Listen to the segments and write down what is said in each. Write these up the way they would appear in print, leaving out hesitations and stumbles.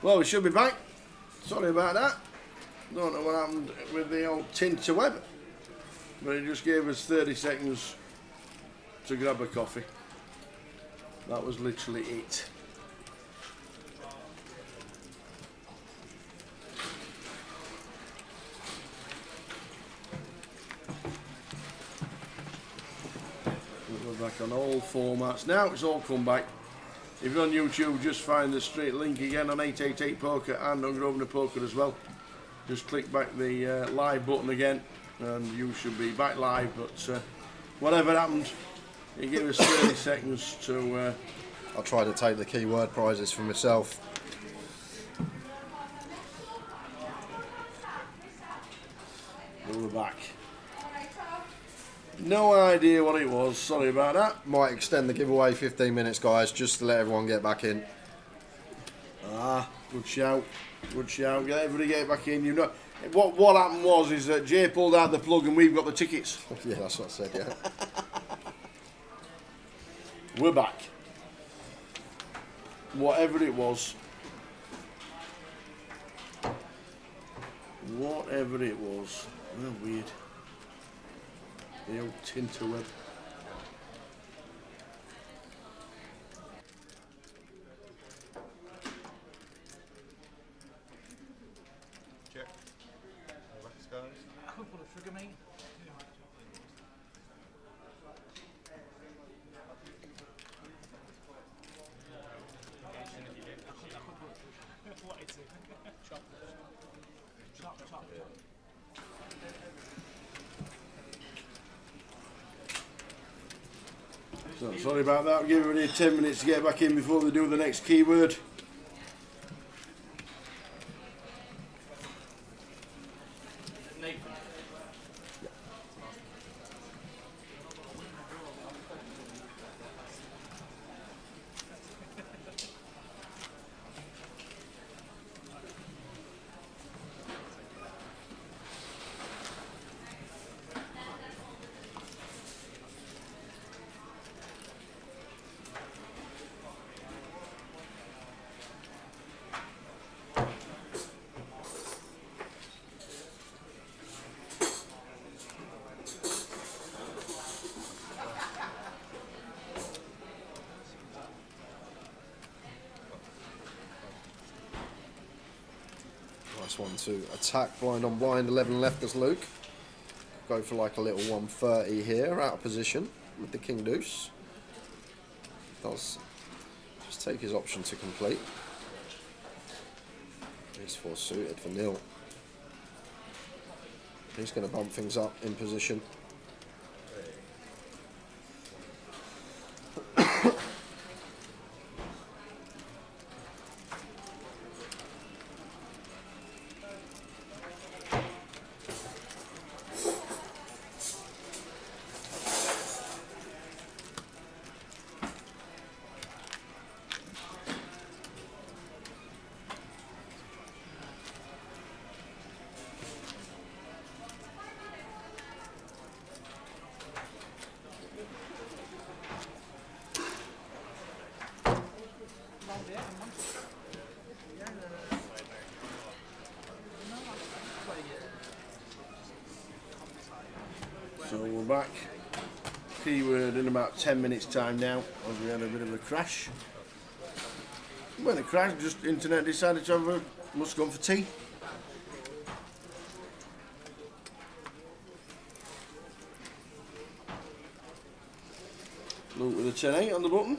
Well, we should be back. Sorry about that. Don't know what happened with the old tinterweb, but it just gave us 30 seconds to grab a coffee. That was literally it. We're back on all formats. Now it's all come back. If you're on YouTube, just find the straight link again on 888 Poker and on Grosvenor Poker as well. Just click back the live button again and you should be back live, but whatever happened, it gave us 30 seconds to... I'll try to take the keyword prizes for myself. We're back. No idea what it was, sorry about that. Might extend the giveaway 15 minutes, guys, just to let everyone get back in. Ah, good shout. Good shout. Get everybody get back in. You know what happened was that Jay pulled out the plug and we've got the tickets. Yeah, that's what I said, yeah. We're back. Whatever it was. Whatever it was. Oh, weird. The old tinterweb. Check. Wax guys. I could pull a trigger, mate. So, sorry about that. I'll give everybody 10 minutes to get back in before they do the next keyword. Nice one to attack blind on blind, 11 left as Luke. Go for like a little 130 here, out of position with the king deuce. Does just take his option to complete. He's 4 suited for nil. He's going to bump things up in position. So we're back. Keyword in about 10 minutes time now, as we had a bit of a crash. When it crashed, just internet decided to have a, must go for tea. Luke with a 10-8 on the button.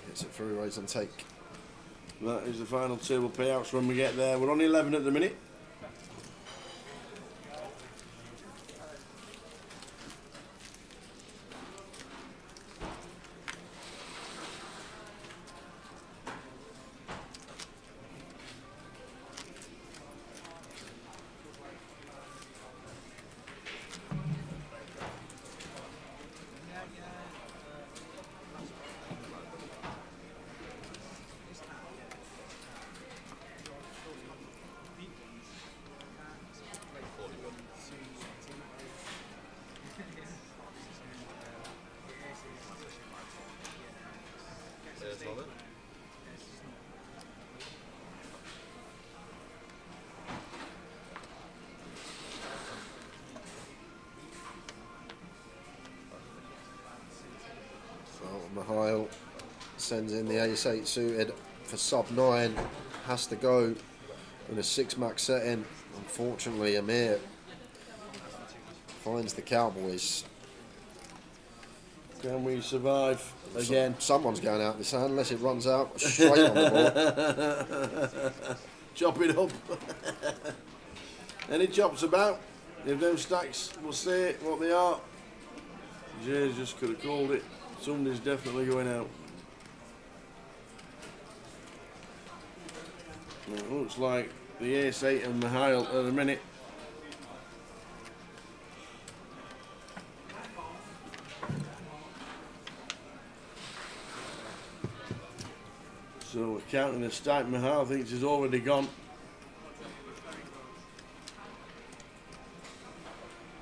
Gets it through, raise and take. That is the final table payouts when we get there. We're on 11 at the minute. Sends in the ace-8 suited for sub-9. Has to go in a 6-max setting. Unfortunately, Amir finds the Cowboys. Can we survive again? Someone's going out this hand unless it runs out straight on the board. Chop it up. Any chops about? If them stacks will say what they are. Jay's just could have called it. Somebody's definitely going out. It looks like the ace-8 and Mihail at the minute. So we're counting the stack. Mihail thinks he's already gone.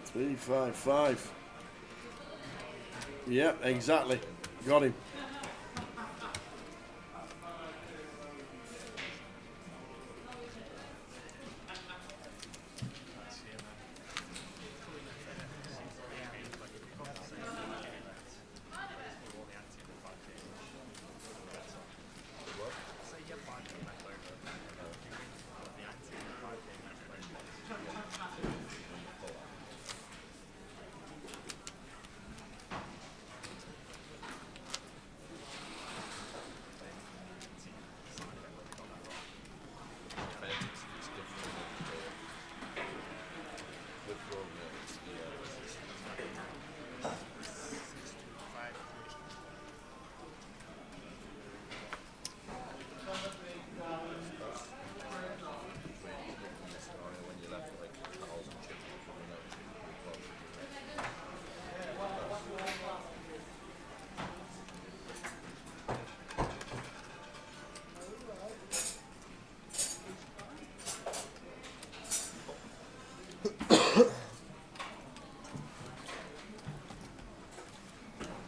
355. Yep, exactly. Got him.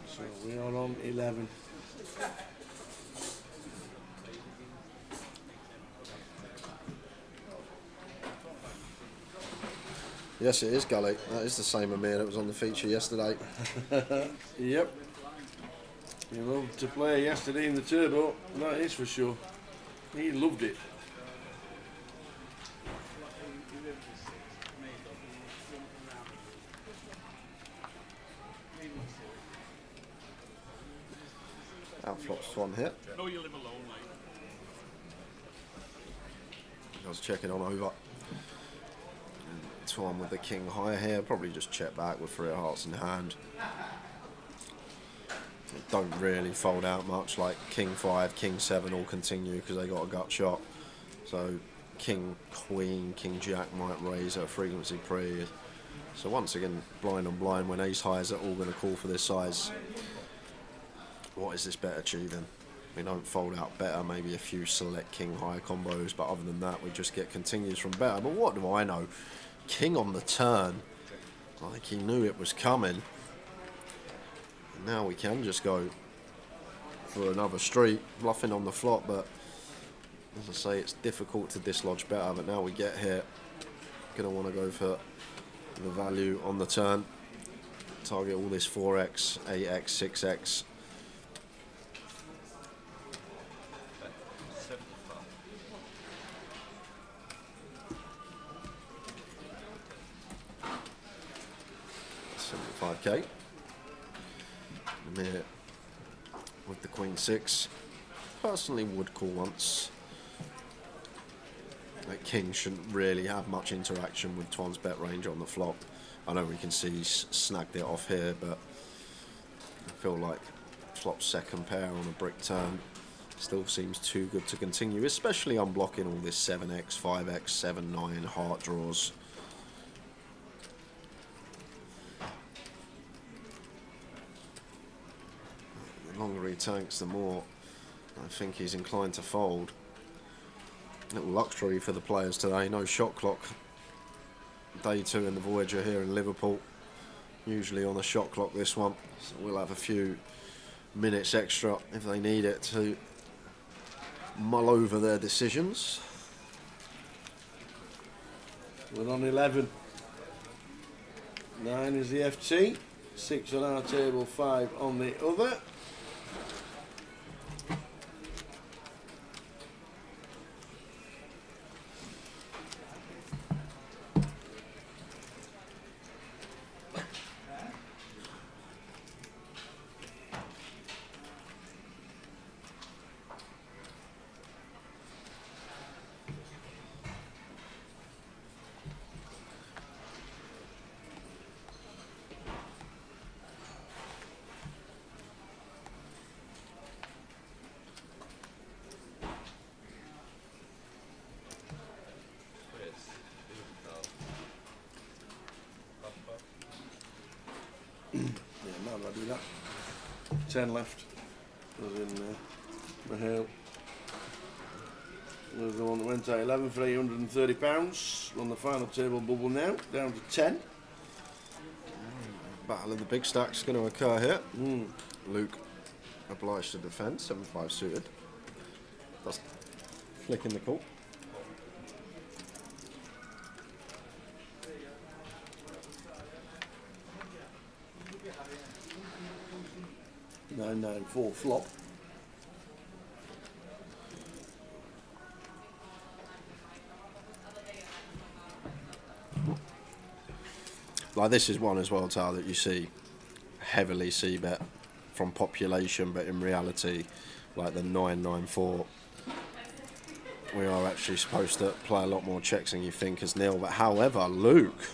So we are on 11. Yes, it is, Gully. That is the same Amir that was on the feature yesterday. Yep. He loved to play yesterday in the turbo, that is for sure. He loved it. Outflops Swan hit. No, you live alone, mate. I was checking on over. Swan with the king high here. Probably just check back with 3 of hearts in hand. Don't really fold out much, like king 5, king 7 all continue because they got a gut shot. So king queen, king jack might raise a frequency pre. So once again, blind on blind when ace highs are all going to call for this size. What is this bet achieving? We don't fold out better, maybe a few select king high combos, but other than that we just get continues from better. But what do I know? King on the turn, like he knew it was coming. And now we can just go for another street, bluffing on the flop, but as I say, it's difficult to dislodge better. But now we get here, gonna want to go for the value on the turn. Target all this 4x, 8x, 6x. $75k. Amir with the queen 6. Personally would call once. That king shouldn't really have much interaction with Twan's bet range on the flop. I know we can see he's snagged it off here, but I feel like flop's second pair on a brick turn still seems too good to continue, especially unblocking all this 7x, 5x, 7, 9 heart draws. The longer he tanks, the more I think he's inclined to fold. Little luxury for the players today, no shot clock. Day 2 in the Voyager here in Liverpool. Usually on a shot clock this one, so we'll have a few minutes extra if they need it to mull over their decisions. We're on 11. 9 is the FT. 6 on our table, 5 on the other. 10 left. Was in Mahale. There's the one that went at 11 for £830. On the final table bubble now, down to 10. Battle of the big stacks going to occur here. Luke obliged to defend, 7-5 suited. That's flicking the call. Nine, 9-4 flop. Like this is one as well, Tal, that you see heavily c-bet from population, but in reality, like the 9-9-4, we are actually supposed to play a lot more checks than you think as nil. But however, Luke,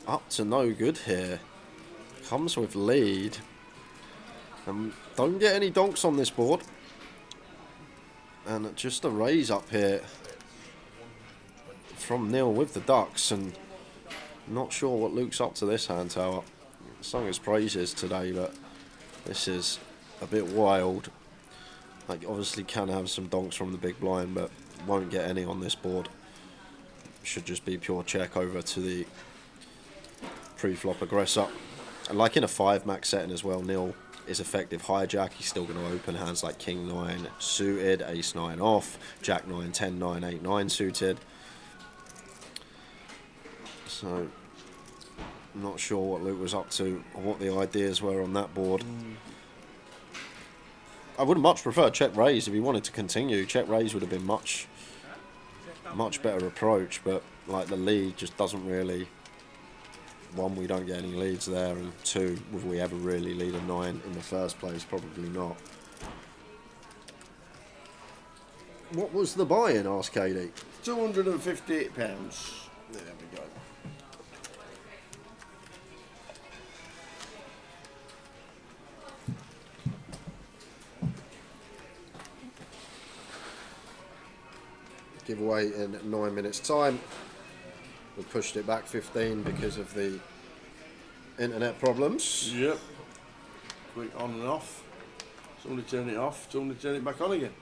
up to no good here, comes with lead. Don't get any donks on this board. And just a raise up here from nil with the ducks, and not sure what Luke's up to this hand, Tower. Sung his praises today, but this is a bit wild. Like, obviously can have some donks from the big blind, but won't get any on this board. Should just be pure check over to the pre-flop aggressor. And like in a 5 max setting as well, nil is effective hijack. He's still going to open hands like King 9 suited, Ace 9 off, Jack 9, 10 9, 8 9 suited. So, not sure what Luke was up to or what the ideas were on that board. I would much prefer check raise if he wanted to continue. Check raise would have been much better approach, but like the lead just doesn't really. One, we don't get any leads there, and two, will we ever really lead a 9 in the first place? Probably not. What was the buy-in, asked Katie? £258. There we go. Giveaway in 9 minutes time. We pushed it back 15 because of the internet problems. Yep. Quick on and off. Somebody turn it off, somebody turn it back on again.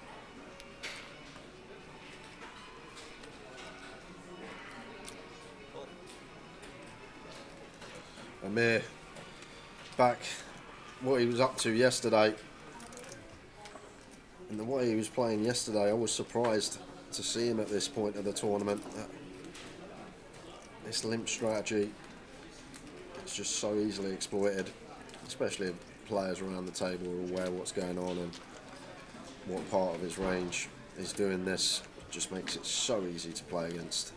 Amir back what he was up to yesterday, and the way he was playing yesterday, I was surprised to see him at this point of the tournament. This limp strategy, it's just so easily exploited, especially if players around the table are aware what's going on and what part of his range is doing this. It just makes it so easy to play against.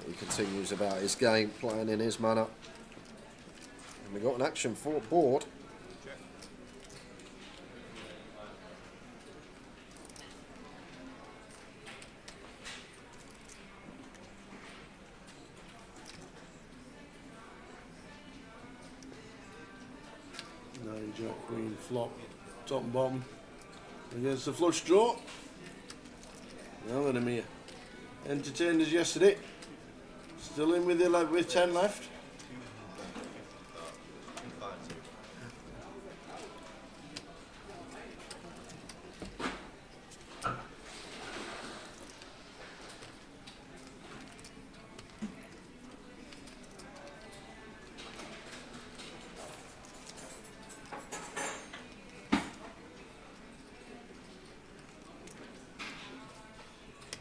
He continues about his game, playing in his manner. And we got an action for board. Nine, Jack, Queen, flop, top and bottom against the flush draw. Well then, Amir, entertained us yesterday. Still in with 11, with 10 left.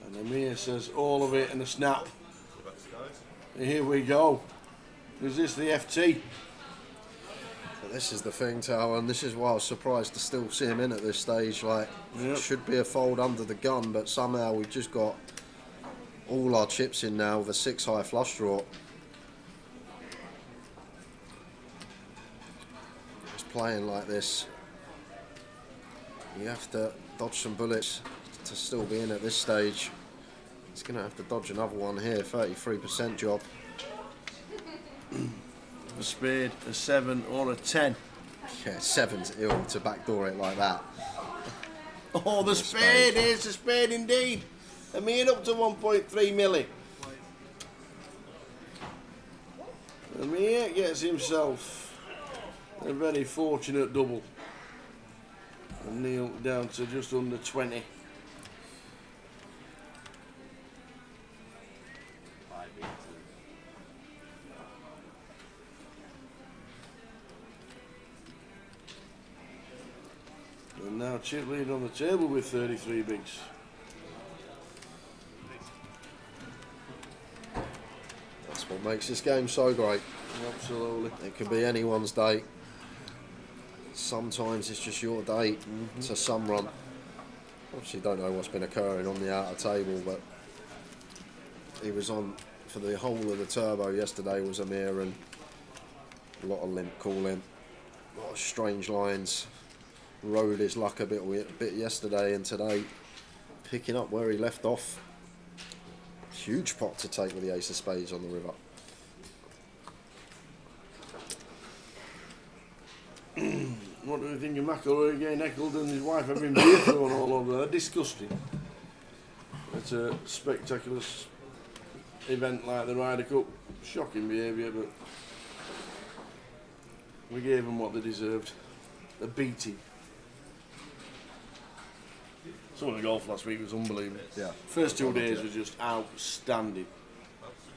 And Amir says all of it in a snap. Here we go. Is this the FT? But this is the thing, Tower, and this is why I was surprised to still see him in at this stage. Like, Yep. should be a fold under the gun, but somehow we've just got all our chips in now with a 6 high flush draw. Just playing like this, you have to dodge some bullets to still be in at this stage. He's going to have to dodge another one here, 33% job. A spade, a 7 or a 10. Yeah, 7's ill to backdoor it like that. Oh, the spade is the spade indeed. Amir up to 1.3 milli. Amir gets himself A very fortunate double. And Neil down to just under 20. And now Chip lead on the table with 33 bigs. That's what makes this game so great. Absolutely. It could be anyone's day. Sometimes it's just your day. It's a sun run. Obviously don't know what's been occurring on the outer table, but he was on for the whole of the turbo yesterday was Amir, and a lot of limp calling, a lot of strange lines. Rode his luck a bit yesterday, and today picking up where he left off. Huge pot to take with the ace of spades on the river. What do you think of McIlroy getting heckled and his wife having beer thrown all over her? Disgusting. It's a spectacular event like the Ryder Cup. Shocking behaviour, but we gave them what they deserved. A beating. Some of the golf last week was unbelievable. Yeah. First 2 days were just outstanding.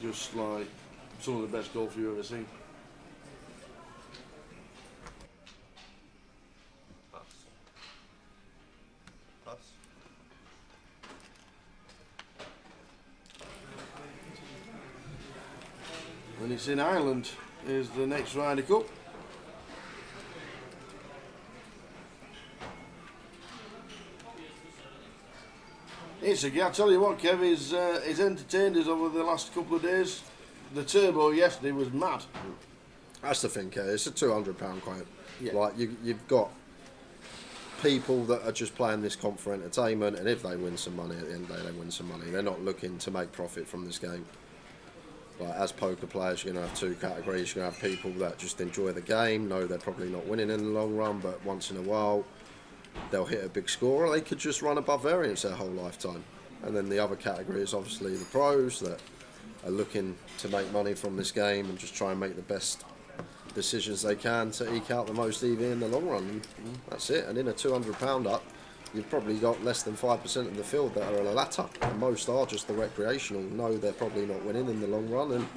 Just like some of the best golf you've ever seen. Pass. And it's in Ireland. Is the next Ryder Cup. I tell you what, Kev, he's entertained us over the last couple of days. The turbo yesterday was mad. That's the thing, Kev. It's a £200 quote. Yeah. Like you've got people that are just playing this comp for entertainment, and if they win some money at the end of the day, they win some money. They're not looking to make profit from this game. Like, as poker players, you're going to have two categories. You're going to have people that just enjoy the game, know they're probably not winning in the long run, but once in a while they'll hit a big score, or they could just run above variance their whole lifetime. And then the other category is obviously the pros that are looking to make money from this game and just try and make the best decisions they can to eke out the most EV in the long run. And that's it. And in a £200 you've probably got less than 5% of the field that are a latter, and most are just the recreational. Know they're probably not winning in the long run, and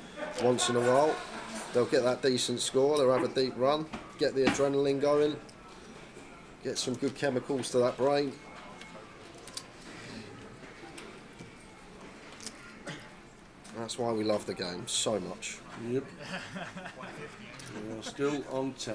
once in a while they'll get that decent score, they'll have a deep run, get the adrenaline going, get some good chemicals to that brain. That's why we love the game so much. Yep. We're still on 10.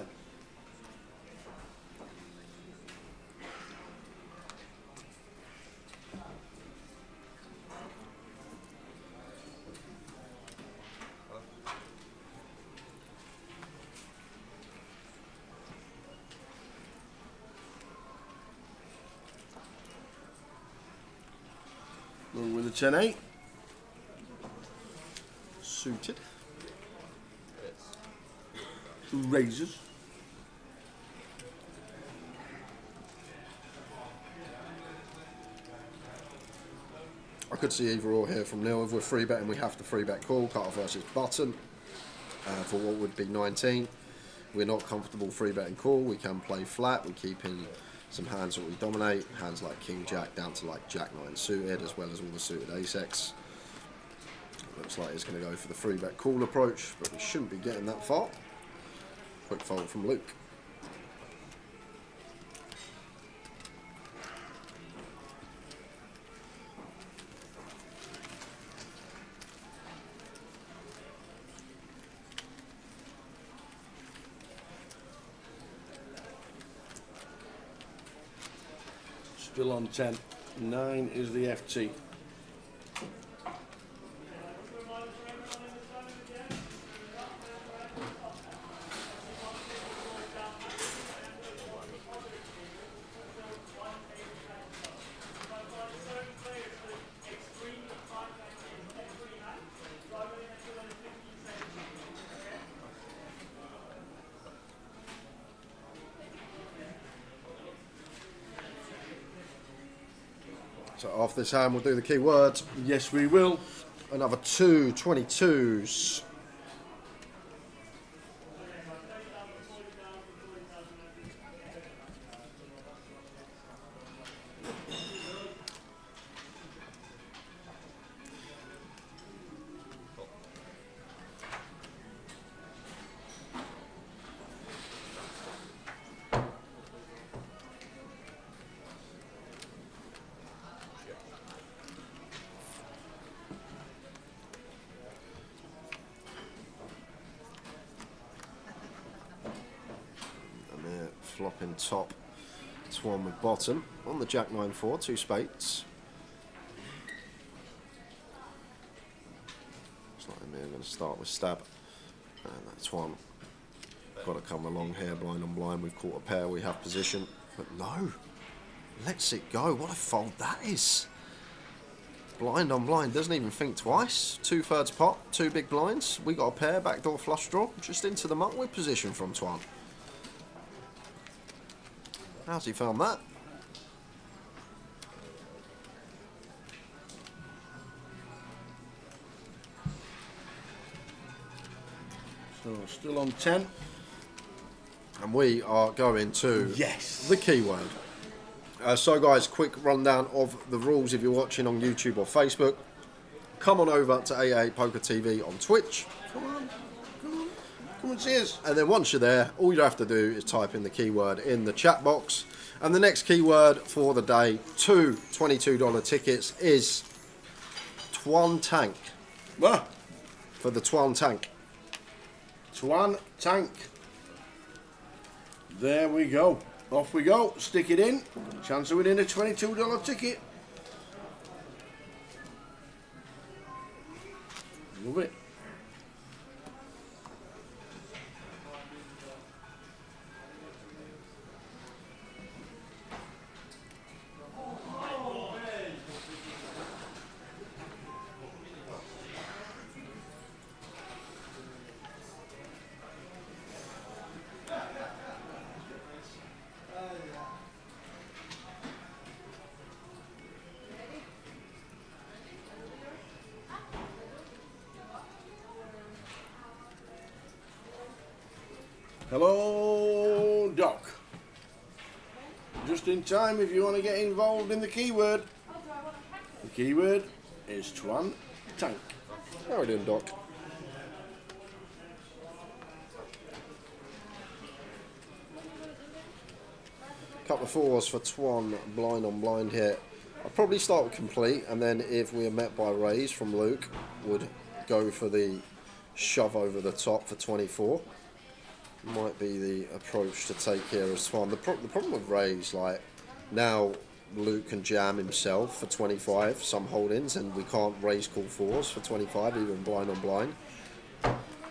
With a 10-8. Suited. Razors. I could see either or here from Neil. If we're free betting, we have to free bet call, cutoff versus button for what would be 19. We're not comfortable free betting call. We can play flat. We keep in some hands that we dominate, hands like King Jack down to like Jack 9 suited, as well as all the suited ace-X. Looks like he's going to go for the free bet call approach, but we shouldn't be getting that far. Quick fold from Luke. Still on 10. 9 is the FT. So after this hand, we'll do the key words. Yes, we will. Another two 22s. flopping top. Swan with bottom. On the Jack 9-4, 2 spades. It's like me, I'm going to start with stab. And that's one. Got to come along here, blind on blind. We've caught a pair, we have position. But no, lets it go. What a fold that is. Blind on blind, doesn't even think twice. 2/3 pot, 2 big blinds. We got a pair, backdoor flush draw. Just into the muck with position from Twan. How's he found that? So still on 10. And we are going to Yes. the keyword. So guys, quick rundown of the rules if you're watching on YouTube or Facebook. Come on over to 88 Poker TV on Twitch. Come on. Come and see us. And then once you're there, all you have to do is type in the keyword in the chat box. And the next keyword for the day, 2 $22 tickets, is Twan Tank. What? For the Twan Tank. Twan Tank. There we go. Off we go. Stick it in. Chance of winning a $22 ticket. Love it. Hello, Doc. Just in time if you want to get involved in the keyword. The keyword is Twan Tank. How are we doing, Doc? Couple of fours for Twan, blind on blind here. I'll probably start with complete, and then if we are met by raise from Luke, would go for the shove over the top for 24. Might be the approach to take here as Twan. The problem with raise, like, now Luke can jam himself for 25, some holdings, and we can't raise call fours for 25, even blind on blind.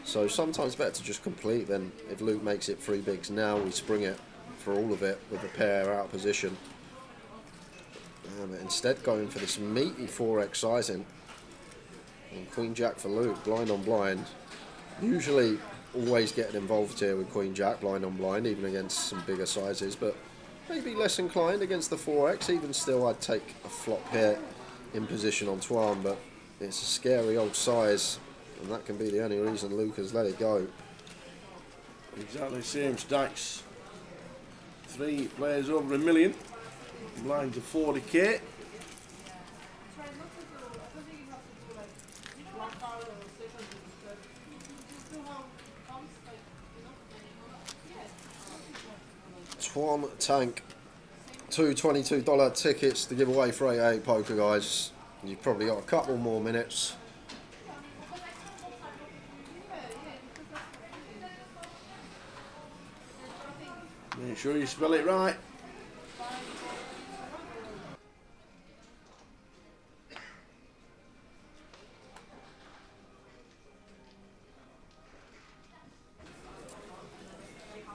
So sometimes better to just complete than if Luke makes it 3 bigs now, we spring it for all of it with a pair out of position. But instead going for this meaty 4x sizing. And Queen Jack for Luke, blind on blind. Usually always getting involved here with Queen Jack, blind on blind, even against some bigger sizes, but maybe less inclined against the 4x. Even still, I'd take a flop here in position on Twan, but it's a scary old size, and that can be the only reason Luke has let it go. Exactly same stacks. 3 players over $1 million. Blind to 40k. Twan Tank, 2 $22 tickets to give away for 88 Poker, guys. You've probably got a couple more minutes. Make sure you spell it right.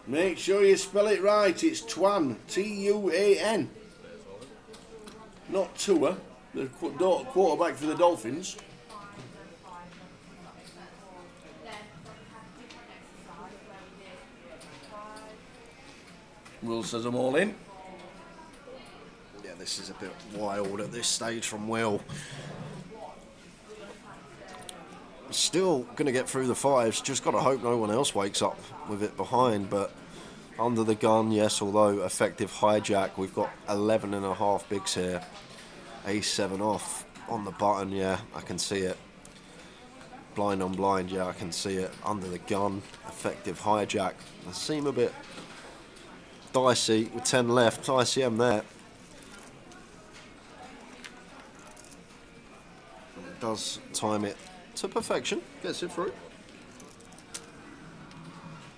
Make sure you spell it right. It's Twan, T-U-A-N. Not Tua, the quarterback for the Dolphins. Will says I'm all in. Yeah, this is a bit wild at this stage from Will. Still going to get through the 5s. Just got to hope no one else wakes up with it behind. But under the gun, yes, although effective hijack, we've got 11.5 bigs here. A7 off on the button, yeah, I can see it. Blind on blind, yeah, I can see it. Under the gun, effective hijack. They seem a bit dicey with 10 left. ICM there. It does time it to perfection. Gets it through.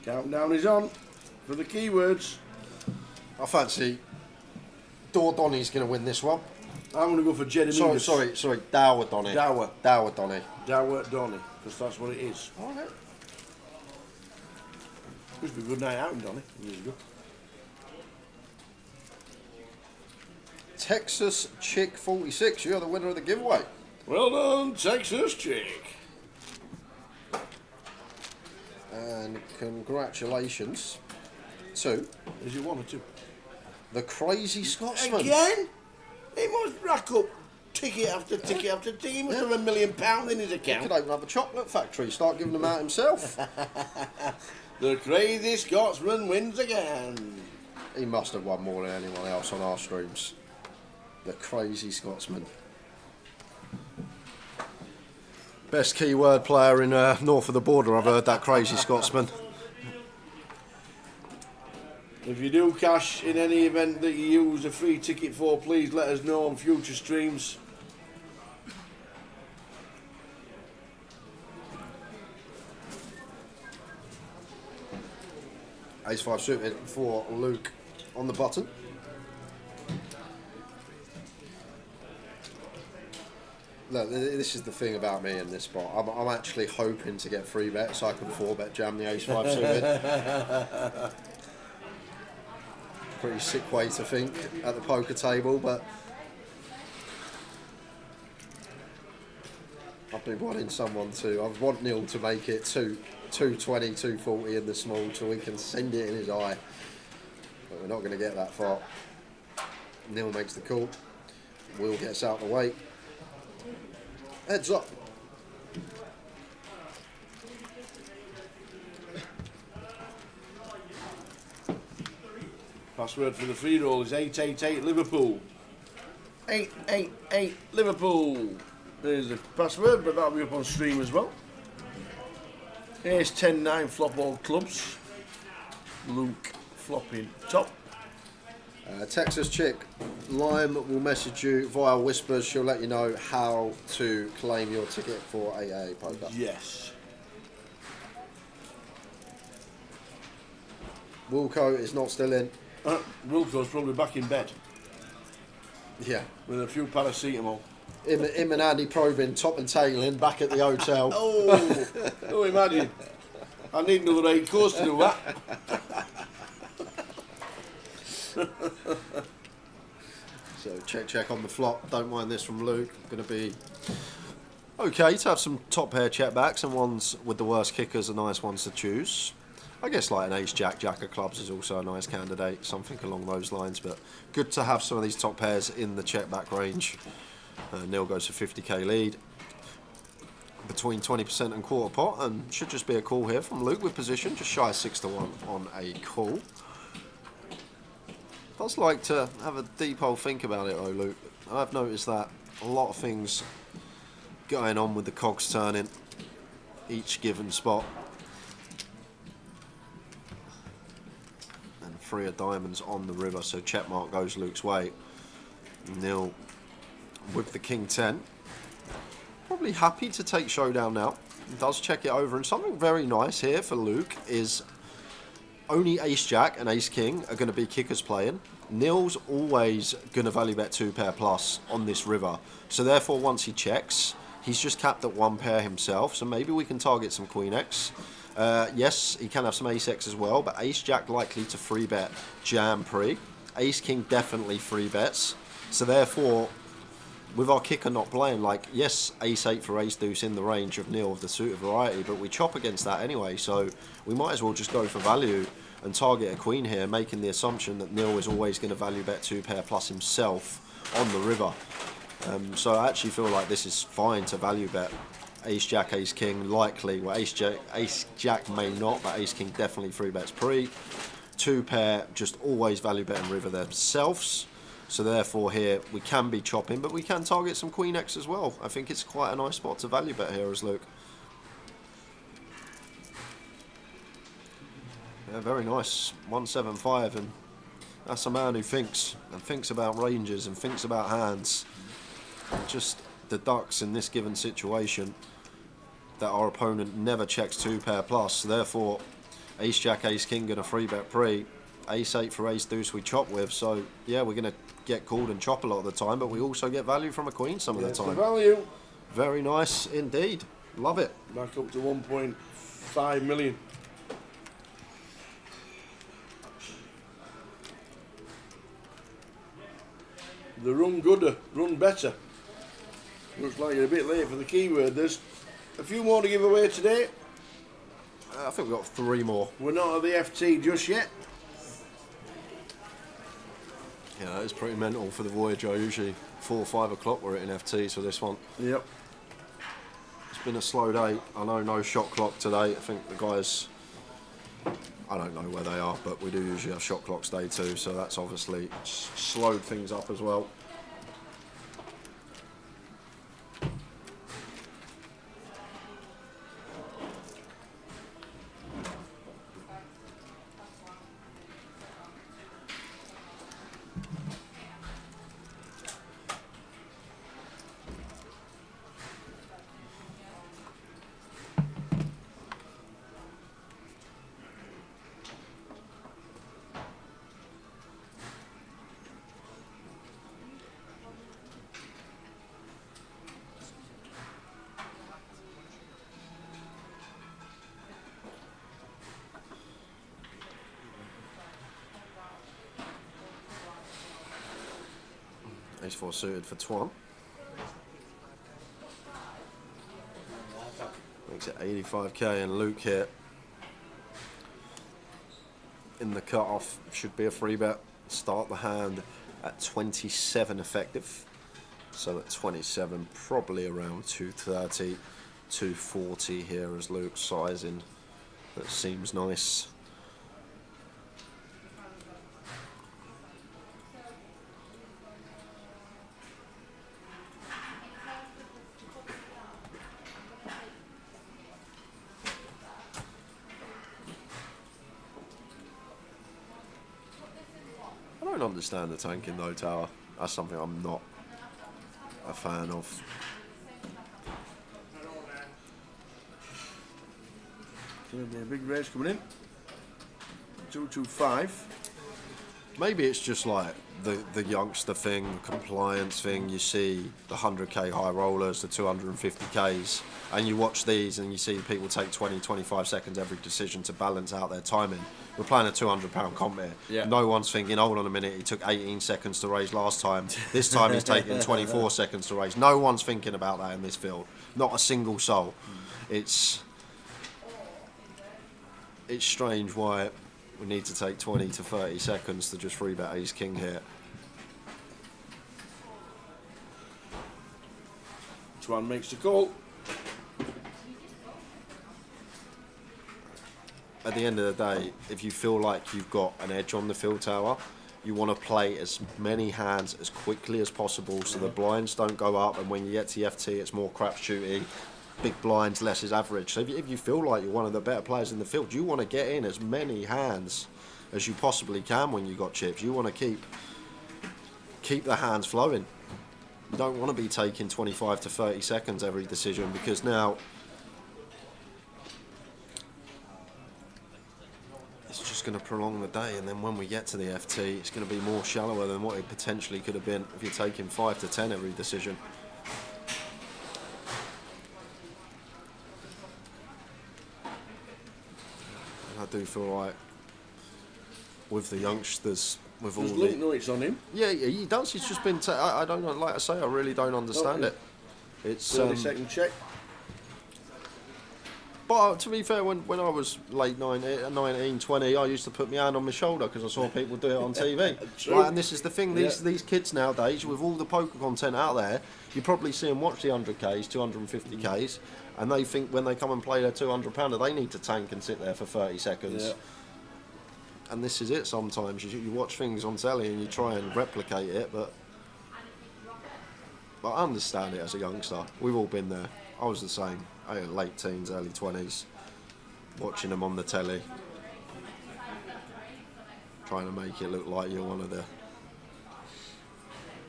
Countdown is on for the keywords. I fancy Donny's going to win this one. I'm going to go for Jeremy. Sorry, Dower Donny. Dower Donny. Dower Donny, because that's what it is. All right. Used to be a good night out in Donny years ago. Texas Chick 46, you're the winner of the giveaway. Well done, Texas Chick. And congratulations to Is it one or two? the Crazy Scotsman. Again? He must rack up ticket after ticket after ticket. He must have £1 million in his He account. could open up a chocolate factory, start giving them out himself. The Crazy Scotsman wins again. He must have won more than anyone else on our streams. The Crazy Scotsman. Best keyword player in north of the border, I've heard, that Crazy Scotsman. If you do cash in any event that you use a free ticket for, please let us know on future streams. Ace 5 suited for Luke on the button. Look, this is the thing about me in this spot. I'm actually hoping to get free bet so I can 4-bet jam the Ace 5 suited. Pretty sick way to think at the poker table, but I've been wanting someone to. I want Neil to make it 220, 240 in the small so we can send it in his eye. But we're not going to get that far. Neil makes the call. Will gets out of the way. Heads up. Password for the free roll is 888 Liverpool. 888 Liverpool. There's the password, but that'll be up on stream as well. Ace 10-9 flop all clubs. Luke flopping top. Texas Chick, Lime will message you via whispers. She'll let you know how to claim your ticket for AA poker. Yes. Wilco is not still in. Wilco's probably back in bed Yeah. with a few paracetamol. Him and Andy Probin, top and tail in, back at the hotel. Oh, imagine. I need another 8 course to do that. So check on the flop. Don't mind this from Luke. Going to be okay to have some top pair check backs, and ones with the worst kickers are nice ones to choose. I guess like an ace jack of clubs is also a nice candidate, something along those lines. But good to have some of these top pairs in the check back range. Neil goes for 50k lead between 20% and quarter pot, and should just be a call here from Luke with position just shy of 6-1 on a call. Does like to have a deep old think about it though, Luke. I've noticed that a lot of things going on with the cogs turning each given spot. And 3 of diamonds on the river, so check mark goes Luke's way. Neil with the king 10. Probably happy to take showdown now. Does check it over, and something very nice here for Luke is only ace jack and ace king are going to be kickers playing. Neil's always going to value bet 2 pair plus on this river, so therefore once he checks he's just capped at 1 pair himself, so maybe we can target some queen x. Yes, he can have some ace x as well, but ace jack likely to free bet jam pre. Ace king definitely free bets, so therefore with our kicker not playing, like, yes, ace 8 for ace deuce in the range of Neil of the suited variety, but we chop against that anyway, so we might as well just go for value and target a queen here, making the assumption that Neil is always going to value bet 2 pair plus himself on the river. So I actually feel like this is fine to value bet ace jack, ace king, likely. Well, ace jack may not, but ace king definitely free bets pre. 2 pair just always value bet and river themselves. So therefore here we can be chopping, but we can target some queen x as well. I think it's quite a nice spot to value bet here as Luke. Yeah, very nice. 175, and that's a man who thinks about ranges and thinks about hands. And just deducts in this given situation that our opponent never checks 2 pair plus. So therefore, ace jack, ace king going to free bet pre. ace-8 for ace-deuce we chop with, so yeah, we're going to get called and chop a lot of the time, but we also get value from a queen some of the That's the time. value. Very nice indeed. Love it. Back up to 1.5 million. The run gooder, run better. Looks like you're a bit late for the keyword. There's a few more to give away today. I think we've got 3 more. We're not at the FT just yet. Yeah, it's pretty mental for the Voyager. Usually 4 or 5 o'clock we're at an FT, so this one. Yep. It's been a slow day. I know no shot clock today. I think the guys, I don't know where they are, but we do usually have shot clocks day too, so that's obviously slowed things up as well. Ace-4 suited for Twan. Makes it 85k, and Luke here in the cut-off should be a free bet. Start the hand at 27 effective, so at 27 probably around 230, 240 here as Luke's sizing. That seems nice. I don't understand the tanking though, Tower. That's something I'm not a fan of. There'll be a big race coming in. 225. Maybe it's just like the youngster thing, compliance thing. You see the 100k high rollers, the 250ks, and you watch these and you see people take 20, 25 seconds every decision to balance out their timing. We're playing a £200 comp here. Yeah. No one's thinking, hold on a minute, he took 18 seconds to raise last time. This time he's taking 24 seconds to raise. No one's thinking about that in this field. Not a single soul. It's strange why we need to take 20 to 30 seconds to just free bet ace king here. Twan makes the call. At the end of the day, if you feel like you've got an edge on the field tower, you want to play as many hands as quickly as possible so the blinds don't go up, and when you get to the FT it's more crapshooty. Big blinds, less is average. So if you feel like you're one of the better players in the field, you want to get in as many hands as you possibly can when you got chips. You want to keep the hands flowing. You don't want to be taking 25 to 30 seconds every decision, because now it's just going to prolong the day, and then when we get to the FT it's going to be more shallower than what it potentially could have been if you're taking 5 to 10 every decision. I do feel like with the youngsters, with all Does the... Luke know it's on him? Yeah, he does. He's just been... I don't know, like I say, I really don't understand it. It's 30-second check. But to be fair, when I was late 19, 20, I used to put my hand on my shoulder because I saw people do it on TV. True. Like, and this is the thing, these kids nowadays, with all the poker content out there, you probably see them watch the 100Ks, 250Ks, and they think when they come and play their £200, they need to tank and sit there for 30 seconds. Yeah. And this is it sometimes. You watch things on telly and you try and replicate it, but I understand it as a youngster. We've all been there. I was the same. I had late teens, early 20s, watching them on the telly, trying to make it look like you're one of the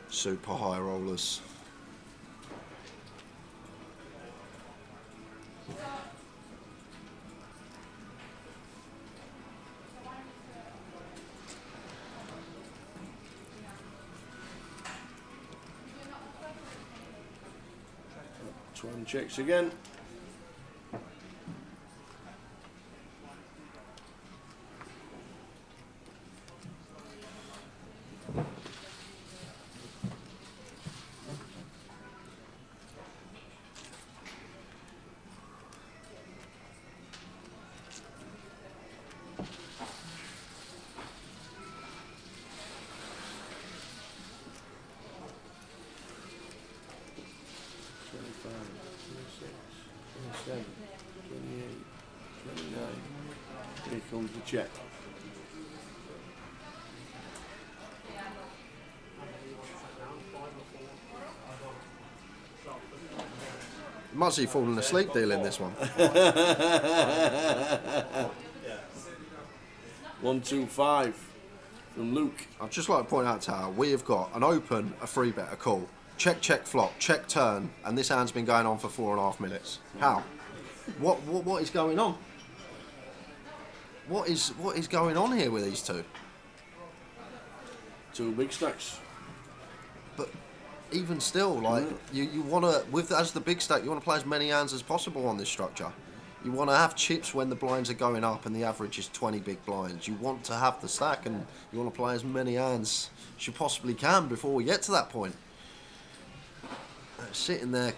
super high rollers. Twan checks again. Here comes the check. Muzzy falling asleep dealing this one. 125 from Luke. I'd just like to point out, Tower, we have got an open, a free bet, a call. Check, check, flop, check, turn, and this hand's been going on for 4.5 minutes. How? What is going on? What is going on here with these two? Two big stacks. But even still, like you want to, as the big stack, you want to play as many hands as possible on this structure. You want to have chips when the blinds are going up and the average is 20 big blinds. You want to have the stack and you want to play as many hands as you possibly can before we get to that point. Sitting there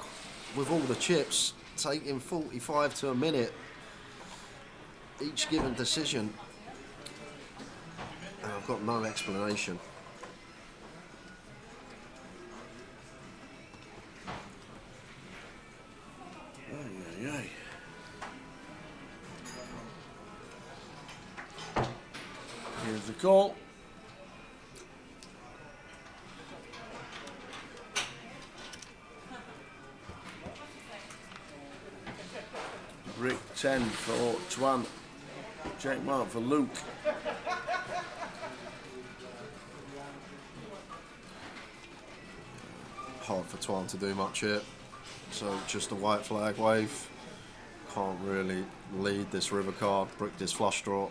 with all the chips, taking 45 to a minute each given decision, and I've got no explanation. Ay, ay, ay. Here's the call. Brick 10 for Twan. Check mark for Luke. Hard for Twan to do much here. So just a white flag wave. Can't really lead this river card. Brick this flush draw.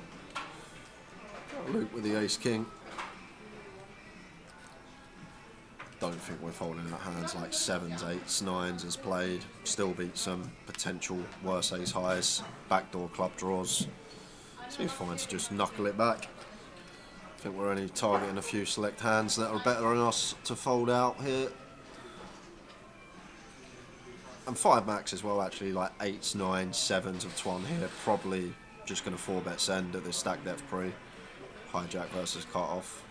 Luke with the ace king. Don't think we're folding out hands like 7s, 8s, 9s as played. Still beat some potential worse ace highs. Backdoor club draws. Seems fine to just knuckle it back. I think we're only targeting a few select hands that are better than us to fold out here. And 5 max as well, actually, like 8s, 9s, 7s of Twan here. Probably just going to 4-bet send at this stack depth pre. Hijack versus cut off.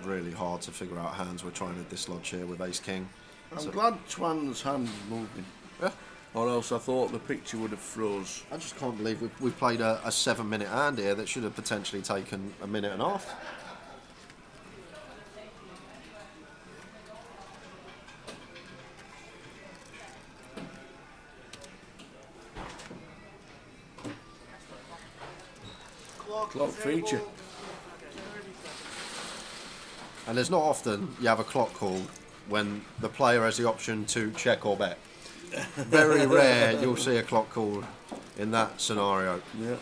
Really hard to figure out hands we're trying to dislodge here with ace king. I'm glad Twan's hand is moving. Yeah. Or else I thought the picture would have froze. I just can't believe we've played a 7-minute hand here that should have potentially taken a minute and a half. Clock feature. And there's not often you have a clock call when the player has the option to check or bet. Very rare you'll see a clock call in that scenario. Yeah.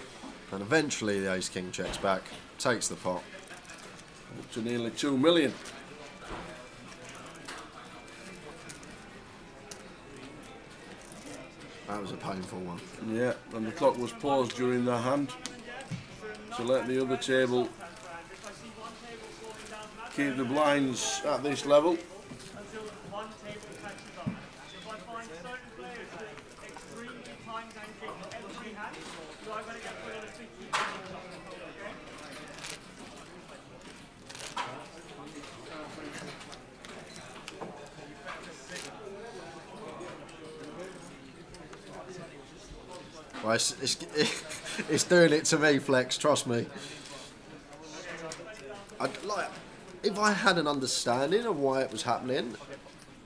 And eventually the ace king checks back, takes the pot. Up to nearly 2 million. That was a painful one. Yeah, and the clock was paused during the hand to let the other table keep the blinds at this level. Well, it's doing it to me, Flex, trust me. If I had an understanding of why it was happening,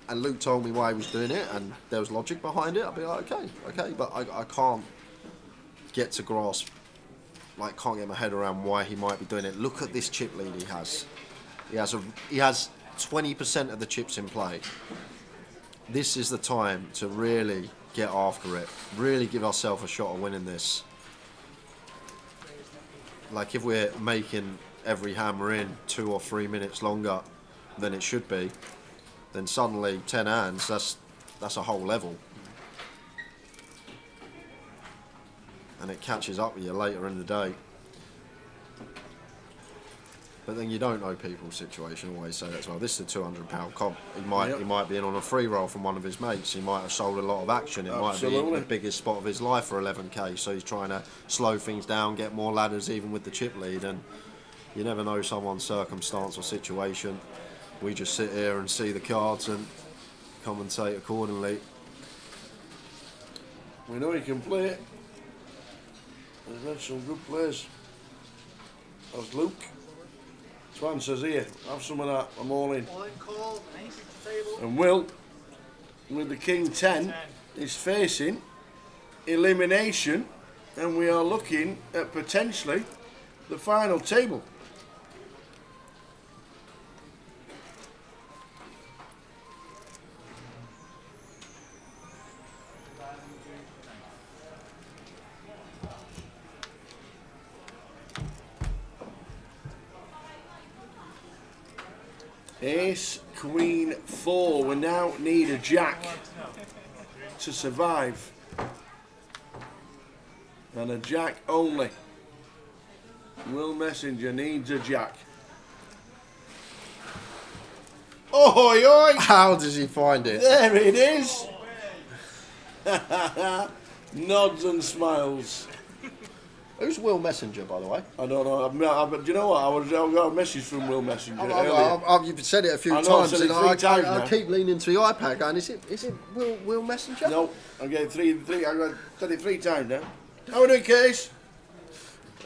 and Luke told me why he was doing it, and there was logic behind it, I'd be like, okay, but I can't get to grasp, like, can't get my head around why he might be doing it. Look at this chip lead he has. He has 20% of the chips in play. This is the time to really get after it, really give ourselves a shot of winning this. Like, if we're making every hammer in 2 or 3 minutes longer than it should be, then suddenly 10 hands, that's that's a whole level. And it catches up with you later in the day. But then you don't know people's situation. Always say that as well. This is a £200 comp. He might be in on a free roll from one of his mates. He might have sold a lot of action. It Absolutely. might be the biggest spot of his life for 11k. So he's trying to slow things down, get more ladders, even with the chip lead. And you never know someone's circumstance or situation. We just sit here and see the cards and commentate accordingly. We know he can play it. There's been some good players. That's Luke. Swan says here, have some of that, I'm all in. And Will, with the King 10, is facing elimination, and we are looking at potentially the final table. Ace, Queen, 4. We now need a jack to survive. And a jack only. Will Messenger needs a jack. Oi, oi! How does he find it? There it is! Nods and smiles. Who's Will Messenger, by the way? I don't know. Do you know what? I got a message from Will Messenger earlier. You've said it a few I know, I've times, said it and 3 times I now. keep leaning to the iPad going, is it Will Messenger? No, I gave three. I got said it 3 times now. How are we doing, Case?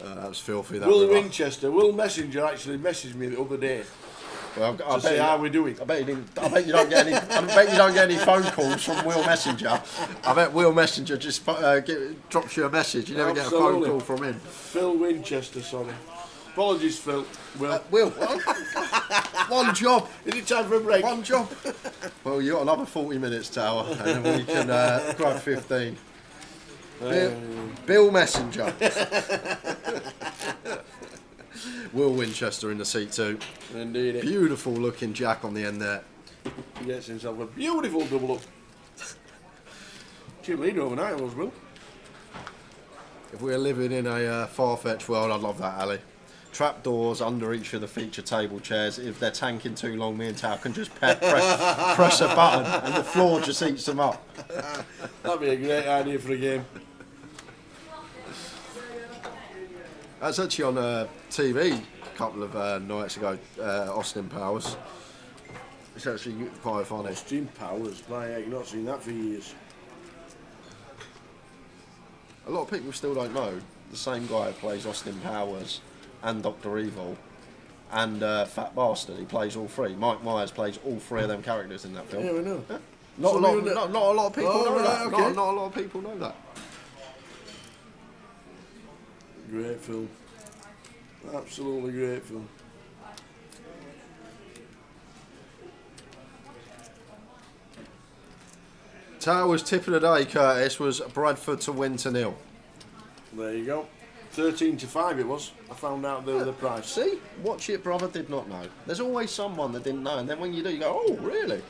That was filthy. That Will river. Winchester. Will Messenger actually messaged me the other day Well, to say how we doing. I bet you don't get any. I bet you don't get any phone calls from Will Messenger. I bet Will Messenger just drops you a message. You never get a phone Absolutely. call from him. Phil Winchester, sorry. Apologies, Phil. Will. Will, one job. Is it time for a break? One job. Well, you got another 40 minutes, Tower, and then we can grab 15. Bill Messenger. Will Winchester in the seat too. Indeed. Beautiful looking jack on the end there. He gets himself a beautiful double up. Chip leader overnight was Will. If we were living in a far-fetched world, I'd love that, Ali. Trapdoors under each of the feature table chairs. If they're tanking too long, me and Tao can just press a button and the floor just eats them up. That'd be a great idea for a game. That's actually on TV a couple of nights ago, Austin Powers. It's actually quite funny. Austin Powers, my heck, not seen that for years. A lot of people still don't know the same guy who plays Austin Powers and Dr. Evil and Fat Bastard. He plays all 3. Mike Myers plays all 3 of them characters in that film. Yeah, we know. Yeah. Not a lot of people know right, that. okay. Not a lot of people know that. Great film. Absolutely great film. Towers' tip of the day, Curtis, was Bradford to win to 0. There you go. 13-5 it was. I found out the price. See? Watch it, brother did not know. There's always someone that didn't know, and then when you do, you go, oh, really?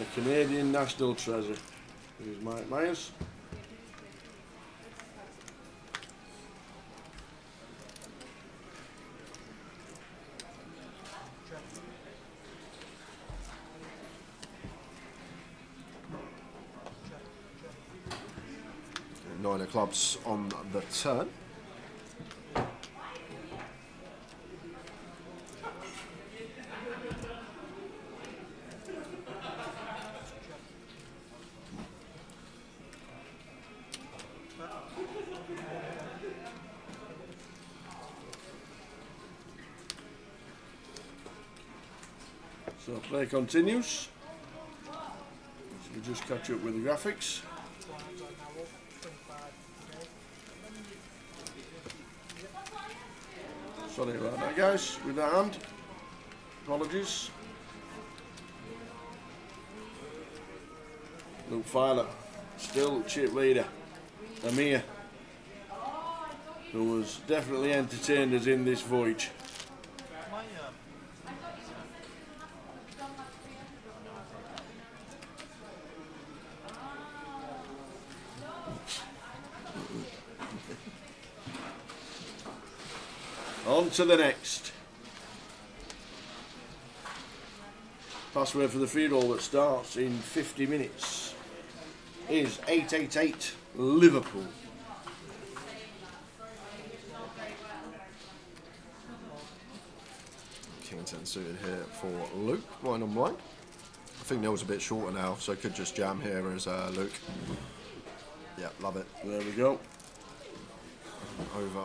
A Canadian national treasure. Here's Mike Myers. Nine of clubs on the turn. So play continues. So we just catch up with the graphics. Sorry about that, guys, with that hand. Apologies. Luke Filer, still chip leader. Amir, who was definitely entertained us in this voyage. On to the next. Password for the free roll that starts in 50 minutes is 888 Liverpool. King 10 suited here for Luke, blind on blind. I think Neil's a bit shorter now, so could just jam here as Luke. Yeah, love it. There we go. Over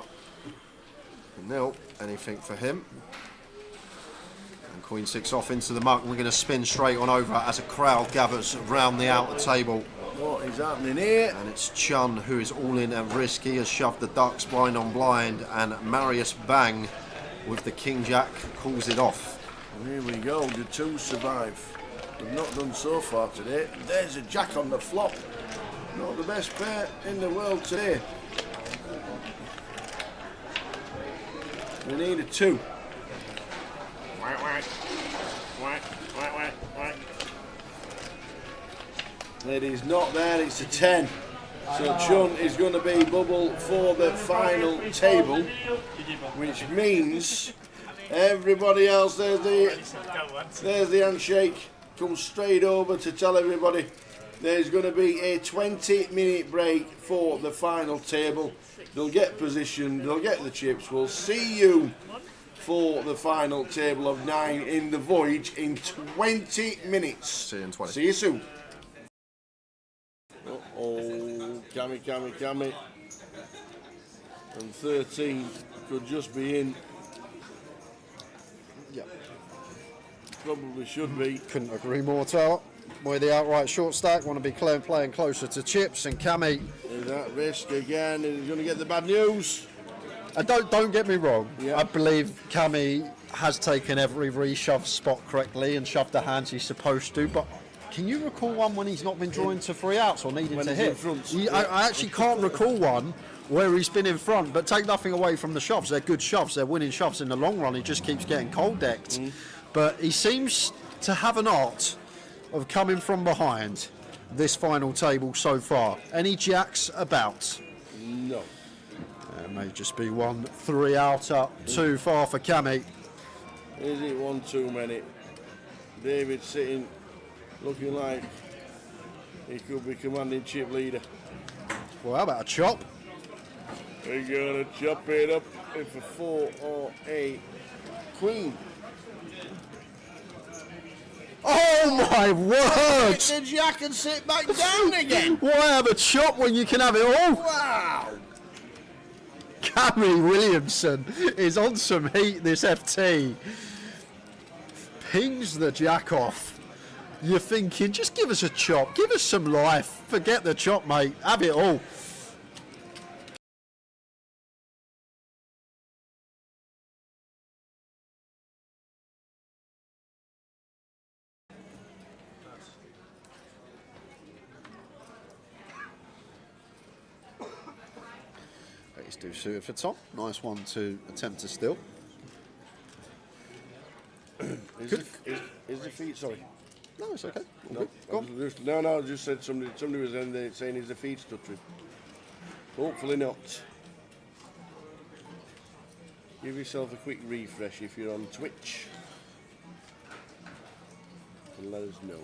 Neil, anything for him. And Queen 6 off into the muck. We're going to spin straight on over as a crowd gathers around the outer table. What is happening here? And it's Chun who is all in at risk. He has shoved the ducks blind on blind, and Marius Bang with the King Jack calls it off. And here we go, the two survive. We've not done so far today. There's a jack on the flop. Not the best pair in the world today. We need a 2. Whack, whack. Whack, whack, whack, whack. It is not there, it's a 10. So Chun is going to be bubble for the final table, which means everybody else, there's the handshake, comes straight over to tell everybody there's going to be a 20-minute break for the final table. They'll get positioned, they'll get the chips. We'll see you for the final table of 9 in the voyage in 20 minutes. See you in 20. See you soon. Uh-oh, Cammy. And 13 could just be in. Yeah. Probably should be. Couldn't agree more, Tower. Boy, the outright short stack want to be playing closer to chips, and Cammy. Is that risk again? Is he going to get the bad news? And don't get me wrong. Yeah. I believe Cammy has taken every reshove spot correctly and shoved the hands he's supposed to, but can you recall one when he's not been drawing to 3 outs or needing When to he's in hit? front. I actually can't recall one where he's been in front, but take nothing away from the shoves. They're good shoves. They're winning shoves in the long run. He just keeps getting cold decked. But he seems to have an art of coming from behind this final table so far. Any jacks about? No. There may just be 1 3 out up too far for Cammy. Is it one too many? David sitting, looking like he could be commanding chip leader. Well, how about a chop? We're going to chop it up if a 4 or a queen. Oh my word! It's a jack and sit back down again. Why have a chop when you can have it all? Wow. Cammy Williamson is on some heat, this FT. Pings the jack off. You're thinking, just give us a chop, give us some life. Forget the chop, mate. Have it all. Ace do suited for Tom. Nice one to attempt to steal. Is the feet, sorry. No, it's okay. All No, good. Go on. I just said somebody was in there saying is the feet stuttering. Hopefully not. Give yourself a quick refresh if you're on Twitch. And let us know.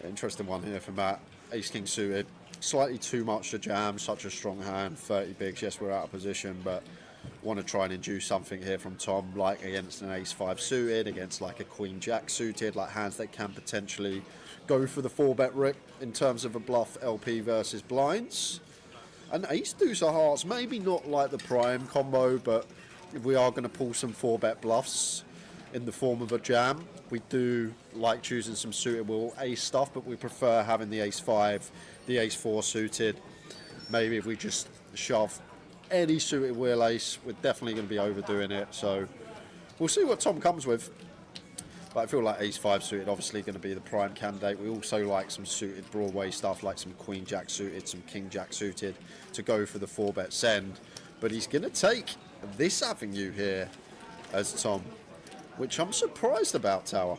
Interesting one here for Matt. Ace King suited. Slightly too much to jam, such a strong hand. 30 bigs. Yes, we're out of position, but want to try and induce something here from Tom, like against an Ace 5 suited, against like a Queen Jack suited, like hands that can potentially go for the 4-bet rip in terms of a bluff LP versus blinds. And Ace Deuce of Hearts, maybe not like the prime combo, but if we are going to pull some 4-bet bluffs in the form of a jam, we do like choosing some suitable Ace stuff, but we prefer having the Ace 5, the Ace 4 suited. Maybe if we just shove any suited wheel ace, we're definitely going to be overdoing it. So we'll see what Tom comes with. But I feel like Ace 5 suited obviously going to be the prime candidate. We also like some suited Broadway stuff, like some Queen Jack suited, some King Jack suited to go for the 4-bet send. But he's going to take this avenue here as Tom, which I'm surprised about, Tower.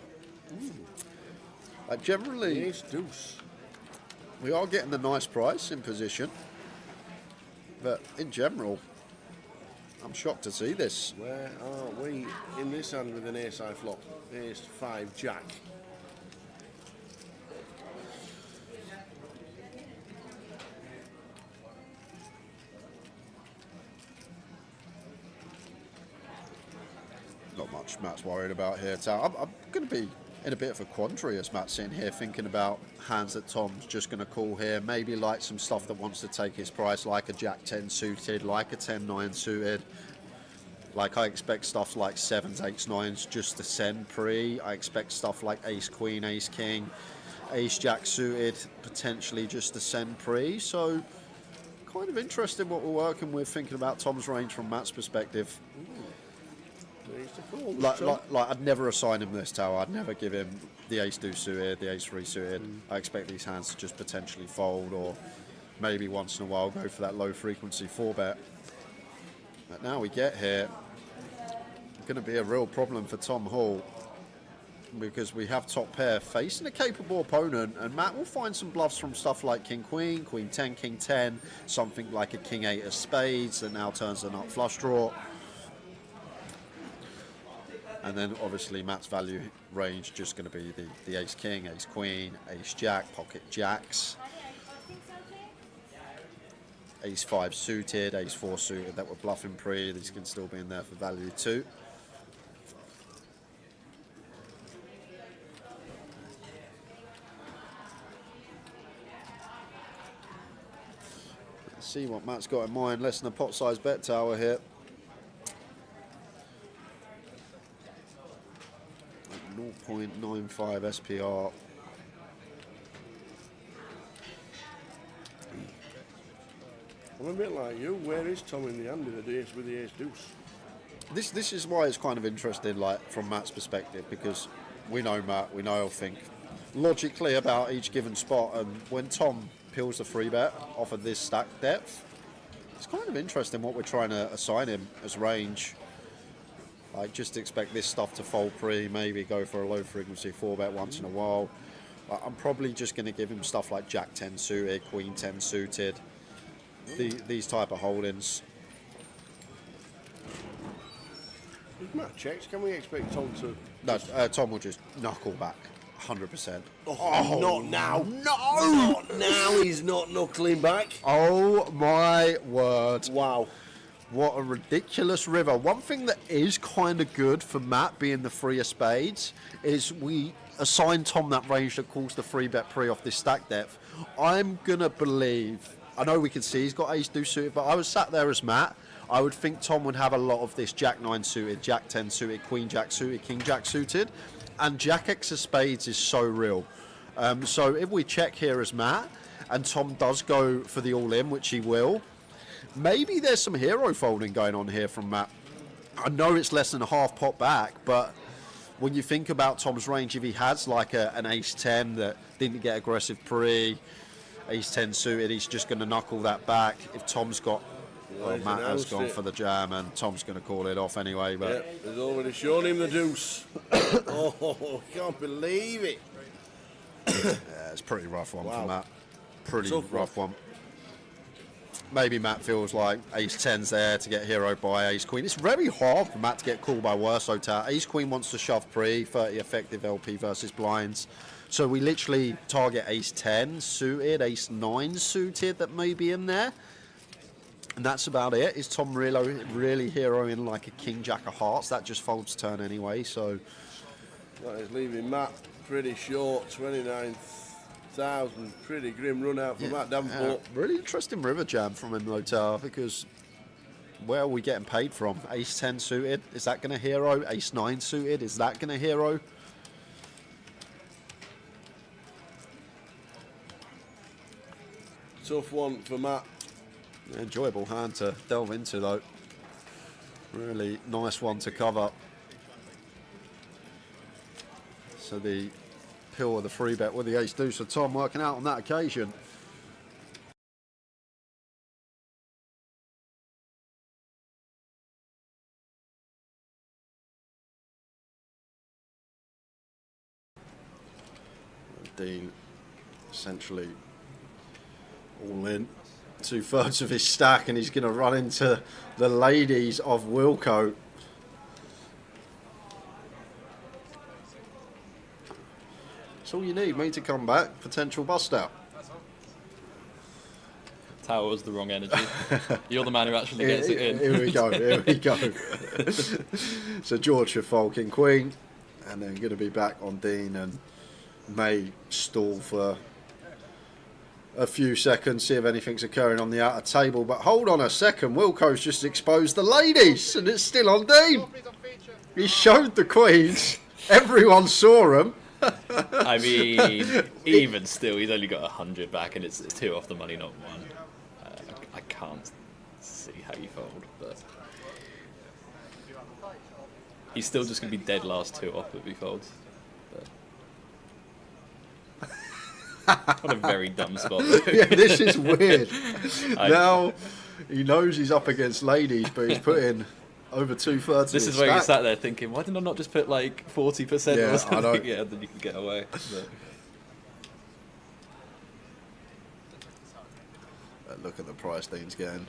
Generally, Ace Deuce. we are getting a nice price in position. But in general, I'm shocked to see this. Where are we in this hand with an ace-high flop? Ace-5 jack. Not much Matt's worried about here, Tal. I'm going to be in a bit of a quandary as Matt's sitting here thinking about hands that Tom's just going to call here. Maybe like some stuff that wants to take his price, like a Jack 10 suited, like a 10-9 suited. Like I expect stuff like 7s, 8s, 9s just to send pre. I expect stuff like Ace Queen, Ace King, Ace Jack suited potentially just to send pre. So kind of interesting what we're working with, thinking about Tom's range from Matt's perspective. Like I'd never assign him this tower. I'd never give him the ace deuce suited, the ace three suited. I expect these hands to just potentially fold, or maybe once in a while go for that low frequency 4-bet. But now we get here, going to be a real problem for Tom Hall, because we have top pair facing a capable opponent, and Matt will find some bluffs from stuff like King Queen, Queen 10, King 10, something like a King 8 of spades that now turns a nut flush draw. And then obviously Matt's value range just going to be the Ace King, Ace Queen, Ace Jack, Pocket Jacks, Ace 5 suited, Ace 4 suited that were bluffing pre. These can still be in there for value too. Let's see what Matt's got in mind. Less than a pot size bet tower here. 0.95 SPR. I'm a bit like you. Where is Tom in the hand with the ace deuce? This is why it's kind of interesting, like from Matt's perspective, because we know Matt, we know he'll think logically about each given spot, and when Tom peels the free bet off of this stack depth, it's kind of interesting what we're trying to assign him as range. I just expect this stuff to fold pre, maybe go for a low frequency 4-bet once in a while. I'm probably just going to give him stuff like Jack 10 suited, Queen 10 suited, these type of holdings. If Matt checks, can we expect Tom to... No, Tom will just knuckle back 100%. Oh, not now. No! Not now, he's not knuckling back. Oh my word. Wow. What a ridiculous river. One thing that is kind of good for Matt being the free of spades is we assign Tom that range that calls the free bet pre off this stack depth. I'm going to believe, I know we can see he's got ace deuce suited, but I was sat there as Matt. I would think Tom would have a lot of this Jack 9 suited, Jack 10 suited, Queen Jack suited, King Jack suited. And Jack X of spades is so real. So if we check here as Matt, and Tom does go for the all-in, which he will, maybe there's some hero folding going on here from Matt. I know it's less than a half pot back, but when you think about Tom's range, if he has like an ace 10 that didn't get aggressive pre, ace 10 suited, he's just going to knuckle that back. If Tom's got, well, Matt has gone for the jam, and Tom's going to call it off anyway. But yep, he's already shown him the deuce. Oh, can't believe it. Yeah, it's a pretty rough one for Matt. Pretty Tough rough one. Maybe Matt feels like ace 10's there to get hero by ace queen. It's very hard for Matt to get called by worse tower. Ace queen wants to shove pre, 30 effective LP versus blinds. So we literally target ace 10 suited, ace 9 suited that may be in there. And that's about it. Is Tom really heroing like a king jack of hearts? That just folds turn anyway, so... That is leaving Matt pretty short, 29,000. Pretty grim run out for Matt Davenport. Really interesting river jam from him though, Tower, because where are we getting paid from? Ace 10 suited, is that going to hero? Ace 9 suited, is that going to hero? Tough one for Matt. Enjoyable hand to delve into though. Really nice one to cover. So the pill of the free bet with the ace deuce for Tom working out on that occasion. Dean essentially all in. 2/3 of his stack, and he's going to run into the ladies of Wilco. That's all you need, me to come back. Potential bust out. Tower was the wrong energy. You're the man who actually gets it in. Here we go, here we go. So George for Fold, King Queen, and then going to be back on Dean, and may stall for a few seconds, see if anything's occurring on the outer table. But hold on a second, Wilco's just exposed the ladies, and it's still on Dean. He showed the queens, everyone saw them. I mean, even still, he's only got 100 back, and it's 2 off the money, not 1. I can't see how you fold, but he's still just going to be dead last 2 off if he folds. But what a very dumb spot. Yeah, this is weird. Now he knows he's up against ladies, but he's put in over 2/3. This is where you sat there thinking, why did I not just put like 40% or something? I know. Yeah, then you can get away. But look at the price Dean's getting.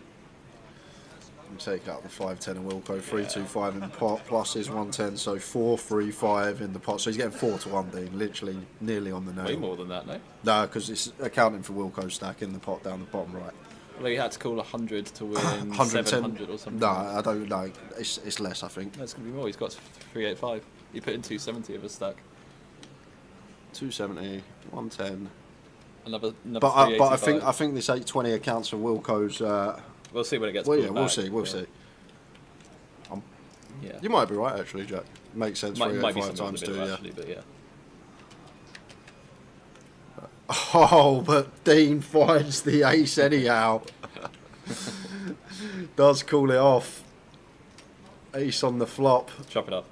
And take out the 510 and Wilco 325 in the pot, plus his 110, so 435 in the pot. So he's getting 4-1, Dean, literally nearly on the nail. way more than that, no? No, because it's accounting for Wilco's stack in the pot down the bottom right. Well, you had to call 100 to win 110 700 or something. No, I don't know. It's less, I think. No, it's going to be more. He's got 385. He put in 270 of his stack. 270, 110. Another But I think this 820 accounts for Wilco's. We'll see when it gets. Well, yeah, pulled we'll back. see. We'll see. Yeah. You might be right, actually, Jack. Makes sense. Might be 385 something times in the 2, middle, yeah. actually, but yeah. Oh, but Dean finds the ace anyhow. Does call it off. Ace on the flop. Chop it up.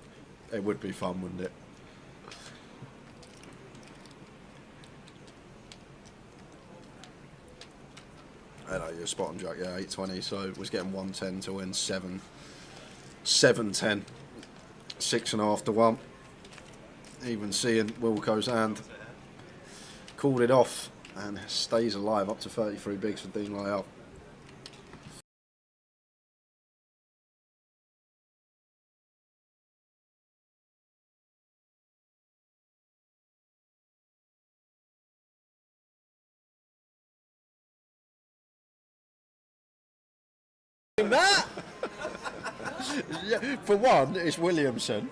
It would be fun, wouldn't it? I know, you're spot on, Jack. Yeah, 820. So was getting 110 to win 710. 6.5 to 1. Even seeing Wilco's hand. Called it off and stays alive up to 33 bigs for Dean Lyell. That yeah, for one, it's Williamson.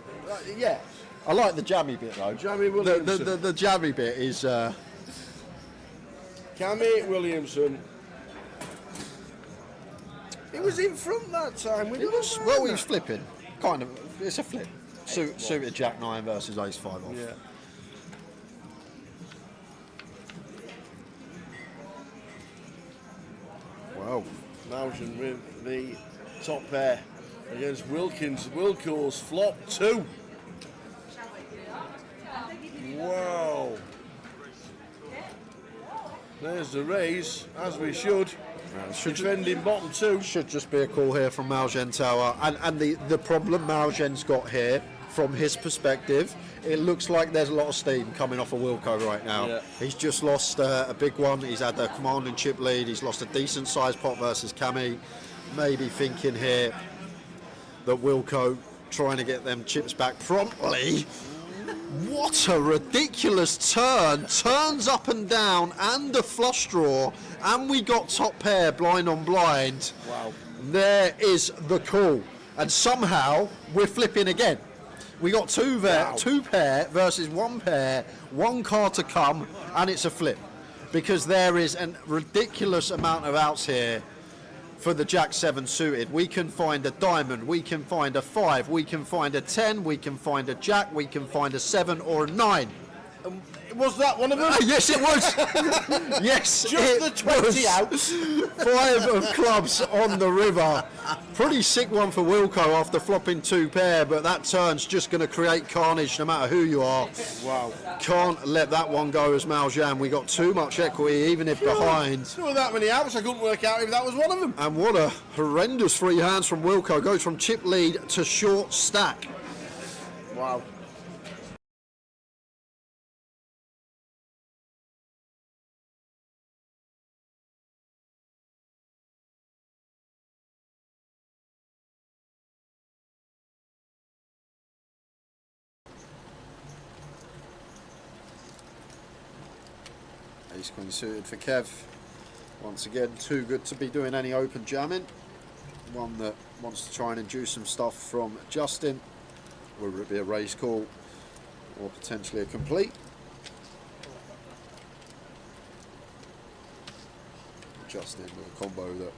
Yeah, I like the jammy bit though. Jammy Williamson. The jammy bit is. Cammy Williamson. He was in front that time. He was, well, he was flipping. Kind of. It's a flip. Suited Jack 9 versus Ace 5 off. Yeah. Wow. Mausen with the top pair against Wilco's flop 2. Wow. There's the raise, as we should. Defending bottom 2. Should just be a call here from Malgen Tower. And the problem Malgen's got here, from his perspective, it looks like there's a lot of steam coming off of Wilco right now. Yeah. He's just lost a big one. He's had a commanding chip lead. He's lost a decent sized pot versus Cammy. Maybe thinking here that Wilco trying to get them chips back promptly. What a ridiculous turn. Turns up and down and a flush draw. And we got top pair blind on blind. Wow. There is the call. And somehow we're flipping again. We got two pair versus 1 pair, 1 card to come, and it's a flip. Because there is a ridiculous amount of outs here for the Jack 7 suited. We can find a diamond, we can find a 5, we can find a 10, we can find a Jack, we can find a 7 or a 9. Was that one of them? Yes, it was. Yes, Just the 20 out. 5 of clubs on the river. Pretty sick one for Wilco after flopping 2 pair, but that turn's just going to create carnage no matter who you are. Wow. Can't let that one go as Maljan. We got too much equity, even if behind. There were that many outs, I couldn't work out if that was one of them. And what a horrendous free hands from Wilco. Goes from chip lead to short stack. Wow. Ace queen suited for Kev. Once again, too good to be doing any open jamming. One that wants to try and induce some stuff from Justin, whether it be a raise call or potentially a complete. Justin with a combo that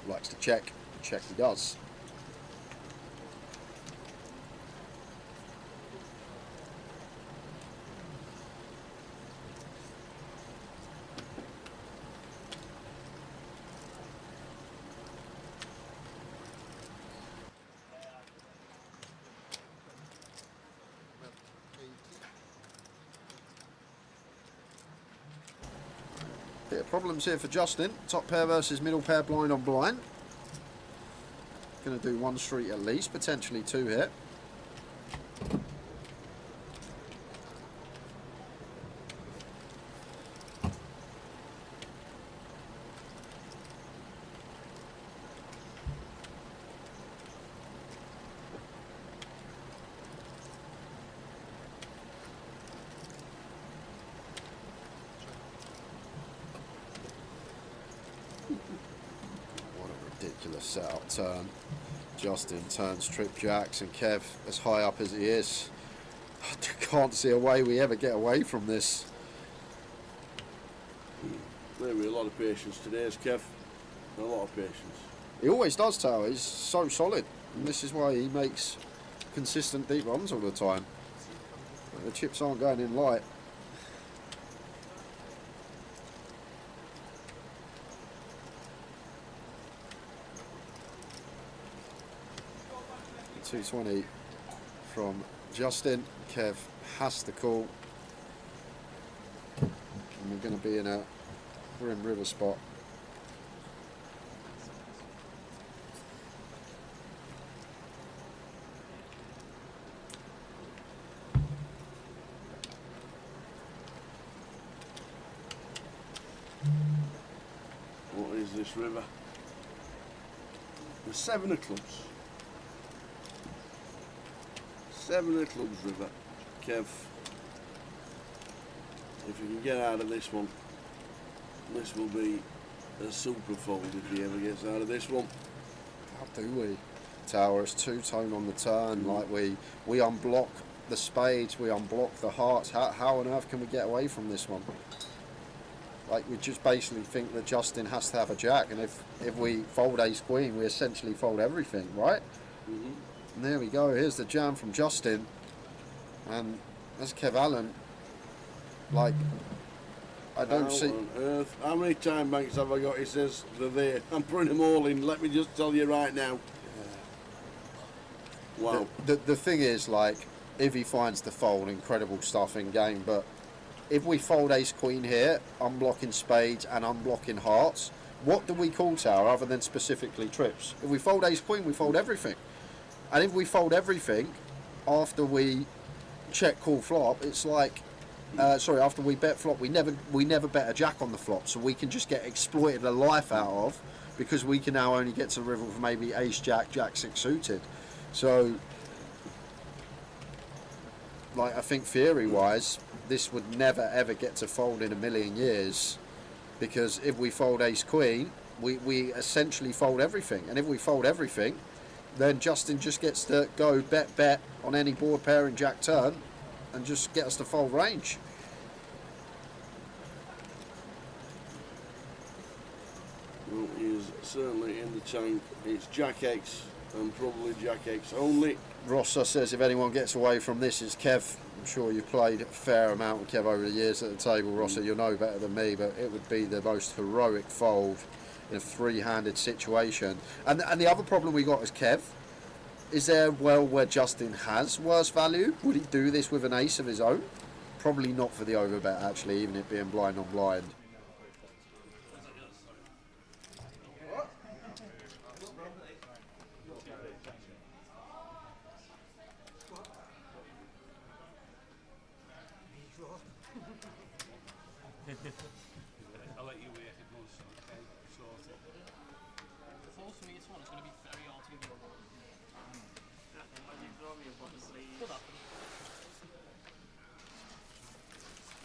likes to check, check he does. Bit of problems here for Justin. Top pair versus middle pair, blind on blind. Going to do one street at least, potentially two here. What a ridiculous setup turn. Justin turns trip jacks and Kev, as high up as he is, I can't see a way we ever get away from this. Maybe a lot of patience today, is Kev. A lot of patience. He always does, Tower. He's so solid. And this is why he makes consistent deep runs all the time. The chips aren't going in light. .220 from Justin. Kev has to call. And we're going to be in a grim river spot. What is this river? The 7 of clubs. 7 of clubs river. Kev, if you can get out of this one, this will be a super fold if he ever gets out of this one. How do we? Tower is two-tone on the turn, like we unblock the spades, we unblock the hearts. How on earth can we get away from this one? Like, we just basically think that Justin has to have a jack, and if we fold ace queen, we essentially fold everything, right? Mm-hmm. And there we go, here's the jam from Justin, and that's Kev Allen. Like, I don't see... How on earth? How many time banks have I got? He says they're there. I'm putting them all in. Let me just tell you right now. Wow. The thing is, like, if he finds the fold, incredible stuff in game, but if we fold ace queen here, unblocking spades and unblocking hearts, what do we call, Tower, other than specifically trips? If we fold ace queen, we fold everything. And if we fold everything after we check call flop, it's like, after we bet flop, we never bet a jack on the flop, so we can just get exploited the life out of, because we can now only get to the river with maybe ace jack, jack six suited. So, like, I think theory wise, this would never ever get to fold in a million years, because if we fold ace queen, we essentially fold everything, and if we fold everything, then Justin just gets to go bet on any board pair in jack turn and just get us to fold range. Well, he is certainly in the tank. It's jack X and probably jack X only. Rossa says if anyone gets away from this, it's Kev. I'm sure you've played a fair amount with Kev over the years at the table, Rossa. You'll know better than me, but it would be the most heroic fold in a three-handed situation. And the other problem we got is Kev. Is there well where Justin has worse value? Would he do this with an ace of his own? Probably not for the overbet, actually, even it being blind on blind. I'll let you work it once. Okay, sort it. The fourth for me, it's one. It's going to be very hard to give you a one. When you throw me up on the sleeve. Could happen.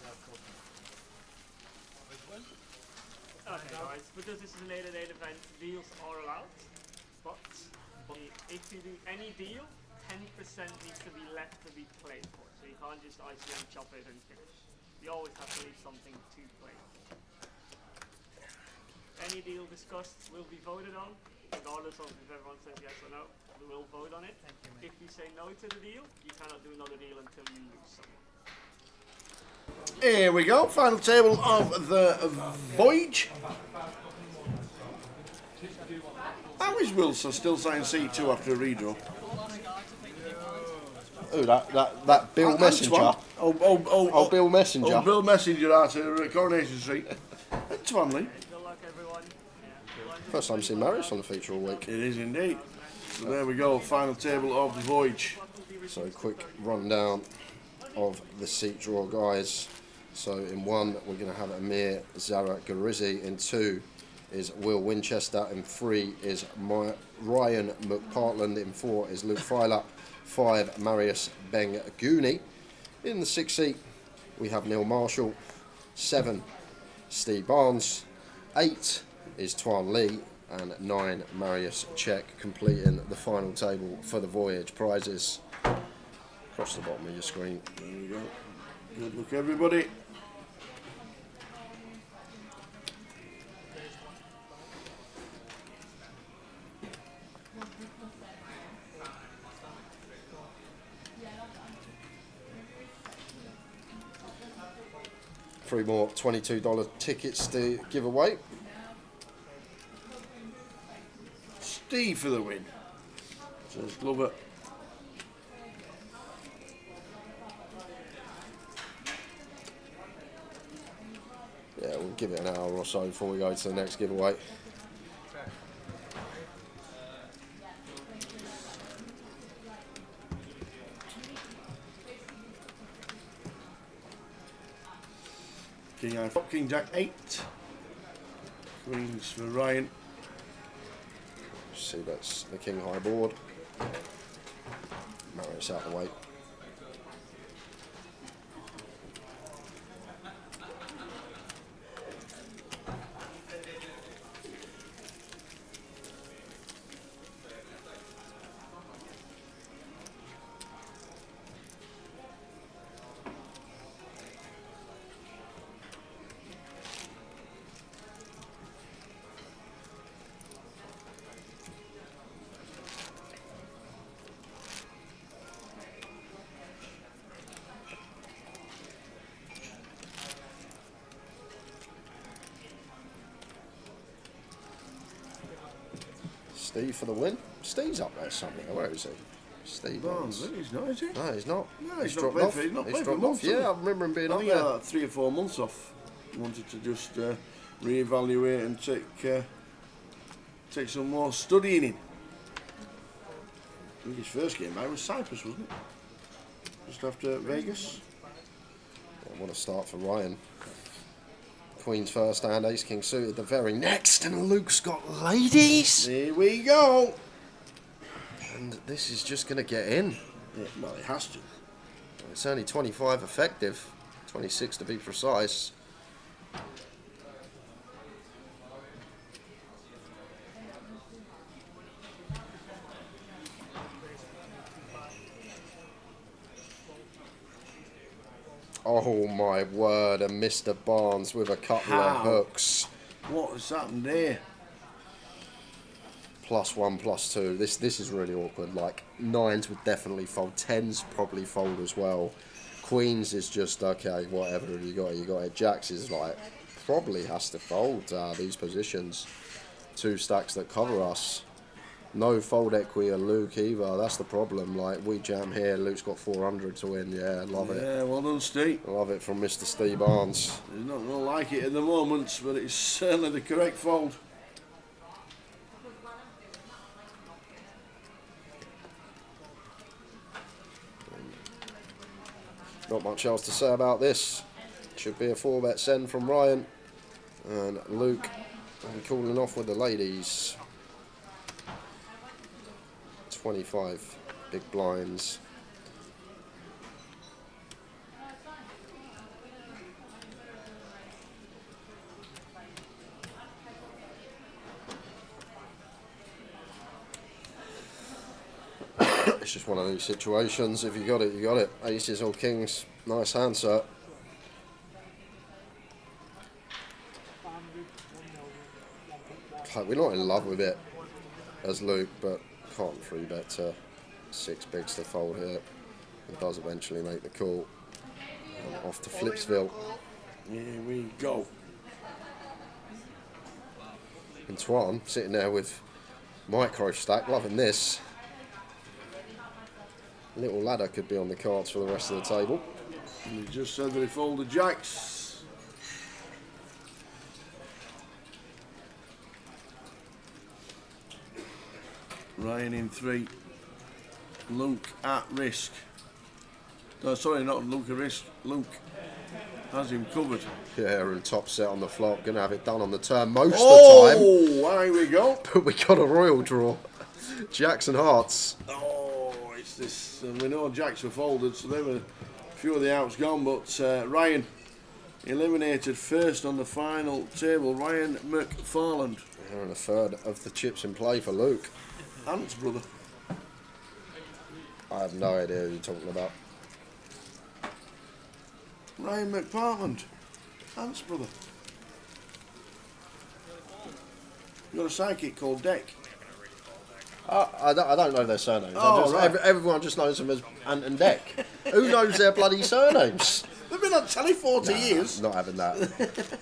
Yeah, of course. because this is an 8-8 event, deals are allowed, but if you do any deal, 10% needs to be left to be played for. So you can't just ICM chop it and finish. You always have to leave something to play for. Any deal discussed will be voted on, regardless of if everyone says yes or no. We will vote on it. If you say no to the deal, you cannot do another deal until you lose someone. Here we go, final table of the voyage. How is Wilson still saying C2 after a redraw? Oh, that Bill Messenger. Antoine. Oh, Bill Messenger. Oh, Bill Messenger out of Coronation Street. Antoine Lee. Good luck, everyone. First time I've seen Marius on the feature all week. It is indeed. So there we go, final table of the voyage. So quick rundown of the seat draw, guys. So in 1 we're going to have Amir Zara Garizzi. In 2 is Will Winchester. In 3 is Ryan McPartland. In 4 is Luke Freiler. 5 Marius Bengouni. In the 6th seat we have Neil Marshall. 7 Steve Barnes. 8 is Tuan Lee. And 9 Marius Czech, completing the final table for the voyage. Prizes across the bottom of your screen. There we go. Good luck, everybody. Three more $22 tickets to give away. Steve for the win. Says Glover. Yeah, we'll give it an hour or so before we go to the next giveaway. King I King Jack 8. Queens for Ryan. See, that's the King High board. Marius out of the way. Steve for the win. Steve's up there somewhere. Where is he? Steve Barnes. He's not, is he? No, he's not. No, he's not dropped played off. for- he's not He's played for dropped months, off. Yeah, has he? I remember him being I up think he there. had 3 or 4 months off. Wanted to just reevaluate and take some more studying in. I think his first game back was Cyprus, wasn't it? Just after Vegas. Yeah, what a start for Ryan. Queen's first hand, ace king suited the very next, and Luke's got ladies. Here we go. And this is just going to get in. Yeah, well, it has to. It's only 25 effective, 26 to be precise. Oh my word, and Mr. Barnes with a couple How? of hooks. What has happened there? +1, +2. This is really awkward. Like, 9s would definitely fold. 10s probably fold as well. Queens is just, okay, whatever you got it. Jacks is like, probably has to fold these positions. 2 stacks that cover us. No fold equity of Luke either. That's the problem. Like, we jam here. Luke's got 400 to win. Yeah, love it. Yeah, well done, Steve. Love it from Mr. Steve Barnes. He's not going to like it at the moment, but it's certainly the correct fold. Not much else to say about this. Should be a 4-bet send from Ryan. And Luke cooling off with the ladies. 25 big blinds. It's just one of these situations. If you got it, you got it. Aces or kings. Nice hand, sir. We're not in love with it as Luke, but can't 3-bet to 6 bigs to fold here. He does eventually make the call. And off to Flipsville. Here we go. Antoine sitting there with micro stack, loving this. Little ladder could be on the cards for the rest of the table. And he just said that he folded jacks. Ryan in 3. Luke at risk. No, sorry, not Luke at risk. Luke has him covered. Yeah, and top set on the flop. Going to have it done on the turn most of the Oh, here we go. time. But we got a royal draw. Jacks and hearts. Oh, it's this. We know jacks were folded, so there were a few of the outs gone. But Ryan eliminated first on the final table. Ryan McFarland. And a third of the chips in play for Luke. Ant's brother. I have no idea who you're talking about. Ryan McFarland. Ant's brother. You got a sidekick called Deck. I don't know their surnames. Oh, right. Everyone just knows them as Ant and Deck. Who knows their bloody surnames? They've been on telly 40 years. Not having that.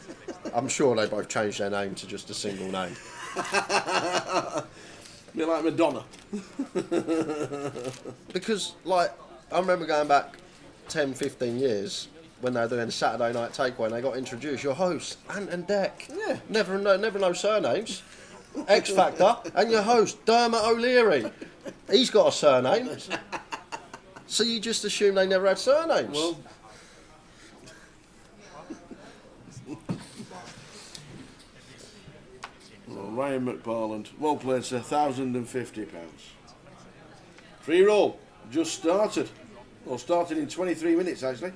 I'm sure they both changed their name to just a single name. Be like Madonna. Because, like, I remember going back 10, 15 years when they were doing Saturday Night Takeaway and they got introduced. Your host, Ant and Deck. Yeah. Never know surnames. X Factor. And your host, Dermot O'Leary. He's got a surname. So you just assume they never had surnames. Well, Ryan McFarland. Well played, sir. £1,050. Free roll. Just started. Well, started in 23 minutes, actually.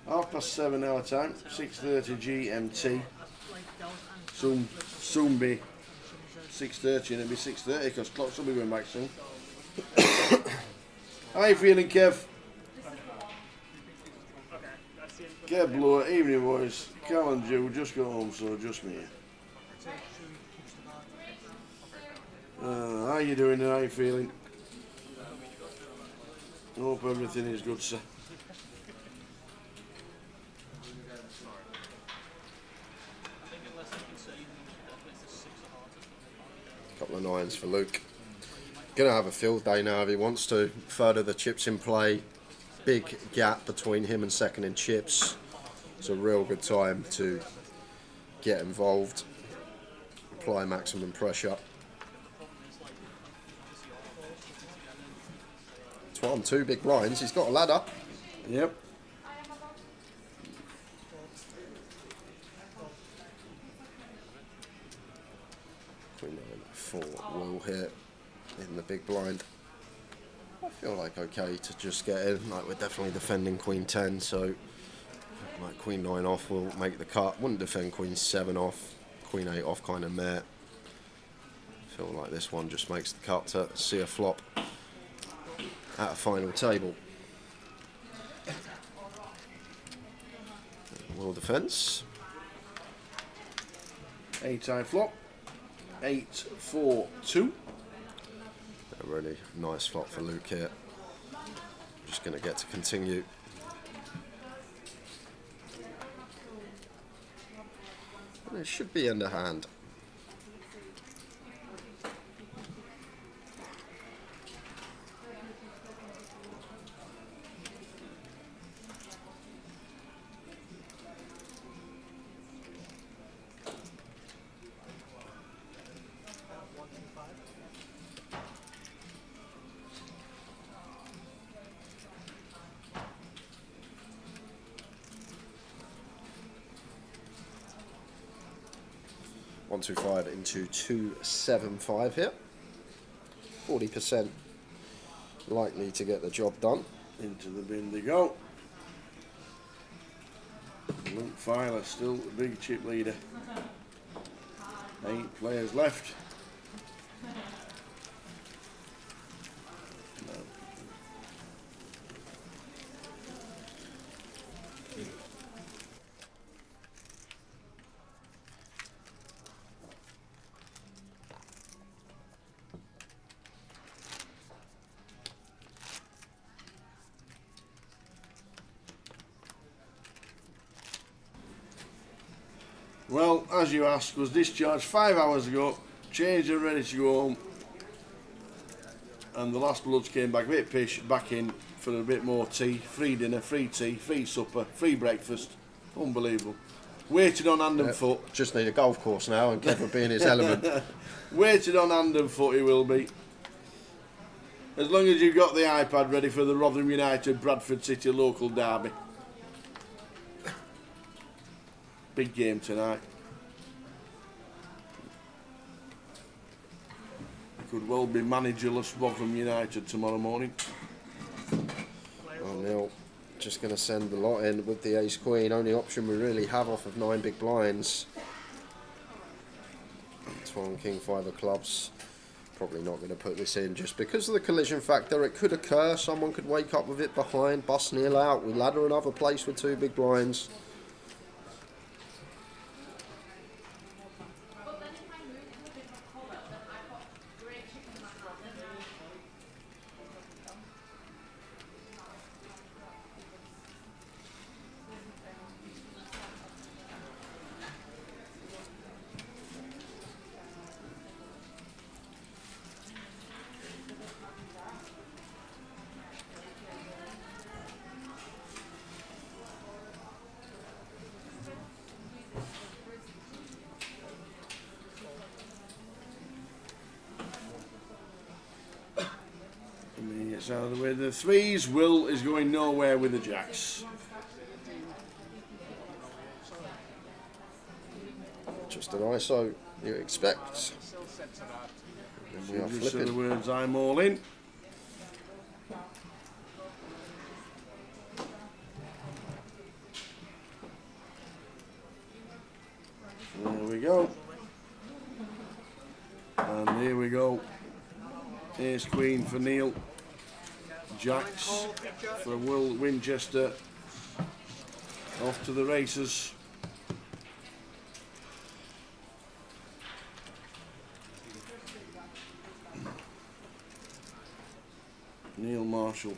7:30 our time. 6:30 GMT. Soon be 6:30, and it'll be 6:30 because clocks will be going back soon. How you feeling, Kev? Kev Blower, evening boys. Cal and Joe just got home, so just me. How you doing and how you feeling? Hope everything is good, sir. Couple of nines for Luke. Gonna have a field day now if he wants to. Further the chips in play. Big gap between him and second in chips. It's a real good time to get involved. Apply maximum pressure. Twan, 2 big blinds. He's got a ladder. Yep. Queen 9, 4 will hit in the big blind. I feel like okay to just get in. Like, we're definitely defending Queen 10, so like Queen 9 off will make the cut. Wouldn't defend Queen 7 off. Queen 8 off kind of meh. Feel like this one just makes the cut to see a flop at a final table. Will defence. 8-eye flop. 8-4-2. A really nice flop for Luke here. Just going to get to continue. And it should be in the hand. One, 2, 5 into 2, 7, 5 here. 40% likely to get the job done. Into the bin they go. Luke Filer still the big chip leader. 8 players left. Well, as you asked, was discharged 5 hours ago, changed and ready to go home. And the last bloods came back a bit pish, back in for a bit more tea, free dinner, free tea, free supper, free breakfast. Unbelievable. Waited on hand and foot. Just need a golf course now and Kev will be in his element. Waited on hand and foot he will be. As long as you've got the iPad ready for the Rotherham United Bradford City local derby. Big game tonight. Could well be managerless Rotherham United tomorrow morning. Oh, Neil, just going to send the lot in with the ace queen. Only option we really have off of 9 big blinds. Swan king 5 of clubs. Probably not going to put this in just because of the collision factor. It could occur. Someone could wake up with it behind, bust Neil out. We ladder another place with 2 big blinds. It's out of the way. The 3s, Will is going nowhere with the jacks. Just an ISO you expect. We are Just say the flipping. words, I'm all in. There we go. And here we go. Ace Queen for Neil. Jacks for Will Winchester. Off to the races. Neil Marshall.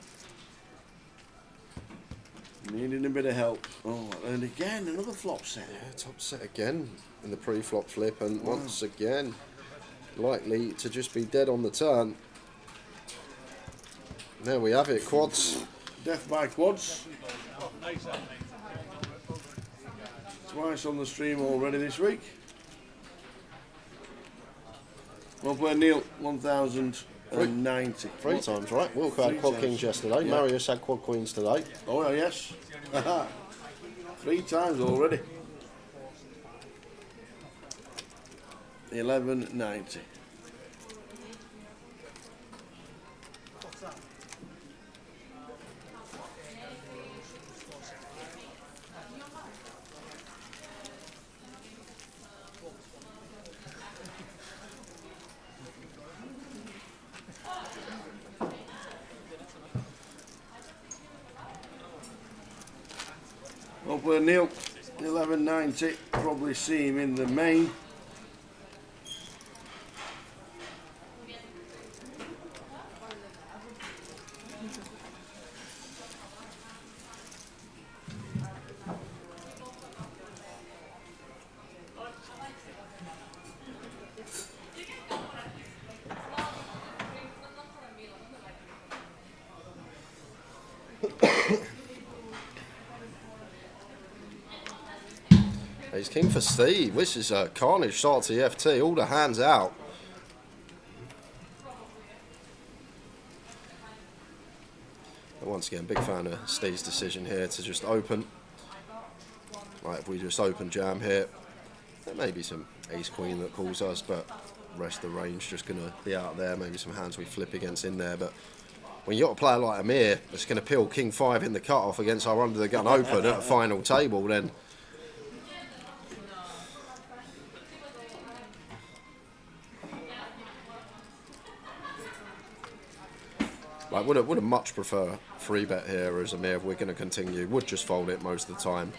Needing a bit of help. Oh, and again, another flop set. Yeah, top set again in the pre-flop flip, and once again likely to just be dead on the turn. There we have it, quads. Death by quads. Twice on the stream already this week. Well played, Neil. 1,090. 3 times, right? Wilco had 3 quad times. kings yesterday. Yeah. Marius had quad queens today. Oh, yes. 3 times already. 1190. Well played, Neil. 1190. Probably see him in the main. He's king for Steve. This is a carnage start to the FT. All the hands out. But once again, big fan of Steve's decision here to just open. Like if we just open jam here, there may be some ace queen that calls us, but rest of the range just going to be out there. Maybe some hands we flip against in there, but when you got a player like Amir that's going to peel king 5 in the cutoff against our under the gun open at a final table, then like, would have much prefer free bet here as Amir if we're going to continue. Would just fold it most of the time.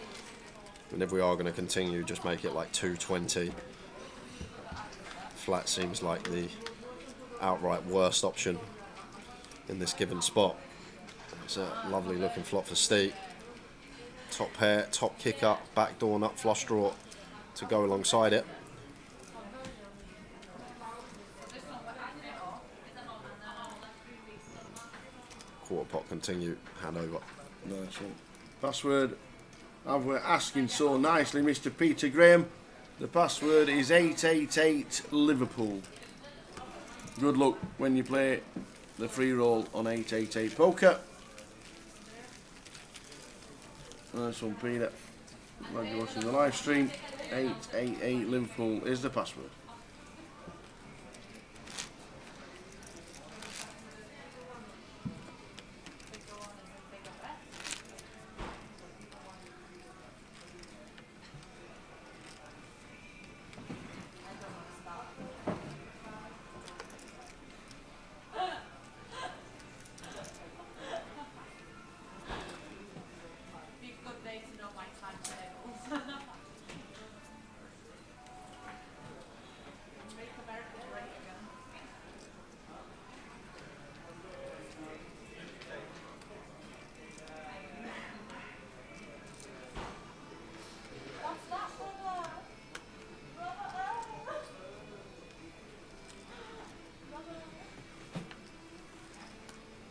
And if we are going to continue, just make it like 220. Flat seems like the outright worst option in this given spot. It's a lovely looking flop for Steve. Top pair, top kick up, backdoor nut flush draw. to go alongside it. Quarter pot continue, hand over. Nice one. Password, as we're asking so nicely, Mr. Peter Graham. The password is 888 Liverpool. Good luck when you play the free roll on 888 Poker. Nice one, Peter. Glad you're watching the live stream. 888 Liverpool is the password.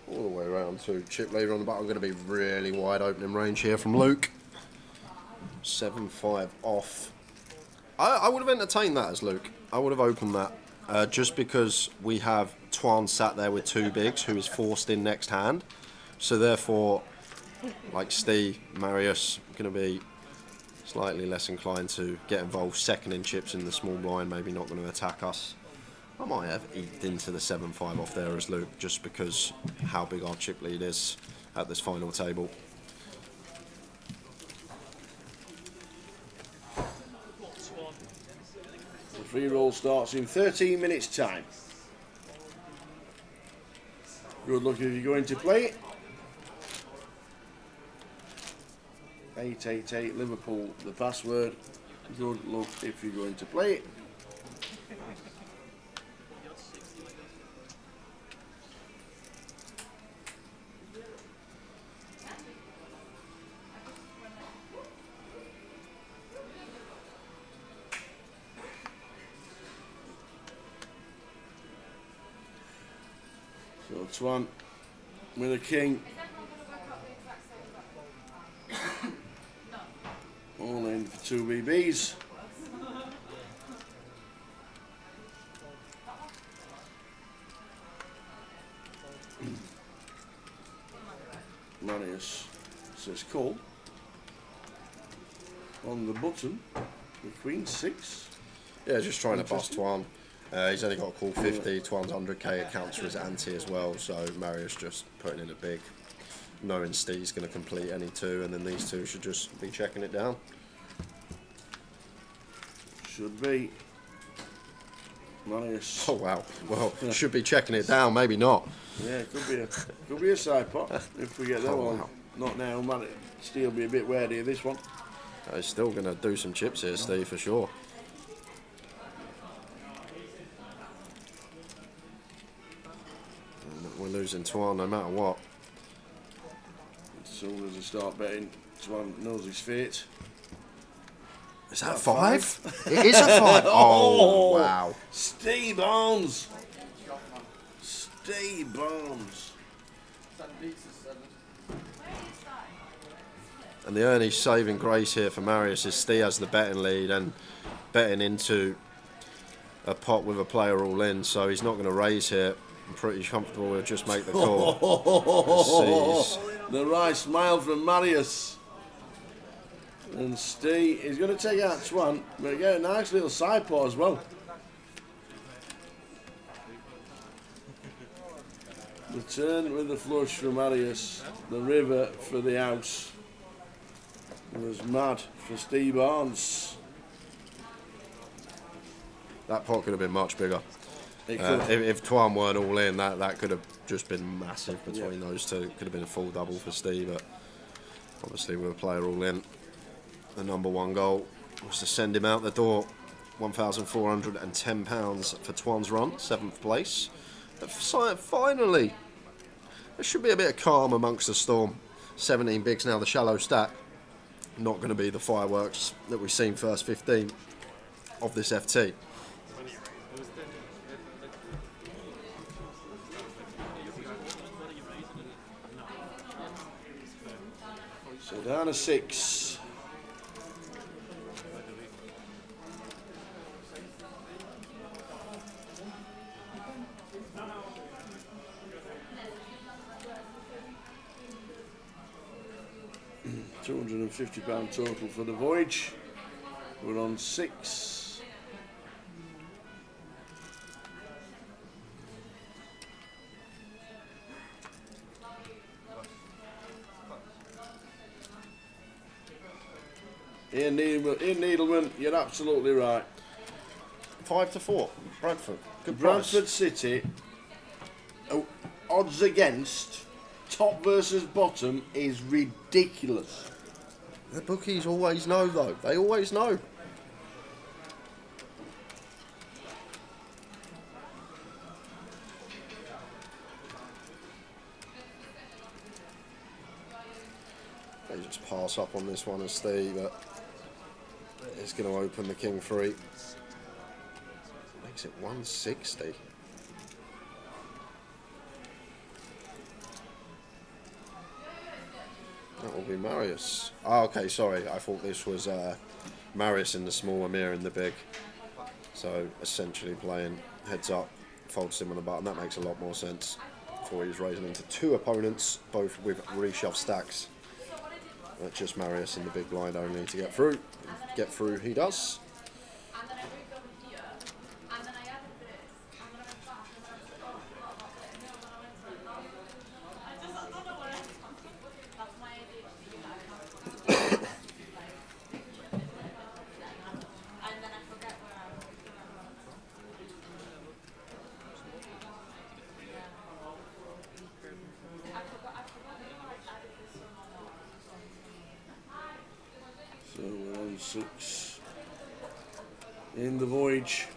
All the way around to chip leader on the button. Going to be really wide opening range here from Luke. 7-5 off. I would have entertained that as Luke. I would have opened that just because we have Twan sat there with two bigs who is forced in next hand. So therefore, like Steve, Marius, going to be slightly less inclined to get involved. Second in chips in the small blind, maybe not going to attack us. I might have eked into the 7-5 off there as Luke, just because how big our chip lead is at this final table. The free roll starts in 13 minutes time. Good luck if you're going to play it. 888 Liverpool, the password. Good luck if you're going to play it. So Twan with a king. All in for 2 BBs. Marius says call. On the button, the Queen 6. Yeah, just trying to bust Twan. He's only got a call 50. Twan's 100k. It counts for his ante as well. So Marius just putting in a big, knowing Steve's going to complete any two, and then these two should just be checking it down. Should be. Marius. Oh wow. Well, should be checking it down. Maybe not. Yeah, it could be a side pot if we get that one. Wow. Not now, man. Still be a bit wary of this one. He's still going to do some chips here, Steve, for sure. And we're losing Twan no matter what. As soon as they start betting, Twan knows his fate. Is that 5? It is a 5. Oh, wow. Steve Barnes. Steve Barnes. And the only saving grace here for Marius is Steve has the betting lead and betting into a pot with a player all in, so he's not going to raise here. I'm pretty comfortable we'll just make the call. The right smile from Marius. And Steve is going to take out Twan, but get a nice little side pot as well. The turn with the flush from Marius, the river for the house. It was mad for Steve Barnes. That pot could have been much bigger. It could. If Twan weren't all in, that could have just been massive between those two. Could have been a full double for Steve, but obviously with a player all in, the number one goal was to send him out the door. £1,410 for Twan's run, 7th place. Finally, there should be a bit of calm amongst the storm. 17 bigs now, the shallow stack. Not going to be the fireworks that we've seen first 15. of this FT. So down to 6. £250 total for the voyage. We're on 6. Ian Needleman, you're absolutely right. 5-4. Bradford. Good Bradford price. City, odds against top versus bottom is ridiculous. The bookies always know, though. They always know. They just pass up on this one as Steve, but it's going to open the king free. Makes it 160. That will be Marius. Oh, okay, sorry. I thought this was Marius in the small, Amir in the big. So essentially playing heads up, folds him on the button. That makes a lot more sense. Before he's raising into 2 opponents, both with reshove stacks. Just Marius in the big blind only to get through. Get through he does. So we're on 6 in the voyage.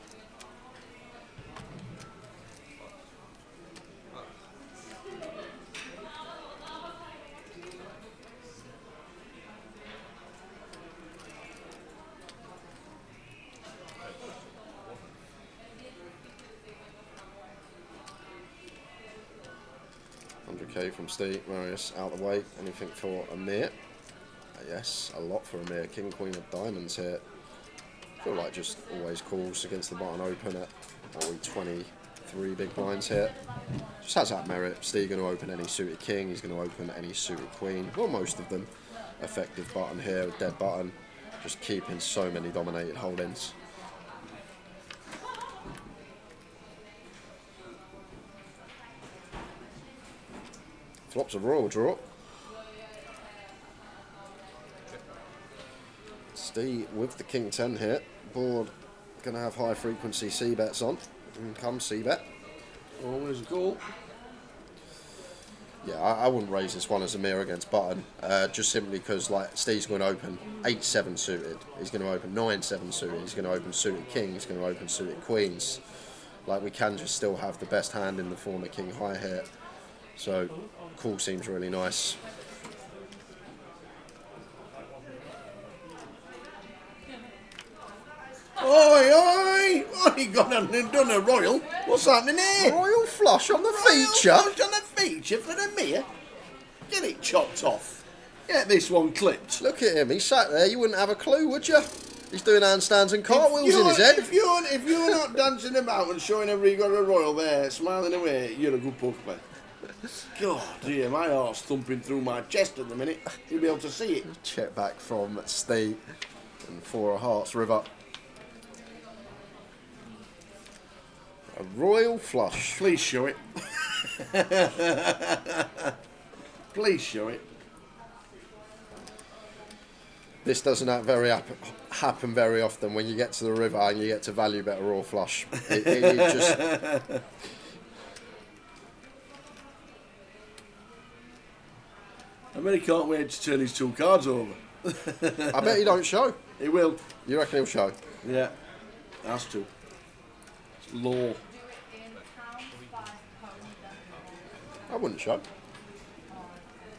£100k from Steve. Marius out the way. Anything for Amir? Yes, a lot for Amir. King, Queen of Diamonds here. Feel like just always calls against the button open at 23 big blinds here. Just has that merit. Steve going to open any suited king. He's going to open any suited queen. Well, most of them. Effective button here, dead button. Just keeping so many dominated holdings. Flops a royal draw. Steve with the king 10 here. Board going to have high frequency C bets on. And come C bet. Always a goal. Yeah, I wouldn't raise this one as a mirror against button. Just simply because like Steve's going to open 8-7 suited. He's going to open 9-7 suited. He's going to open suited king. He's going to open suited queens. Like we can just still have the best hand in the form of king high here. So call seems really nice. Oi, oi! What you got and done a royal? What's happening here? Royal flush on the Royal feature. flush on the feature for the mirror. Get it chopped off. Get this one clipped. Look at him. He sat there. You wouldn't have a clue, would you? He's doing handstands and cartwheels in his head. If you're not dancing about and showing everybody you got a royal there, smiling away, you're a good poker player. God dear, my heart's thumping through my chest at the minute. You'll be able to see it. Check back from Steve and 4 of hearts river. A royal flush. Please show it. Please show it. This doesn't happen very often when you get to the river and you get to value bet a royal flush. It just... I bet he can't wait to turn his 2 cards over. I bet he don't show. He will. You reckon he'll show? Yeah. Has to. It's law. I wouldn't show.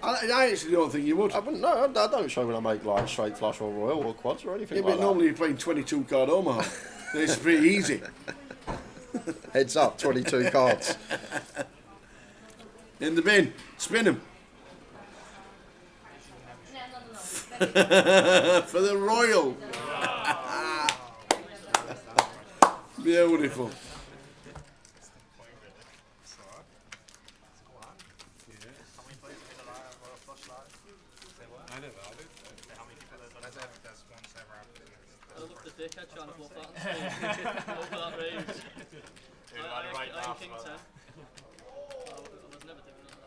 I actually don't think you would. I wouldn't know. I don't show when I make like straight flush or royal or quads or anything Yeah, like but that. normally you're playing 22 card Omaha. It's pretty easy. Heads up, 22 cards. In the bin. Spin them. For the Royal. Beautiful. I never, I do. How many people that's ever, that's once ever happened. I love the dickhead trying to bluff that. Go for that raise. I'm king 10. I was never doing that.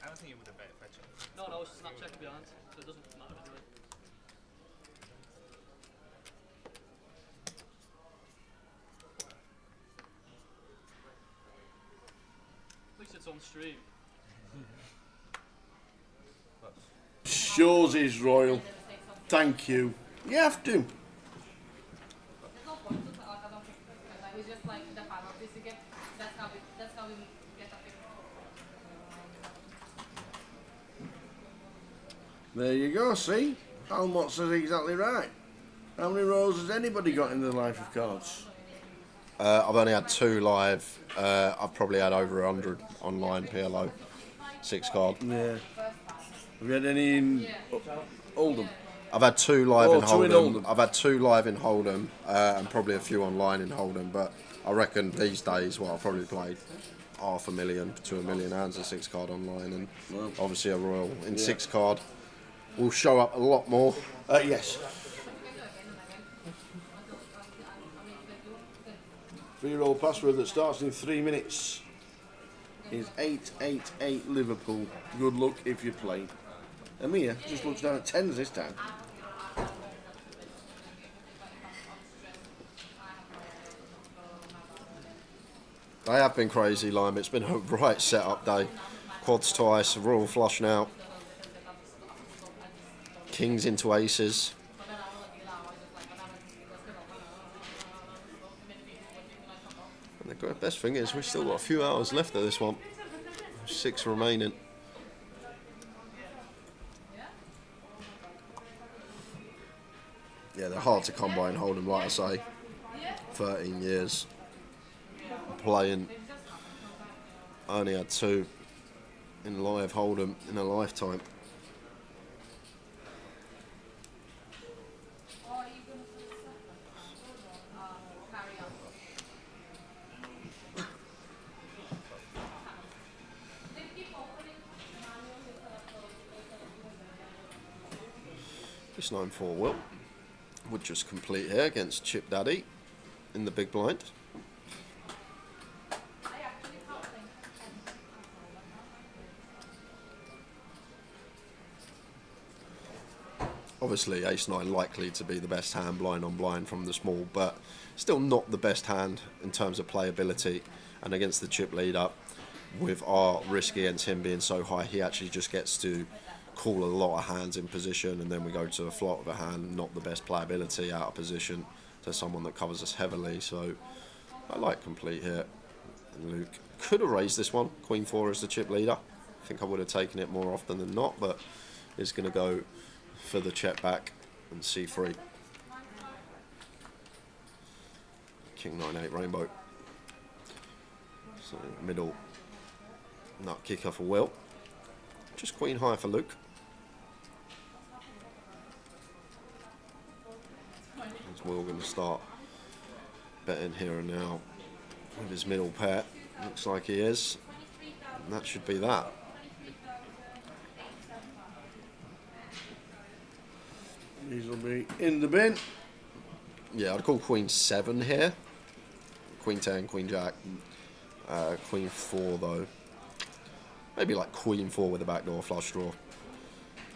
I don't think you would have bet fetch it. No, it's snap check behind, so it doesn't matter anyway. At least it's on stream. Shows is Royal. Thank you. You have to. It's just like the final piece you get. That's how we get a pick. There you go, see? Almott says exactly right. How many rows has anybody got in the life of cards? I've only had 2 live. I've probably had over 100 online PLO. 6 card. Yeah. Have you had any in Oldham? I've had 2 live Oh, in 2 in Hold'em. Oldham. I've had 2 live in Hold'em and probably a few online in Hold'em. But I reckon these days, well, I've probably played 500,000 to 1 million hands of 6 card online, and obviously a Royal in 6 card will show up a lot more. Yes. 3-year-old password that starts in 3 minutes is 888 Liverpool. Good luck if you play. Amir just looks down at 10s this time. They have been crazy, Lime. It's been a right setup day. Quads twice, Royal flush now. Kings into aces. And the best thing is we've still got a few hours left of this one. 6 remaining. Yeah, they're hard to come by and hold them, like I say. 13 years playing. I only had 2 in live Hold'em in a lifetime. This 9-4 will would just complete here against Chip Daddy in the big blind. Obviously Ace-9 likely to be the best hand blind on blind from the small, but still not the best hand in terms of playability. And against the chip leader, with our risk against him being so high, he actually just gets to call a lot of hands in position, and then we go to a flop of a hand, not the best playability out of position to someone that covers us heavily. So I like complete here. And Luke could have raised this one. Queen 4 is the chip leader. I think I would have taken it more often than not, but is going to go for the check back and C3. King 9-8 rainbow. So middle nut kicker for Will. Just queen high for Luke. Is Will going to start betting here and now with his middle pair? Looks like he is. And that should be that. These will be in the bin. Yeah, I'd call queen 7 here. Queen 10, queen jack. Queen 4 though. Maybe like queen 4 with a backdoor flush draw.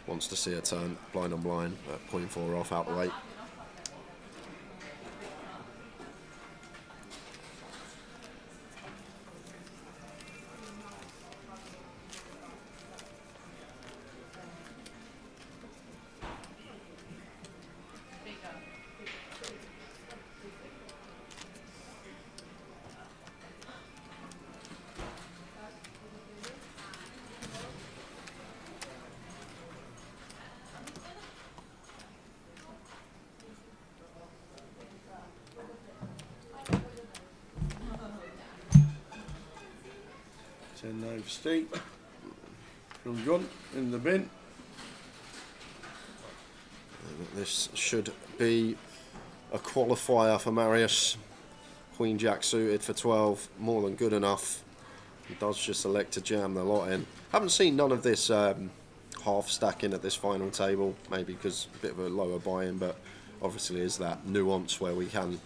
Wants to see a turn blind on blind. Queen 4 off out the way. 9 for Steve. From gun in the bin. This should be a qualifier for Marius. Queen Jack suited for 12, more than good enough. He does just elect to jam the lot in. Haven't seen none of this half stacking at this final table, maybe because a bit of a lower buy-in, but obviously is that nuance where we can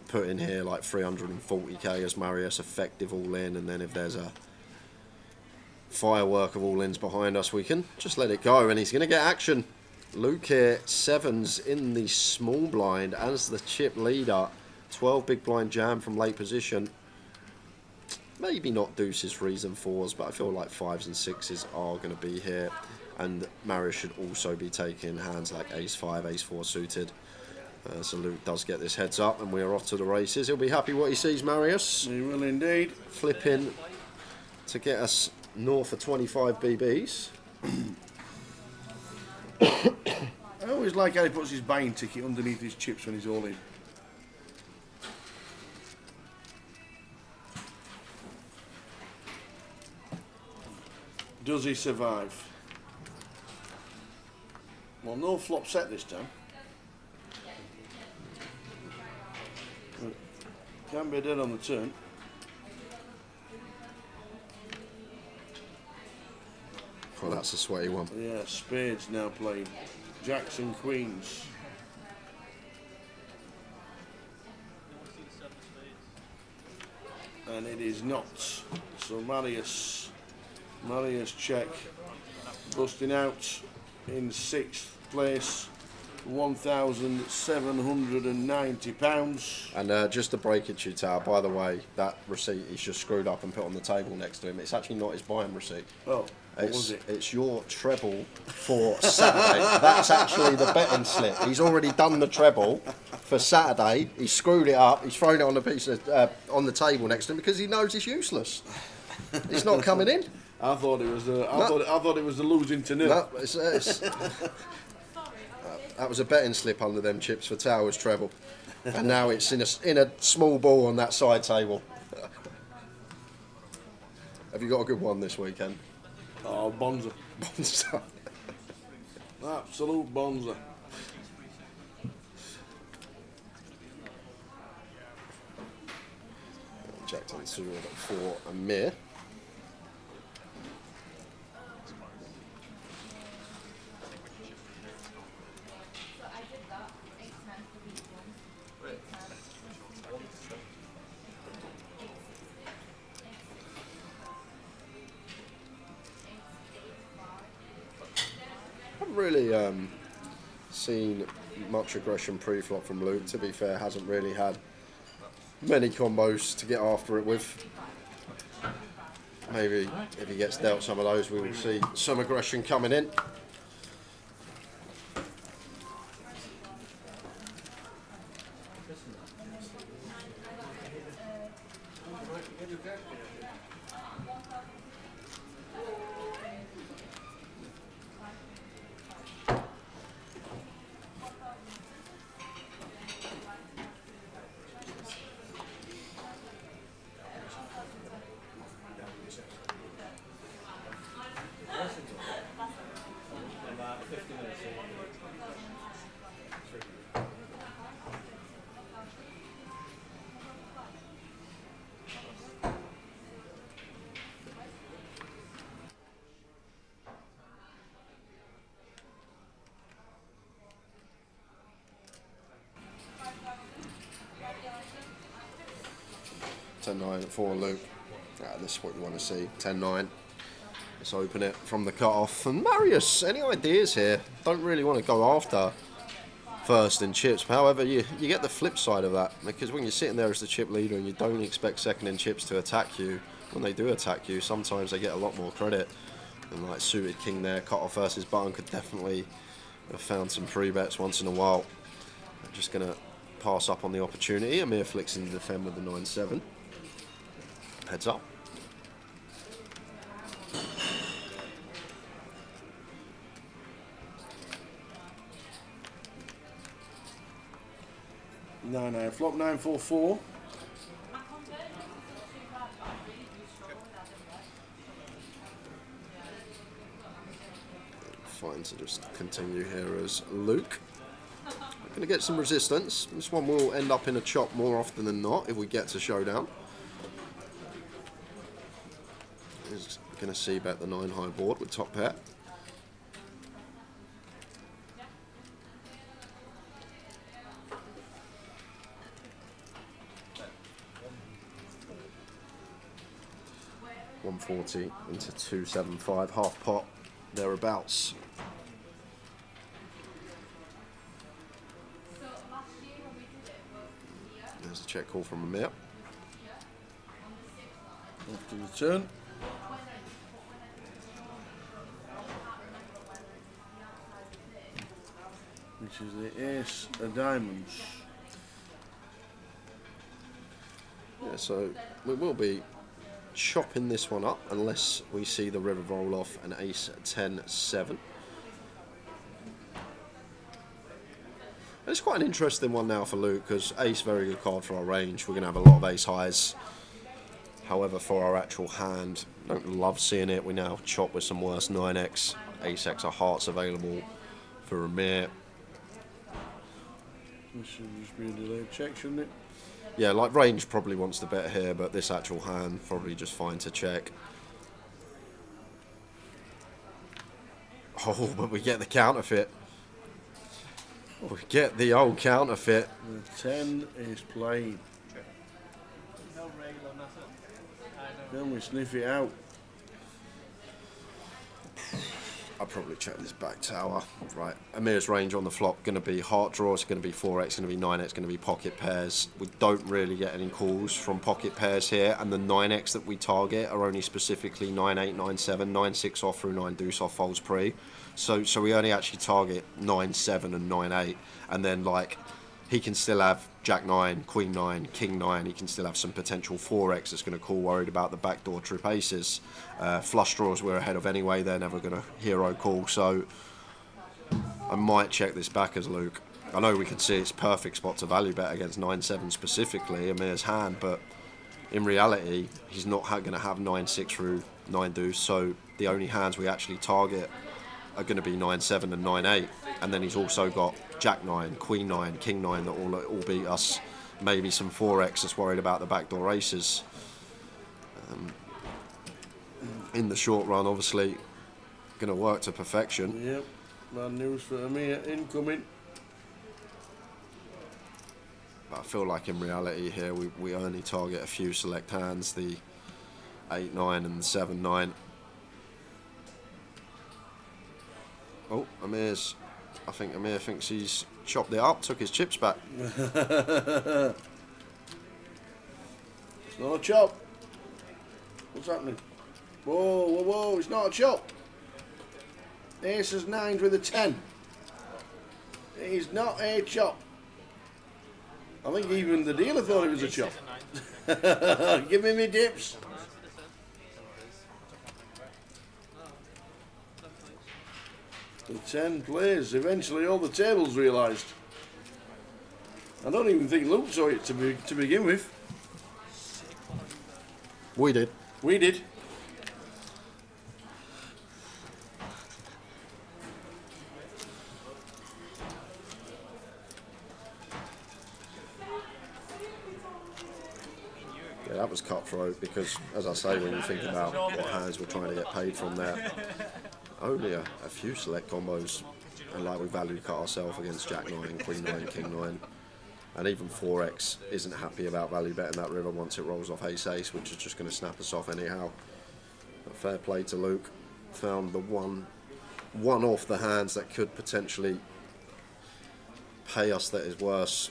put in here like 340k as Marius effective all-in, and then if there's a firework of all-ins behind us, we can just let it go, and he's going to get action. Luke here, 7s in the small blind as the chip leader. 12 big blind jam from late position. Maybe not deuces, 3s and 4s, but I feel like 5s and 6s are going to be here. And Marius should also be taking hands like ace 5, ace 4 suited. So Luke does get this heads up, and we are off to the races. He'll be happy what he sees, Marius. He will indeed. Flipping to get us north of 25 BBs. I always like how he puts his buying ticket underneath his chips when he's all in. Does he survive? Well, no flop set this time. Can be dead on the turn. Well, that's a sweaty one. Yeah, spades now played. Jacks and queens. And it is not. So Marius check. Busting out in 6th place. £1,790. And just to break it to you, Tao, by the way, that receipt he's just screwed up and put on the table next to him. It's actually not his buying receipt. Oh, what was it? It's your treble for Saturday. That's actually the betting slip. He's already done the treble for Saturday. He screwed it up. He's thrown it on the piece of, on the table next to him because he knows it's useless. It's not coming in. I thought it was the. I thought it was the losing to nil. No, that was a betting slip under them chips for Towers treble, and now it's in a small ball on that side table. Have you got a good one this weekend? Oh, bonza. Bonza. Absolute bonza. Jack 10 suited for Amir. Really seen much aggression pre-flop from Luke. To be fair, hasn't really had many combos to get after it with. Maybe if he gets dealt some of those, we will see some aggression coming in. $10-9 for Luke. This is what you want to see. 10-9. Let's open it from the cut-off. And Marius, any ideas here? Don't really want to go after first in chips. However, you get the flip side of that, because when you're sitting there as the chip leader and you don't expect second in chips to attack you, when they do attack you, sometimes they get a lot more credit. And like suited king there, cut-off versus button could definitely have found some free bets once in a while. I'm just going to pass up on the opportunity. Amir flicks in to defend with the 9-7. Heads up. No, flop 9-4-4. fine to just continue here as Luke. Going to get some resistance. This one will end up in a chop more often than not if we get to showdown. He's going to see bet the 9 high board with top pair. $140 into 275, half pot, thereabouts. There's a check call from Amir. After the turn. Which is the ace of diamonds. Yeah, so we will be chopping this one up unless we see the river roll off an ace 10-7. It's quite an interesting one now for Luke because ace, very good card for our range. We're going to have a lot of ace highs. However, for our actual hand, don't love seeing it. We now chop with some worse 9x. Ace X of hearts available for Amir. This should just be a delayed check, shouldn't it? Yeah, like range probably wants to bet here, but this actual hand probably just fine to check. Oh, but we get the counterfeit. We get the old counterfeit. The 10 is played. No rail or nothing. Then we sniff it out. I'll probably check this back tower. Right, Amir's range on the flop going to be heart draw, it's going to be 4x, going to be 9x, going to be pocket pairs. We don't really get any calls from pocket pairs here, and the 9x that we target are only specifically 9-8, 9-7, 9-6 off through 9 deuce off folds pre. So we only actually target 9-7 and 9-8, and then like he can still have Jack 9, Queen 9, King 9. He can still have some potential 4x that's going to call, worried about the backdoor trip aces. Flush draws we're ahead of anyway, they're never going to hero call. So I might check this back as Luke. I know we can see it's perfect spot to value bet against 9-7 specifically, Amir's hand, but in reality, he's not going to have 9-6 through 9 deuce. So the only hands we actually target are going to be 9-7 and 9-8, and then he's also got Jack 9, Queen 9, King 9 that all beat us. Maybe some 4x that's worried about the backdoor aces. In the short run, obviously, going to work to perfection. Yep, bad news for Amir incoming. But I feel like in reality here, we only target a few select hands, the 8-9 and the 7-9. Oh, I think Amir thinks he's chopped it up, took his chips back. It's not a chop. What's happening? Whoa, whoa, whoa, it's not a chop. Aces 9s with a 10. It is not a chop. I think even the dealer thought it was a chop. Give me my dips. The 10 plays. Eventually all the tables realised. I don't even think Luke saw it to begin with. We did. We did. Yeah, that was cutthroat because, as I say, when you think about what hands we're trying to get paid from there, only a few select combos, and like we value cut ourselves against Jack 9, Queen 9, King 9, and even 4x isn't happy about value betting that river once it rolls off ace-ace, which is just going to snap us off anyhow. But fair play to Luke, found the one off the hands that could potentially pay us that is worse.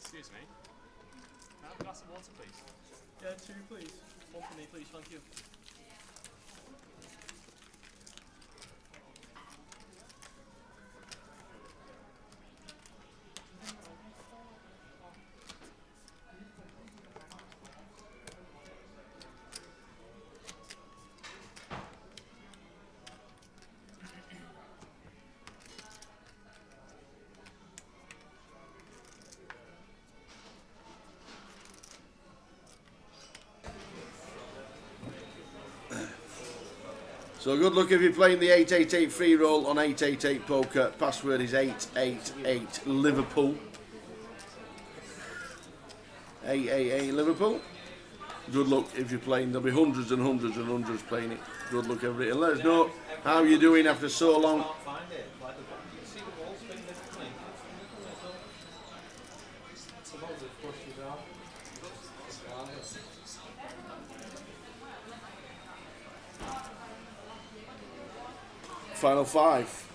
Excuse me. Can I have a glass of water, please? Yeah, 2 please. 1 for me please, thank you. So good luck if you're playing the 888 free roll on 888 poker. Password is 888 Liverpool. 888 Liverpool. Good luck if you're playing. There'll be hundreds and hundreds and hundreds playing it. Good luck everybody. And let us know how you're doing after so long. Final 5.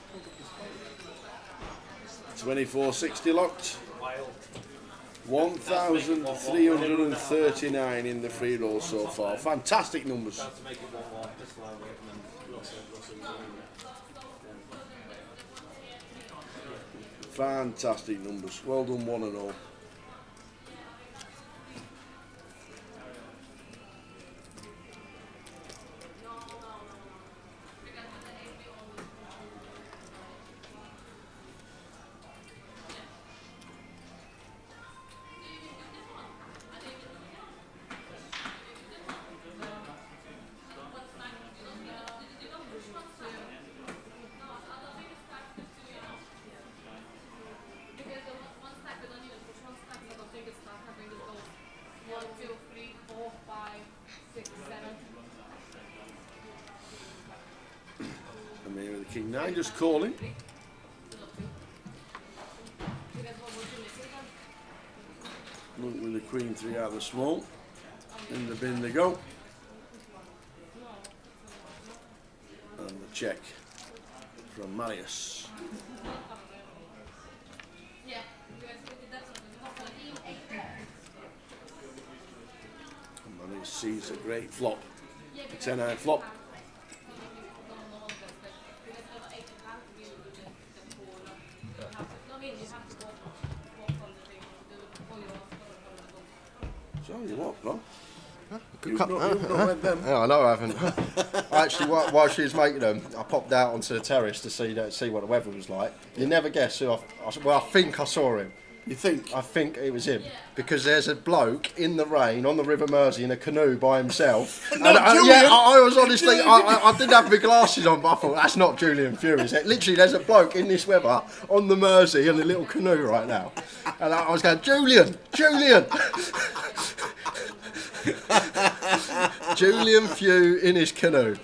2460 locked. 1,339 in the free roll so far. Fantastic numbers. Fantastic numbers. Well done, one and all. And there with the King 9 just calling. Look with the Queen 3 out of the small. In the bin they go. And the check from Marius. And Marius sees a great flop. A 10-eye flop. Tell you what, bro. You've not read them. Yeah, I know I haven't. Actually, while she was making them, I popped out onto the terrace to see what the weather was like. You never guess who I think I saw him. You think? I think it was him. Because there's a bloke in the rain on the River Mersey in a canoe by himself. I was honestly, I didn't have my glasses on, but I thought, that's not Julian Fury. Literally, there's a bloke in this weather on the Mersey in a little canoe right now. And I was going, Julian! Julian Few in his canoe.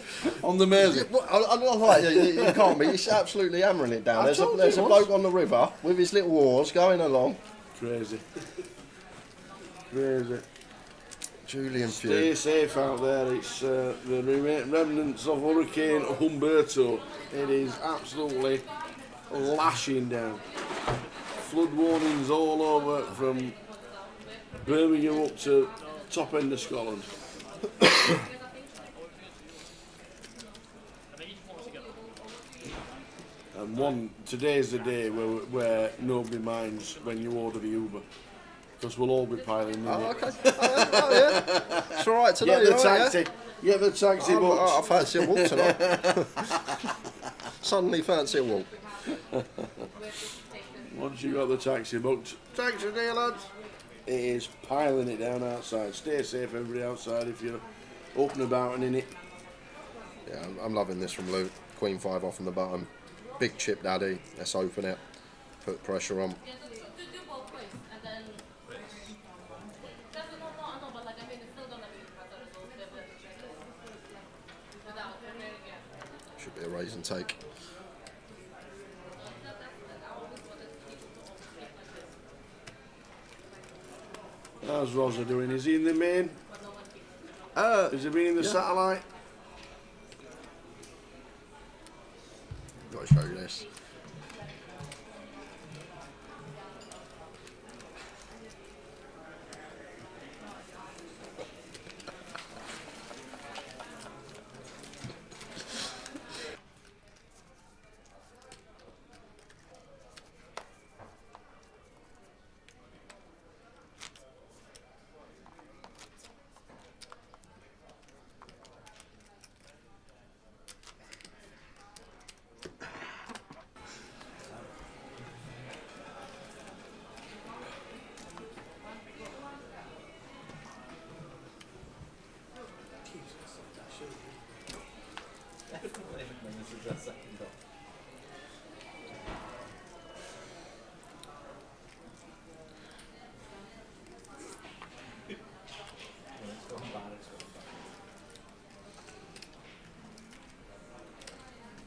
On the Mersey. I'm like, you can't be. He's absolutely hammering it down. There's a bloke on the river with his little oars going along. Crazy. Julian Few. Stay safe out there. It's the remnants of Hurricane Humberto. It is absolutely lashing down. Flood warnings all over from Birmingham up to top end of Scotland. And today's the day where nobody minds when you order the Uber, because we'll all be piling in. Oh, okay. Yeah. It's all right today. Get the taxi. Get the taxi booked. I fancy a walk tonight. Suddenly fancy a walk. Once you got the taxi booked, taxi day, lads. It is piling it down outside. Stay safe, everybody outside, if you're up and about and in it. Yeah, I'm loving this from Luke. Queen 5 off on the bottom. Big chip, daddy. Let's open it. Put pressure on. Should be a raise and take. How's Rosa doing? Is he in the main? Has he been in the satellite? Got to show you this.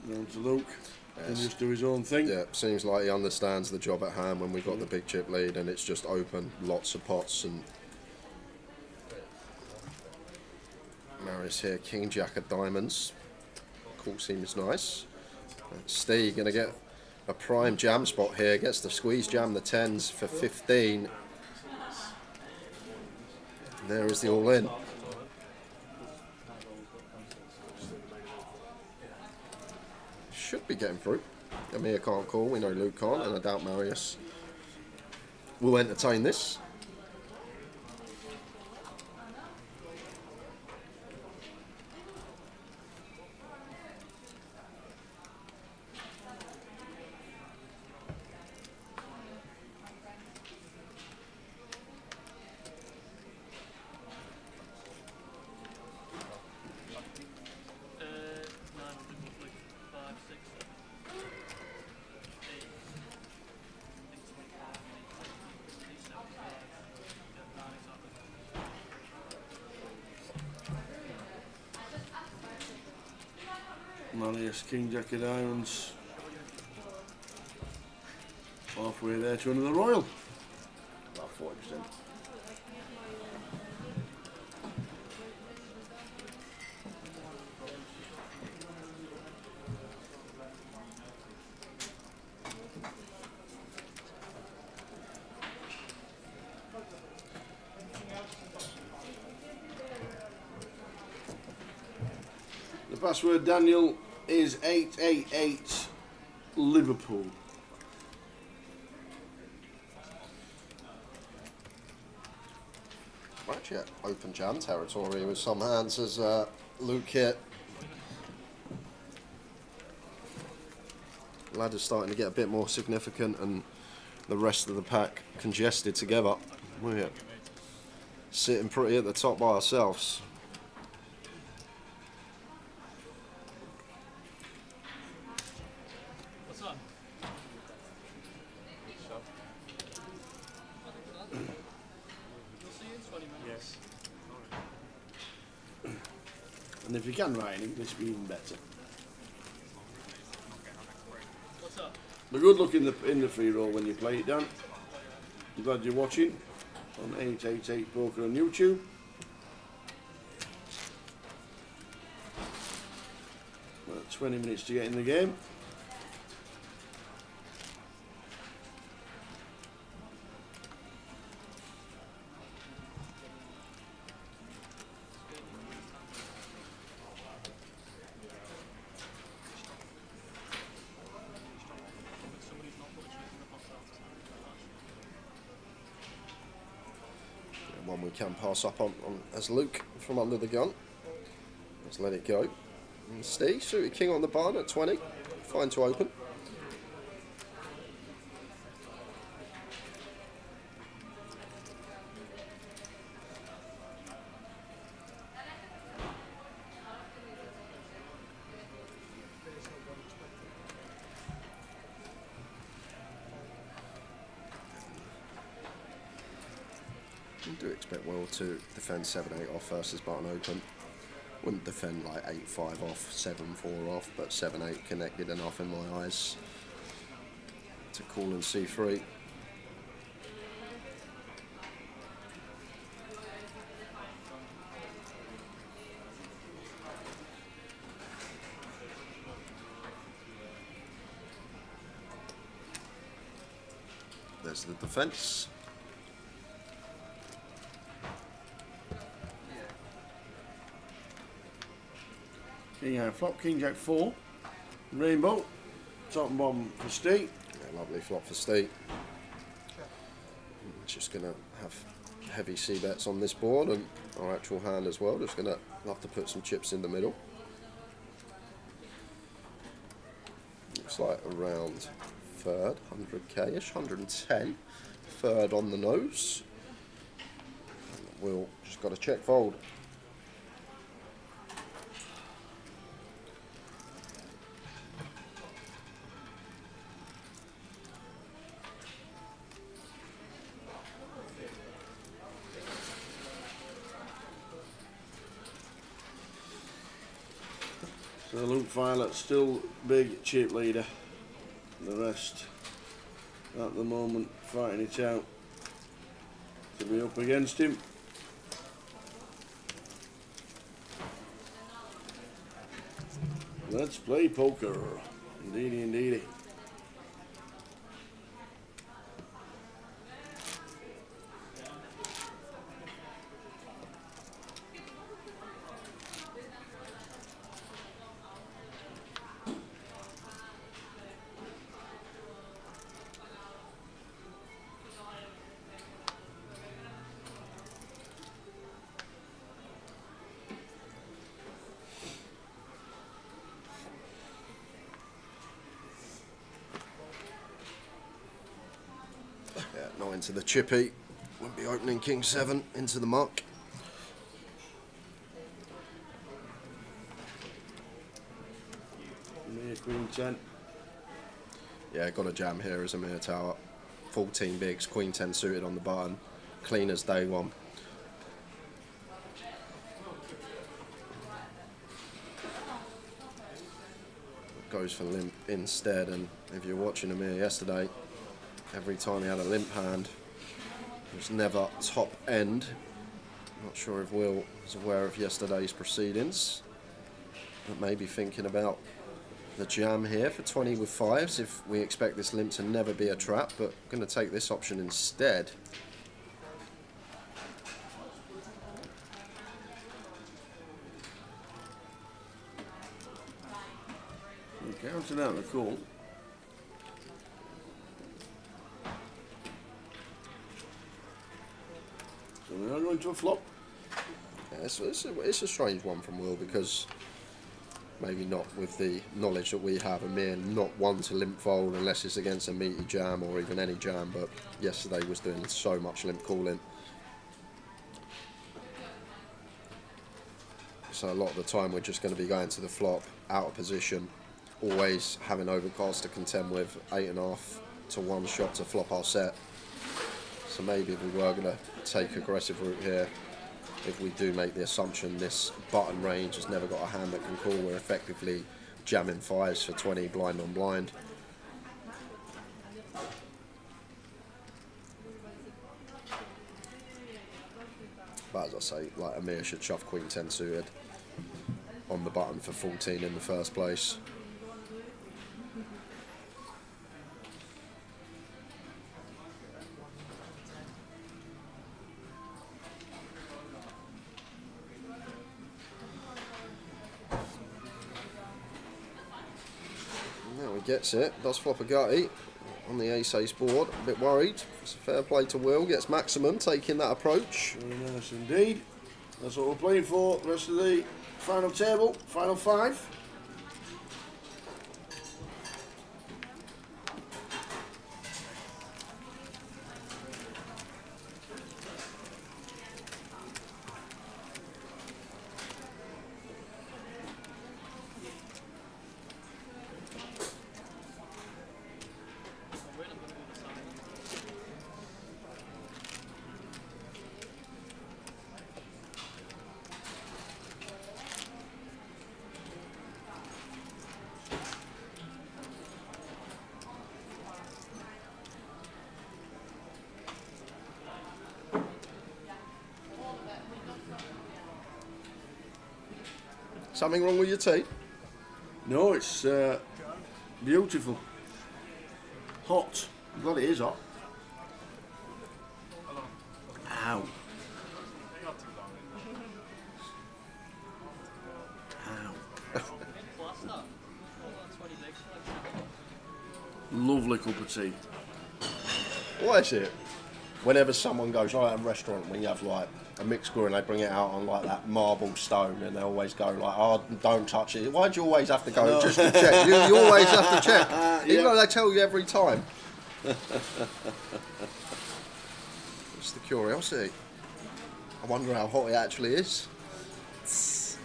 Down to Luke. And just do his own thing. Yeah, seems like he understands the job at hand when we've got the big chip lead and it's just open, lots of pots. And Marius here, King Jack of diamonds. Call seems nice. Steve going to get a prime jam spot here, gets the squeeze jam the 10s for 15. There is the all in. Should be getting through. Amir can't call, we know Luke can't, and I doubt Marius will entertain this. Marius, King Jack of diamonds. Halfway there to another royal. About 40%. The password, Daniel, is 888 Liverpool. We're actually at open jam territory with some hands as Luke here. Ladder's starting to get a bit more significant and the rest of the pack congested together. We're sitting pretty at the top by ourselves. What's that? We'll see you in 20 minutes. Yes. And if you can write in English, be even better. What's that? But good luck in the free roll when you play it, Dan. I'm glad you're watching on 888 Poker on YouTube. About 20 minutes to get in the game. One we can pass up on as Luke from under the gun. Let's let it go. And Steve, suited king on the barn at 20. Fine to open. I do expect Will to defend 7-8 off versus button open. Wouldn't defend like 8-5 off, 7-4 off, but 7-8 connected enough in my eyes to call and C3. There's the defence. King High flop, King Jack 4, Rainbow, top and bottom for Steve. Yeah, lovely flop for Steve. Just going to have heavy C-bets on this board and our actual hand as well. Just going to have to put some chips in the middle. Looks like around third, 100k-ish, 110. Third on the nose. And Will just got to check fold. So Luke Violet still big chip leader. The rest at the moment fighting it out to be up against him. Let's play poker. Indeedy, indeedy. Yeah, not into the chippy. Won't be opening King 7 into the muck. Mere Queen 10. Yeah, got a jam here as a mirror tower. 14 bigs, Queen 10 suited on the button. Clean as day one. Goes for limp instead, and if you're watching Amir yesterday, every time he had a limp hand, it was never top end. Not sure if Will is aware of yesterday's proceedings, but maybe thinking about the jam here for 20 with fives if we expect this limp to never be a trap, but I'm going to take this option instead. Counting out the call. So we are going to a flop. Yeah, it's a strange one from Will, because maybe not with the knowledge that we have, Amir not one to limp fold unless it's against a meaty jam or even any jam, but yesterday was doing so much limp calling. So a lot of the time we're just going to be going to the flop, out of position, always having overcast to contend with, 8.5 to 1 shot to flop our set. So maybe if we were going to take aggressive route here, if we do make the assumption this button range has never got a hand that can call, we're effectively jamming fives for 20 blind on blind. But as I say, like, Amir should shove Queen 10 suited on the button for 14 in the first place. Now he gets it, does flop a gutty on the ace-ace board, a bit worried. It's a fair play to Will, gets maximum, taking that approach. Very nice indeed. That's what we're playing for. The rest of the final table, final five. Something wrong with your tea? No, it's beautiful. Hot. I'm glad it is hot. Ow. Ow. Lovely cup of tea. What is it? Whenever someone goes out at a restaurant, when you have like a mixed grill and they bring it out on like that marble stone, and they always go like, "Oh, don't touch it." Why do you always have to go just to check? You always have to check, even though they tell you every time. It's the curiosity. I wonder how hot it actually is. It's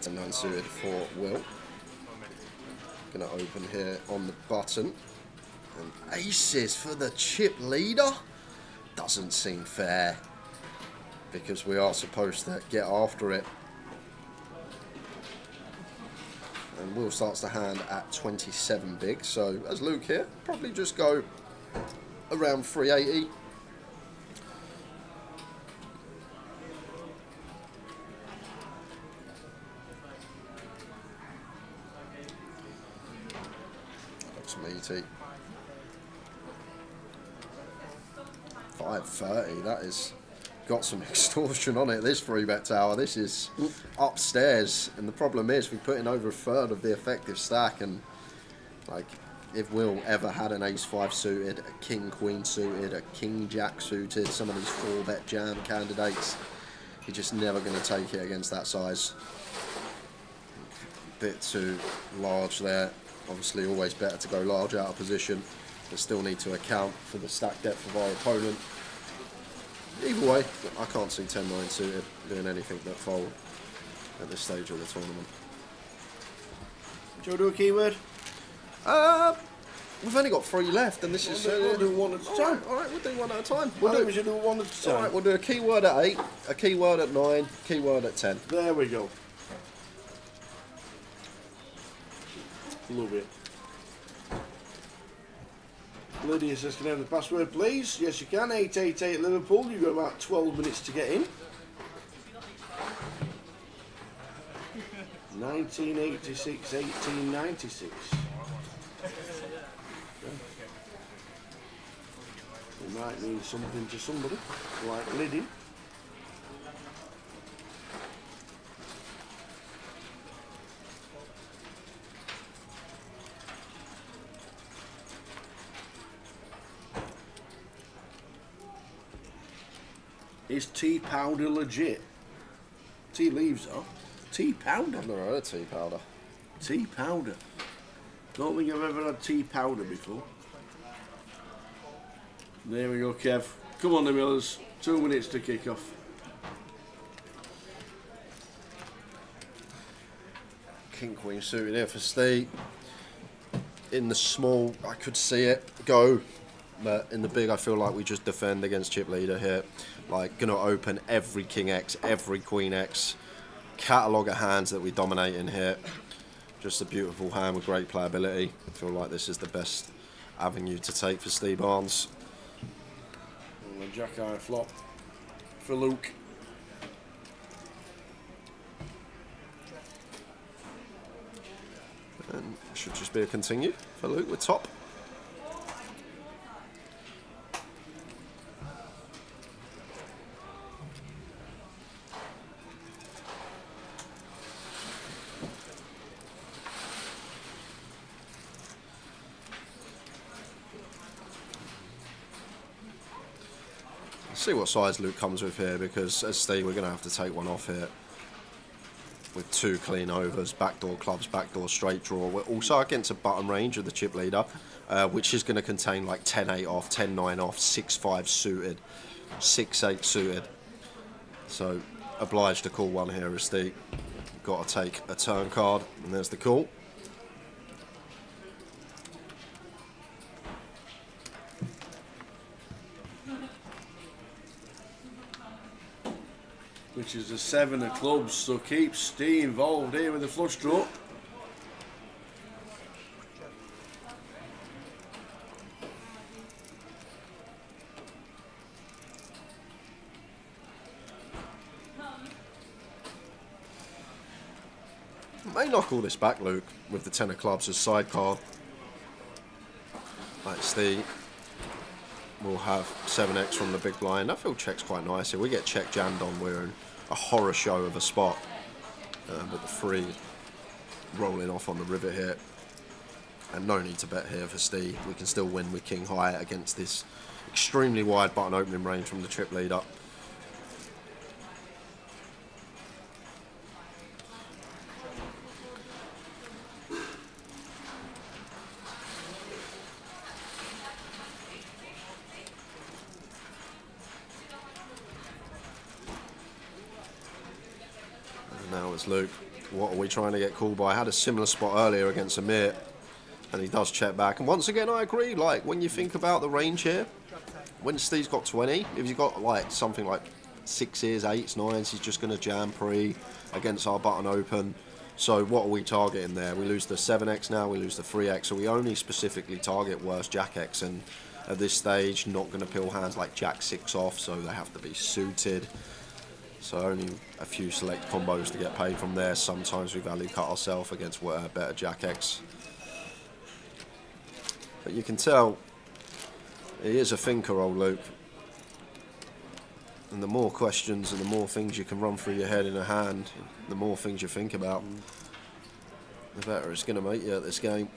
a non-suited for Will. Gonna open here on the button. And aces for the chip leader? Doesn't seem fair, because we are supposed to get after it. And Will starts the hand at 27 big. So as Luke here, probably just go around 380. Looks meaty. 530, that is got some extortion on it, this 3-bet tower. This is upstairs, and the problem is we put in over a third of the effective stack, and like if Will ever had an ace-5 suited, a king-queen suited, a king-jack suited, some of these 4-bet jam candidates, you're just never going to take it against that size. Bit too large there. Obviously always better to go large out of position, but still need to account for the stack depth of our opponent. Either way, I can't see 10-9 suited doing anything but fold at this stage of the tournament. Do you want to do a keyword? We've only got 3 left, and this is... We'll do one at a time. Alright, we'll do one at a time. I think we should do one at a time. Alright, we'll do a keyword at 8, a keyword at 9, keyword at 10. There we go. Love it. Lydia says, can I have the password, please? Yes, you can. 888 Liverpool. You've got about 12 minutes to get in. 1986, 1896. It might mean something to somebody, like Lydia. Is tea powder legit? Tea leaves are. Tea powder? I've never heard of tea powder. Tea powder. Don't think I've ever had tea powder before. There we go, Kev. Come on, the Millers. 2 minutes to kick off. King Queen suited here for Steve. In the small, I could see it go. But in the big, I feel like we just defend against chip leader here. Like, gonna open every King X, every Queen X. Catalogue of hands that we dominate in here. Just a beautiful hand with great playability. I feel like this is the best avenue to take for Steve Barnes. And the jack eye flop for Luke. And it should just be a continue for Luke with top. See what size Luke comes with here, because as Steve, we're going to have to take one off here with 2 clean overs, backdoor clubs, backdoor straight draw. We're also against a button range of the chip leader, which is going to contain like 10-8 off, 10-9 off, 6-5 suited, 6-8 suited. So obliged to call one here as Steve. Got to take a turn card, and there's the call. Which is a 7 of clubs, so keep Steve involved here with the flush draw. May knock all this back, Luke, with the 10 of clubs as side card. Like Steve will have 7x from the big blind. That field checks quite nice here. We get check jammed on. We're in a horror show of a spot. But the 3 rolling off on the river here. And no need to bet here for Steve. We can still win with king high against this extremely wide button opening range from the trip lead up. Now it's Luke. What are we trying to get called by? I had a similar spot earlier against Amir, and he does check back. And once again, I agree. Like, when you think about the range here, when Steve's got 20, if he's got like something like 6s, 8s, 9s, he's just going to jam pre against our button open. So what are we targeting there? We lose the 7x now, we lose the 3x, so we only specifically target worse Jack-X, and at this stage not going to pill hands like Jack-6 off, so they have to be suited. So only a few select combos to get paid from there. Sometimes we value cut ourselves against better Jack-X. But you can tell he is a thinker, old Luke. And the more questions and the more things you can run through your head in a hand, the more things you think about, the better it's going to make you at this game.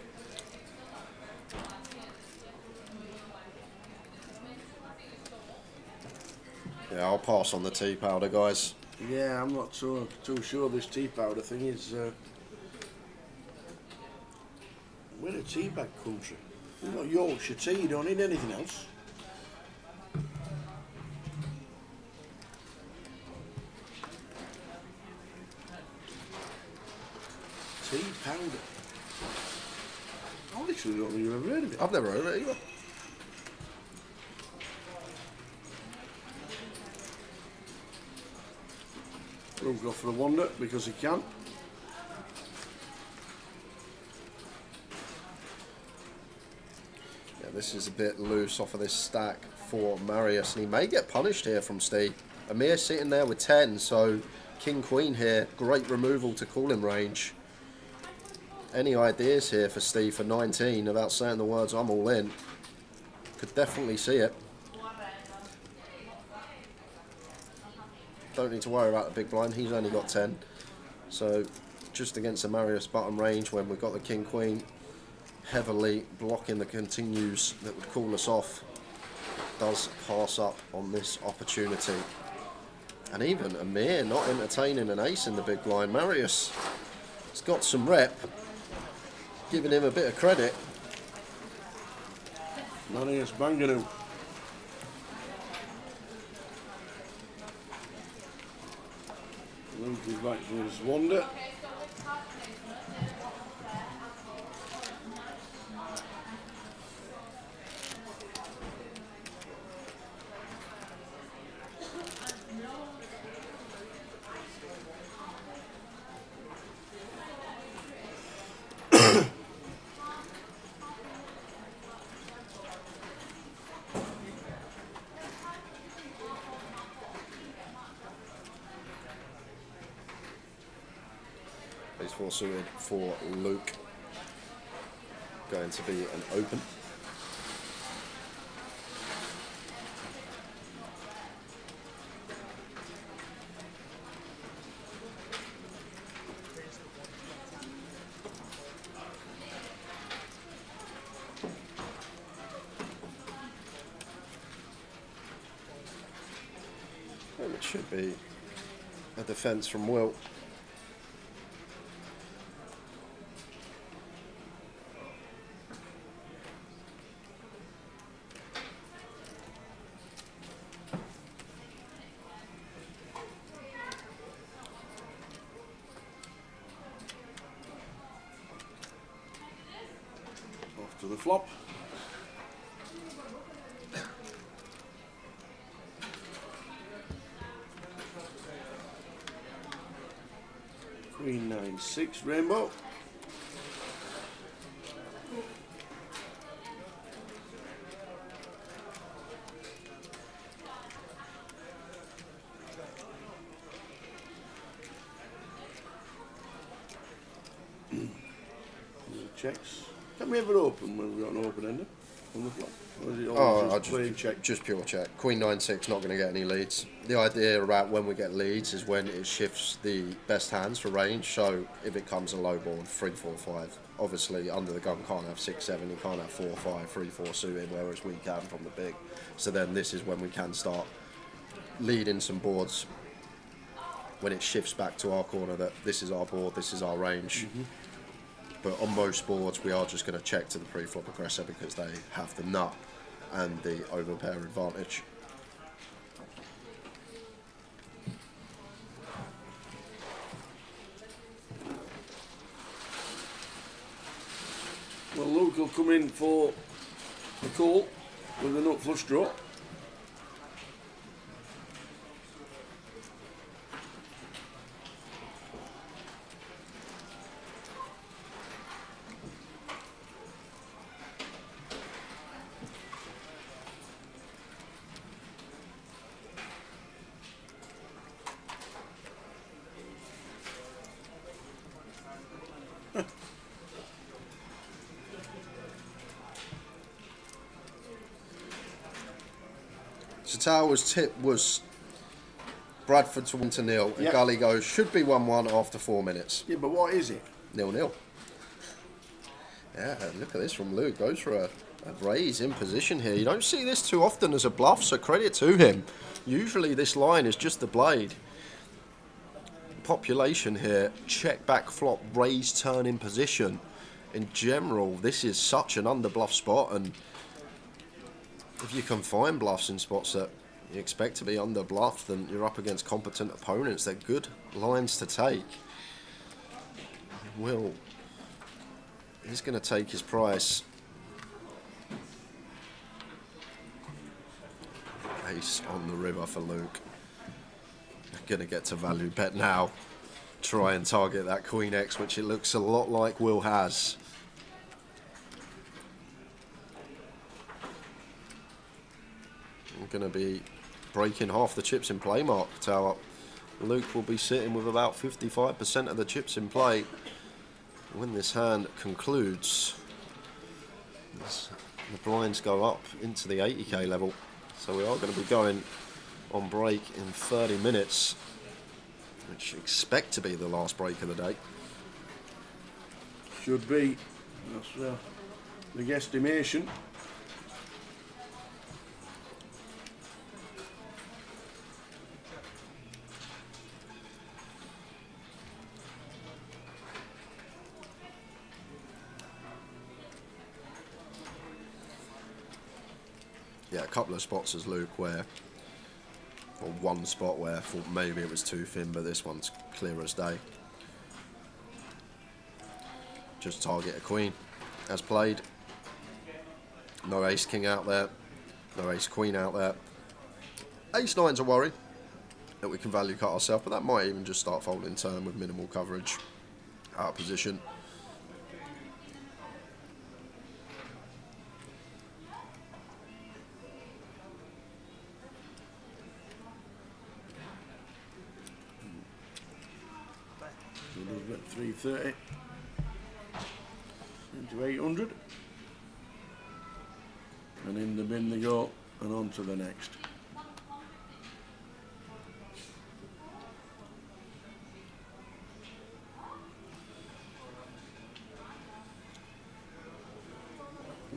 Yeah, I'll pass on the tea powder, guys. Yeah, I'm not too sure this tea powder thing is. We're a tea bag country. We've got Yorkshire tea, you don't need anything else. Tea powder. I literally don't think you've ever heard of it. I've never heard of it either. We'll go for a wonder because he can. Yeah, this is a bit loose off of this stack for Marius, and he may get punished here from Steve. Amir sitting there with 10, so King Queen here, great removal to call him range. Any ideas here for Steve for 19 about saying the words "I'm all in"? Could definitely see it. Don't need to worry about the big blind, he's only got 10. So just against the Marius button range when we've got the King Queen heavily blocking the continues that would call us off, does pass up on this opportunity. And even Amir not entertaining an ace in the big blind. Marius has got some rep, giving him a bit of credit. Marius Banganoo. Luke is back to his wonder. Ace 4 suited for Luke. Going to be an open. And it should be a defence from Wilt. Off to the flop. Queen 9-6 rainbow. Checks. Can we ever open when we've got an open ender on the flop? Or is it always just plain check? Just pure check. Queen 9-6, not going to get any leads. The idea about when we get leads is when it shifts the best hands for range. So if it comes a low board, 3, 4, 5. Obviously, under the gun can't have 6, 7. You can't have 4, 5, 3, 4 suited, whereas we can from the big. So then this is when we can start leading some boards. When it shifts back to our corner that this is our board, this is our range. But on most boards, we are just going to check to the pre-flop aggressor because they have the nut and the overpair advantage. Well, Luke will come in for a call with a nut flush draw. Tower's tip was Bradford to 1-0. And Yeah. Gully goes, should be 1-1 after 4 minutes. Yeah, but what is it? 0-0. Yeah, look at this from Luke. Goes for a raise in position here. You don't see this too often as a bluff, so credit to him. Usually this line is just the blade. Population here, check back flop, raise turn in position. In general, this is such an under-bluff spot, and if you can find bluffs in spots that you expect to be under-bluffed, then you're up against competent opponents. They're good lines to take. He's going to take his price. Ace on the river for Luke. Going to get to value bet now. Try and target that Queen X, which it looks a lot like Will has. I'm going to be breaking half the chips in play, Mark Tower. Luke will be sitting with about 55% of the chips in play when this hand concludes. The blinds go up into the 80k level, so we are going to be going on break in 30 minutes, which expect to be the last break of the day. Should be. That's the guesstimation. Yeah, a couple of spots as Luke where, or one spot where I thought maybe it was too thin, but this one's clear as day. Just target a queen as played. No ace king out there, no ace queen out there. Ace nine's a worry that we can value cut ourselves, but that might even just start folding turn with minimal coverage out of position. So does bet 330 into 800, and in the bin they go, and on to the next.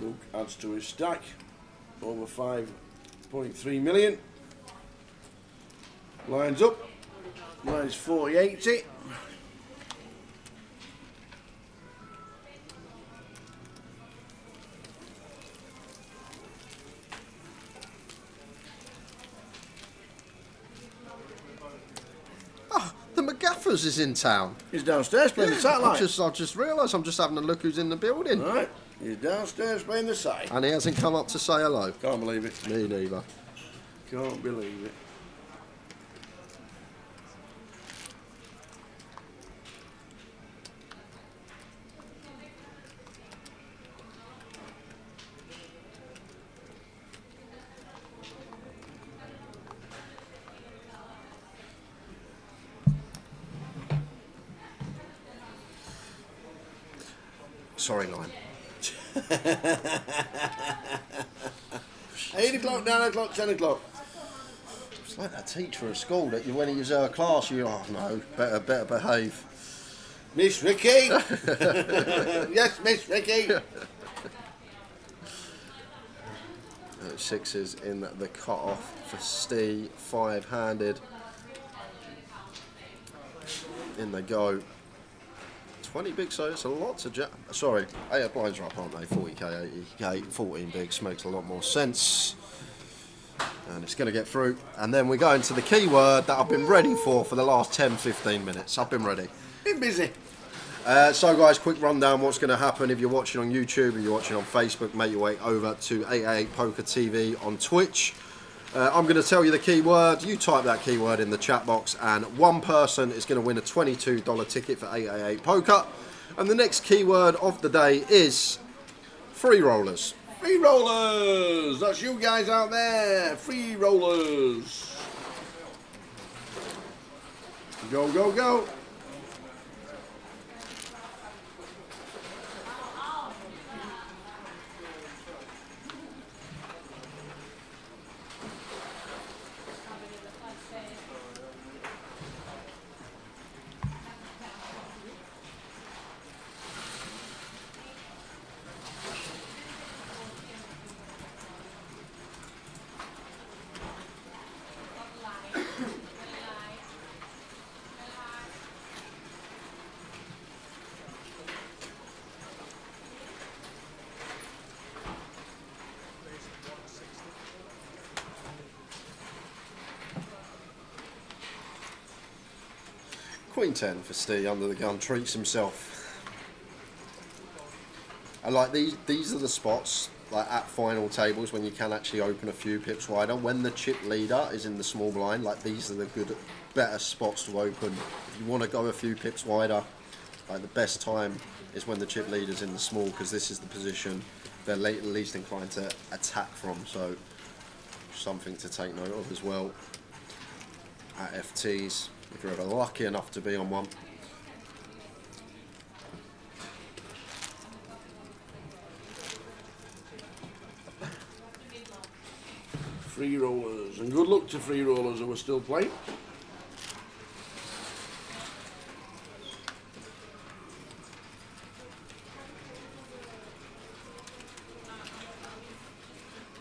Luke adds to his stack over 5.3 million. Lines up. Lines 40-80. The McGaffers is in town. He's downstairs playing the satellite. I've just realised I'm just having a look who's in the building. Right, he's downstairs playing the side. And he hasn't come up to say hello. Can't believe it. Me neither. Can't believe it. Sorry, Line. 8 o'clock, 9 o'clock, 10 o'clock. It's like that teacher at school that you, when he was class, you, oh no, better behave. Miss Ricky! Yes, Miss Ricky! Sixes in the cut-off for Steve, 5-handed. In they go. 20 bigs, so it's a lot to jam. Sorry, 8 blinds are up, aren't they? 40k, 80k, 14 bigs makes a lot more sense. And it's going to get through. And then we go into the keyword that I've been ready for the last 10-15 minutes. I've been ready. Been busy. So guys, quick rundown what's going to happen if you're watching on YouTube or you're watching on Facebook. Make your way over to 888 Poker TV on Twitch. I'm going to tell you the keyword. You type that keyword in the chat box, and one person is going to win a $22 ticket for 888 Poker. And the next keyword of the day is free rollers. Free rollers! That's you guys out there. Free rollers. Go, go, go. Queen 10 for Steve under the gun, treats himself. And like these are the spots, like at final tables, when you can actually open a few pips wider. When the chip leader is in the small blind, like these are the better spots to open. If you want to go a few pips wider, like the best time is when the chip leader's in the small, because this is the position they're least inclined to attack from. So something to take note of as well at FTs, if you're ever lucky enough to be on one. Free rollers, and good luck to free rollers who are still playing.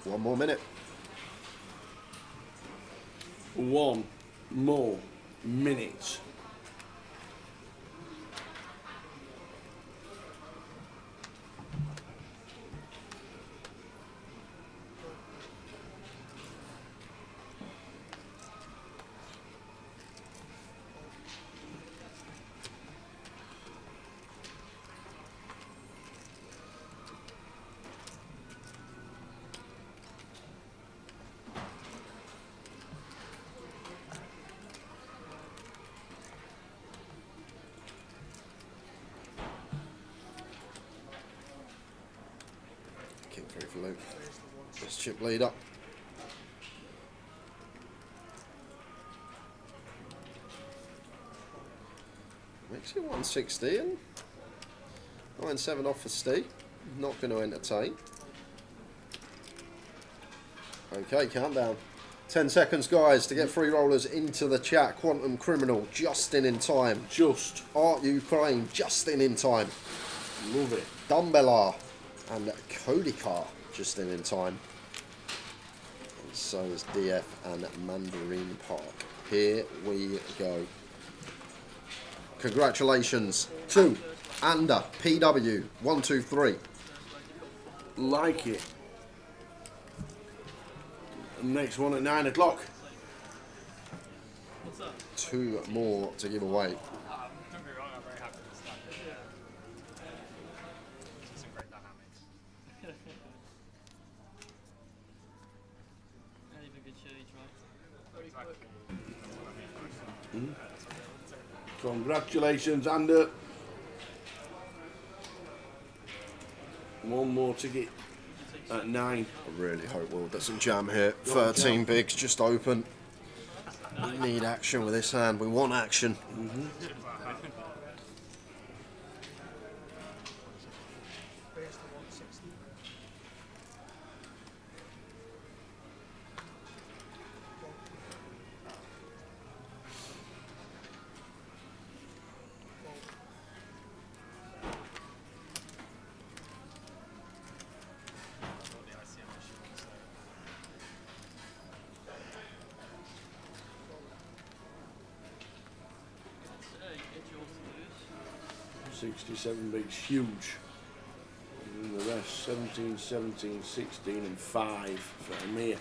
One more minute. 1 more minute. King 3 for Luke. This chip leader. Makes it 160 and 9-7 off for Steve. Not going to entertain. Okay, countdown. 10 seconds, guys, to get free rollers into the chat. Quantum Criminal, just in time. Just. Art Ukraine, just in time. Love it. Dumbelar and Kodikar, just in time. And so is DF and Mandarin Park. Here we go. Congratulations to Ander PW 123. Like it. Next one at 9 o'clock. What's that? 2 more to give away. Don't get me wrong, I'm very happy with the start. There's some great dynamics. And even good shades, right? Very Exactly. quick. Congratulations, Ander. One more ticket at 9. I really hope Will doesn't jam here. 13 bigs just open. We need action with this hand. We want action. Hey, it's yours to lose. 67 bigs, huge. And the rest 17, 17, 16 and 5 for Amir.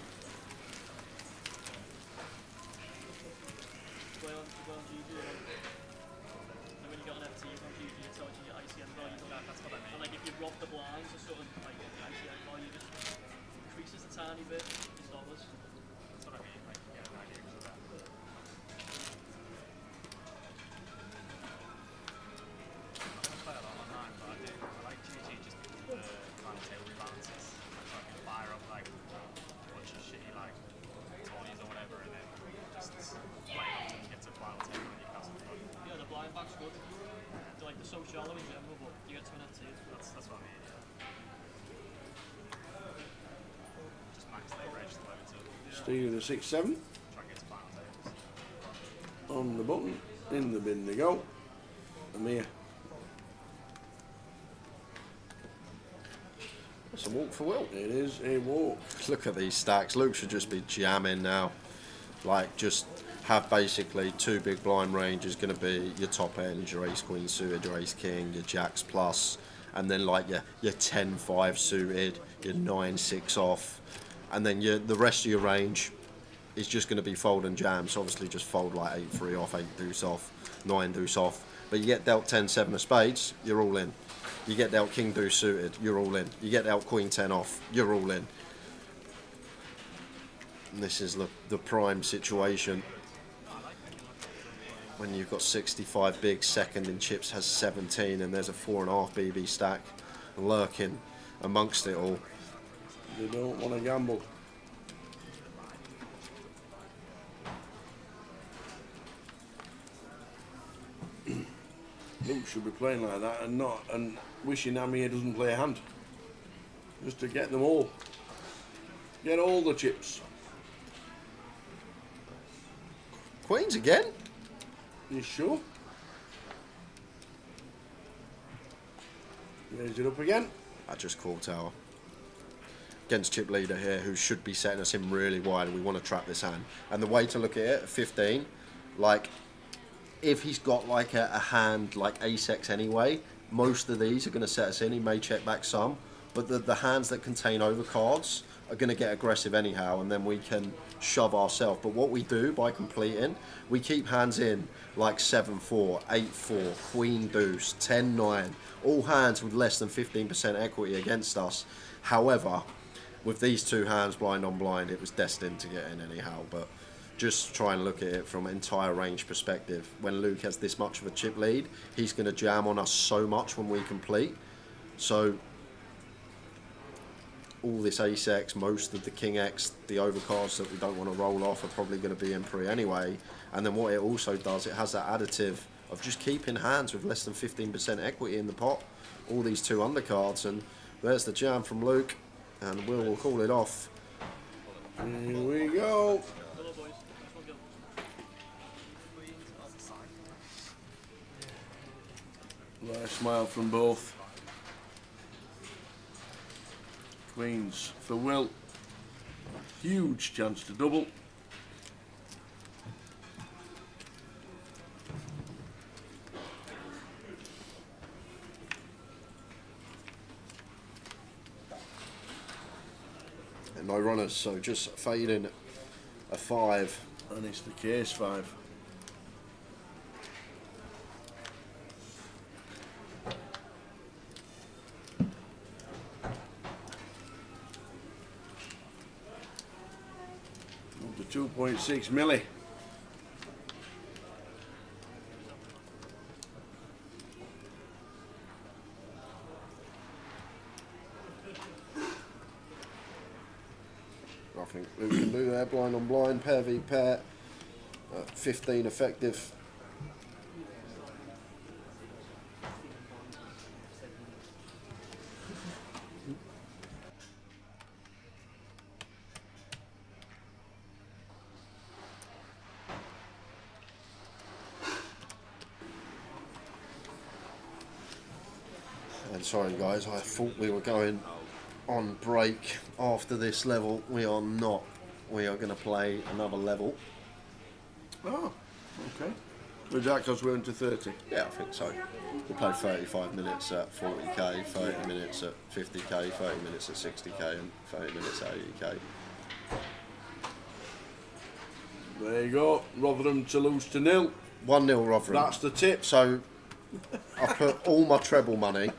Well on GG. And when you got an FT on GG, it tells you your ICM value. That's what I mean. And like if you rob the blinds or something, like the ICM value just increases a tiny bit in dollars. That's what I mean. Like, yeah, no idea of that. I play a lot online, but I do. I like GG just because of the final table rebalances. So I can fire up like a bunch of shitty like 20s or whatever, and then just play up and get to the final table and you cast it. Yeah, the blind back's good. They're like the so shallow in general, but you get to an FT. That's what I mean. Yeah. Just max the reg to level 2. Steve with a 6-7 Try and get to final tables. on the button. In the bin they go. Amir. It's a walk for Will. It is a walk. Look at these stacks. Luke should just be jamming now. Like, just have basically 2 big blind ranges. Going to be your top end, your ace queen suited, your ace king, your jacks plus, and then like your 10-5 suited, your 9-6 off, and then the rest of your range is just going to be fold and jam. So obviously just fold like 8-3 off, 8 deuce off, 9 deuce off. But you get dealt 10-7 of spades, you're all in. You get dealt king deuce suited, you're all in. You get dealt queen 10 off, you're all in. And this is the prime situation when you've got 65 big, second in chips has 17, and there's a 4.5 BB stack lurking amongst it all. They don't want to gamble. Luke should be playing like that and wishing Amir doesn't play a hand. Just to get them all. Get all the chips. Queens again? You sure? Raise it up again. I just call tower. Against chip leader here, who should be setting us in really wide, and we want to trap this hand. And the way to look at it, 15, like, if he's got like a hand like ace-x anyway, most of these are going to set us in. He may check back some, but the hands that contain overcards are going to get aggressive anyhow, and then we can shove ourselves. But what we do by completing, we keep hands in like 7-4, 8-4, queen deuce, 10-9, all hands with less than 15% equity against us. However, with these two hands blind on blind, it was destined to get in anyhow. But just try and look at it from an entire range perspective. When Luke has this much of a chip lead, he's going to jam on us so much when we complete. So all this ace-x, most of the king-x, the overcards that we don't want to roll off are probably going to be in pre anyway. And then what it also does, it has that additive of just keeping hands with less than 15% equity in the pot. All these two undercards, and there's the jam from Luke, and we'll call it off. Here we go. Hello, boys. Nice one, go. Nice smile from both. Queens for Will. Huge chance to double. And no runners, so just fading a 5. And it's the case 5. Up to 2.6 milli. I think Luke can do that, blind on blind, pair v pair, 15 effective. And sorry guys, I thought we were going on break after this level. We are not. We are going to play another level. Oh, okay. Was that because we went to 30? Yeah, I think so. We played 35 minutes at 40k, 30 minutes at 50k, 30 minutes at 60k, and 30 minutes at 80k. There you go. Rotherham to lose to 0. 1-0 Rotherham. That's the tip. So I put all my treble money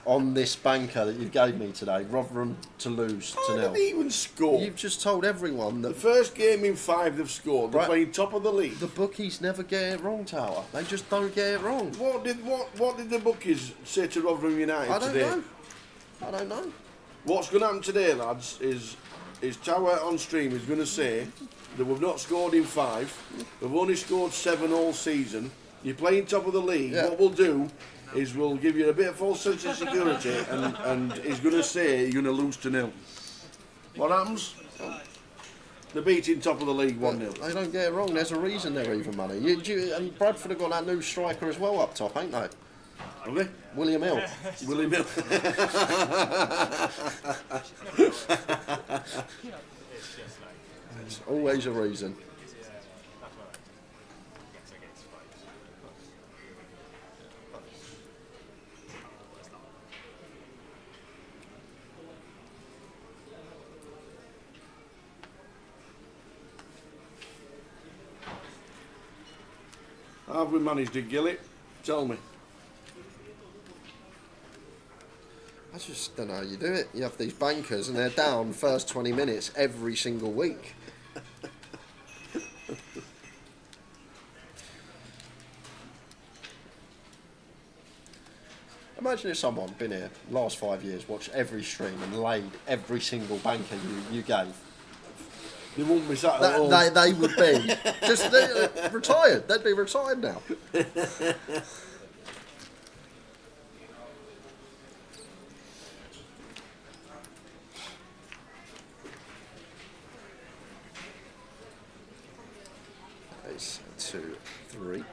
on this banker that you gave me today. Rotherham to lose to How 0. did they even score? You've just told everyone The that first game in 5 they've scored. They're Right. playing top of the league. the bookies never get it wrong, Tower. They just don't get it wrong. What did the bookies say to Rotherham United I don't today? know. I don't know. What's going to happen today, lads, is Tower on stream is going to say that we've not scored in 5. We've only scored 7 all season. You're playing top of the league. Yeah. What we'll do is we'll give you a bit of false sense of security, and he's going to say you're going to lose to 0. What happens? They're beating top of the league 1-0. They don't get it wrong. There's a reason they're even money. And Bradford have got that new striker as well up top, ain't they? Have they? William Hill. Willie Mill. There's always a reason. Have we managed to gill it? Tell me. I just don't know how you do it. You have these bankers and they're down first 20 minutes every single week. Imagine if someone been here last 5 years, watched every stream and laid every single banker you gave. They wouldn't be sat at home. They would be just retired. They'd be retired now. Ace, 2, 3.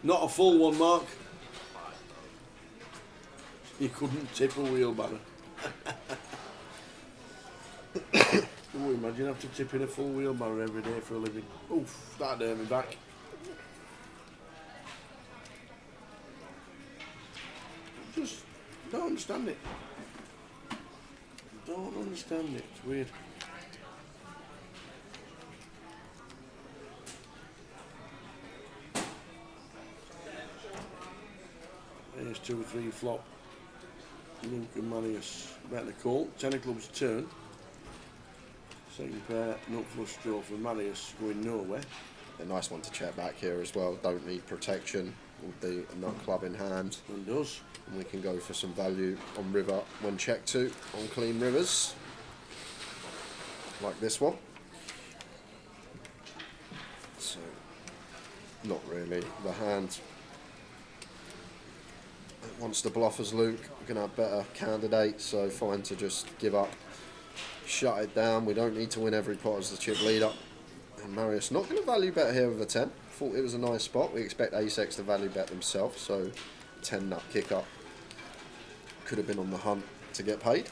Not a full one, Mark. You couldn't tip a wheelbarrow. Oh, imagine having to tip in a full wheelbarrow every day for a living. Oof, that hurt me back. Just don't understand it. Don't understand it. It's weird. There's 2 or 3 flop. Luke and Marius bet the call. 10 of clubs turn. Second pair, nut flush draw for Marius going nowhere. A nice one to check back here as well. Don't need protection with the nut club in hand. And does. And we can go for some value on river when checked to on clean rivers. Like this one. So, not really. The hand wants to bluff as Luke. We're going to have better candidates, so fine to just give up. Shut it down. We don't need to win every pot as the chip leader. And Marius not going to value bet here with a 10. Thought it was a nice spot. We expect Ace-X to value bet themselves, so 10 nut kick up. Could have been on the hunt to get paid.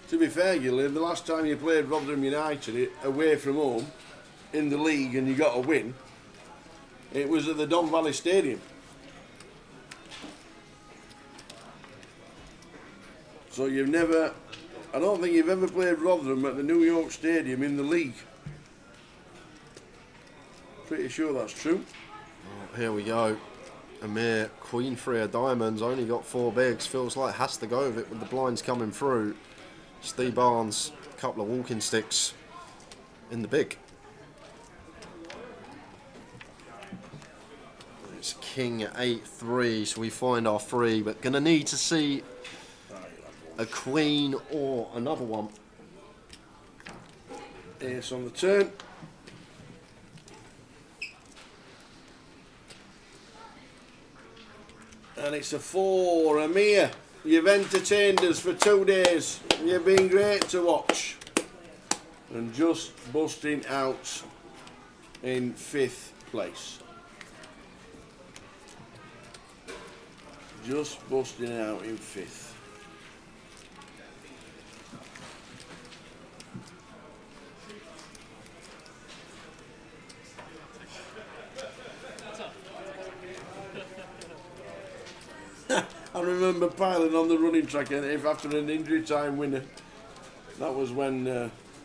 To be fair, Gillian, the last time you played Rotherham United away from home in the league and you got a win, it was at the Don Valley Stadium. So you've never, I don't think you've ever played Rotherham at the New York Stadium in the league. Pretty sure that's true. Oh, here we go. Amir, Queen 3 of diamonds, only got 4 bigs. Feels like has to go with it with the blinds coming through. Steve Barnes, a couple of walking sticks in the big. It's King 8-3, so we find our 3, but gonna need to see a queen or another one. Ace on the turn. And it's a 4, Amir. You've entertained us for 2 days. You've been great to watch. And just busting out in 5th place. Just busting out in 5th. I remember piling on the running track and if after an injury time winner. That was when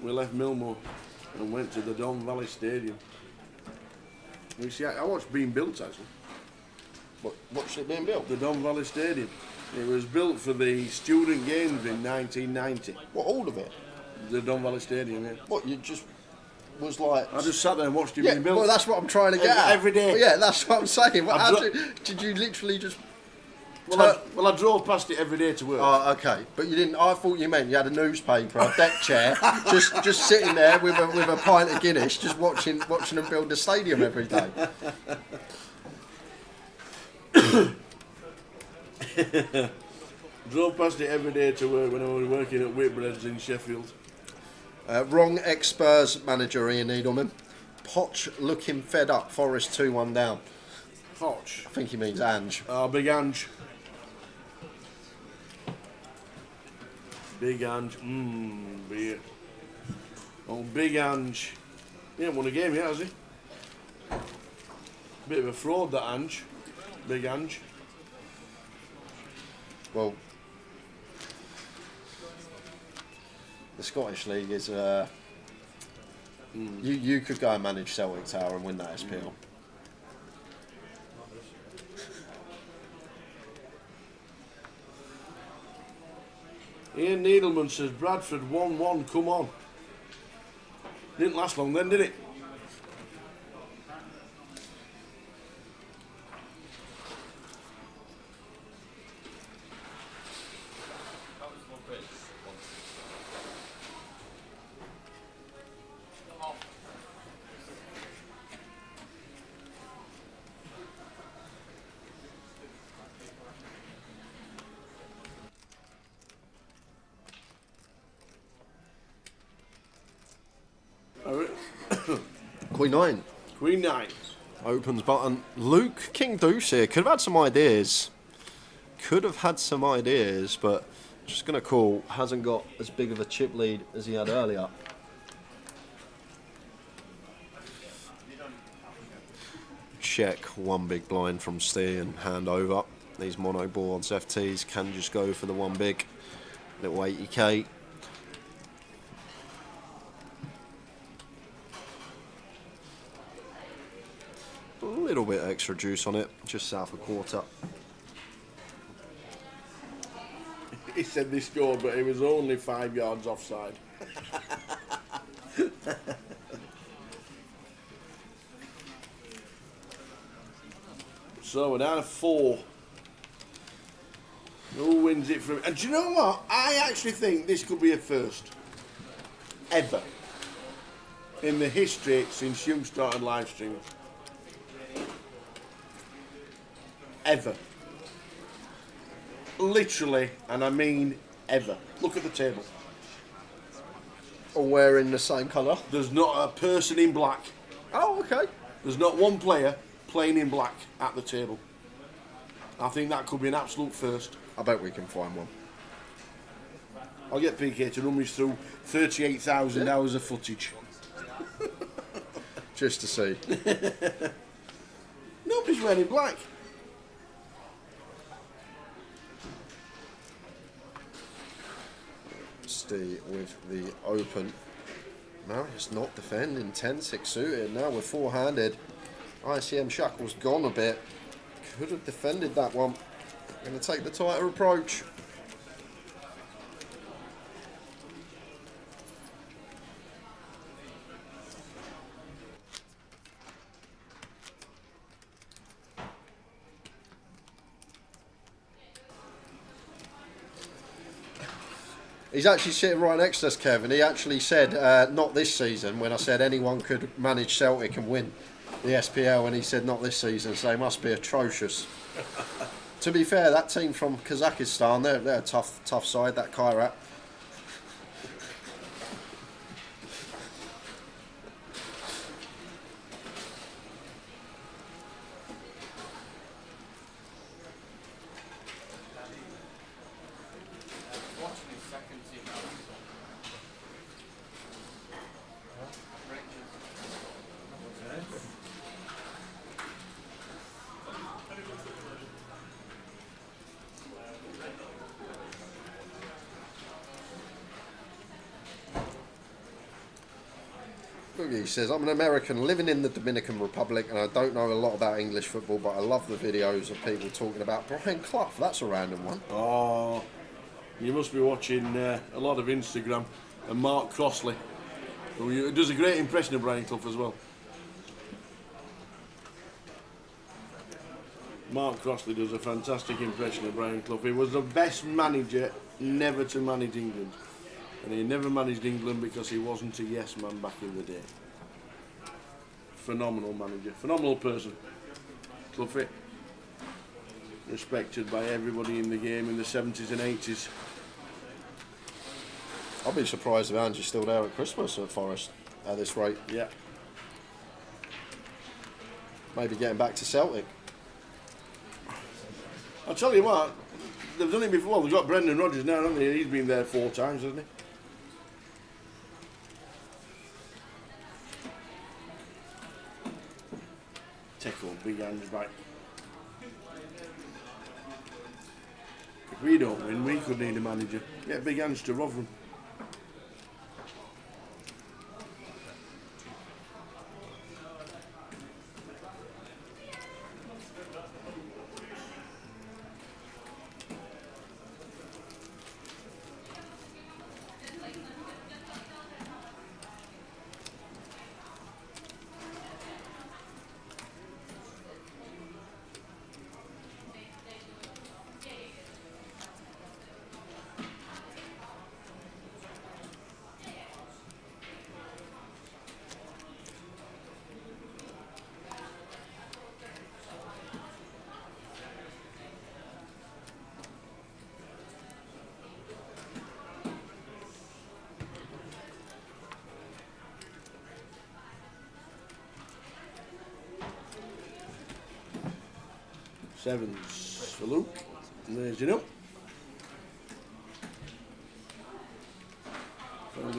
we left Millmore and went to the Don Valley Stadium. You see, I watched being built actually. What's it being built? The Don Valley Stadium. It was built for the student games in 1990. What, all of it? The Don Valley Stadium, yeah. What, you just was like... I just sat there and watched it being built. Well, that's what I'm trying to get at. Every day. Well, yeah, that's what I'm saying. Well, I've how did you literally just Well, I drove past it every day to work. Oh, okay. But you didn't. I thought you meant you had a newspaper, a deck chair, just sitting there with a pint of Guinness, just watching them build the stadium every day. Drove past it every day to work when I was working at Whitbread's in Sheffield. Wrong ex-Spurs manager Ian Edelman. Poch looking fed up. Forest 2-1 down. Hotch. I think he means Ange. Oh, Big Ange. Big Ange. Beer. Oh, Big Ange. He ain't won a game yet, has he? Bit of a fraud, that Ange. Big Ange. Well, the Scottish League is. You could go and manage Celtic Tower and win that SPL. Ian Needleman says Bradford 1-1, come on. Didn't last long then, did it? Queen 9 Queen 9. opens button. Luke King Deuce here could have had some ideas. But just going to call. Hasn't got as big of a chip lead as he had earlier. Check one big blind from Stee and hand over. These mono boards, FTs can just go for the one big little 80k. A little bit extra juice on it, just south of quarter. He said they scored, but it was only 5 yards offside. So we're down to 4. Who wins it from? And do you know what? I actually think this could be a first ever in the history since you started live streaming. Ever. Literally, and I mean ever. Look at the table. All wearing the same colour. There's not a person in black. Oh, okay. There's not one player playing in black at the table. I think that could be an absolute first. I bet we can find one. I'll get PK to run me through 38,000 hours of footage. Just to see. Nobody's wearing black. Stee with the open. No, it's not defending. 10-6 suited. Now we're four-handed. ICM Shackle's gone a bit. Could have defended that one. Going to take the tighter approach. He's actually sitting right next to us, Kevin. He actually said, not this season, when I said anyone could manage Celtic and win the SPL, and he said not this season, so they must be atrocious. To be fair, that team from Kazakhstan, they're a tough side, that Kairat. He says, I'm an American living in the Dominican Republic and I don't know a lot about English football, but I love the videos of people talking about Brian Clough. That's a random one. Oh, you must be watching a lot of Instagram. And Mark Crossley, who does a great impression of Brian Clough as well. Mark Crossley does a fantastic impression of Brian Clough. He was the best manager never to manage England. And he never managed England because he wasn't a yes man back in the day. Phenomenal manager, phenomenal person. Clough, respected by everybody in the game in the 70s and 80s. I'll be surprised if Ange's still there at Christmas at Forest at this rate. Yeah. Maybe getting back to Celtic. I'll tell you what, they've done it before. They've got Brendan Rodgers now, haven't they? He's been there 4 times, hasn't he? Tickle, big hands back. If we don't win, we could need a manager. Get big hands to Rotherham. Sevens for Luke. And there's your note.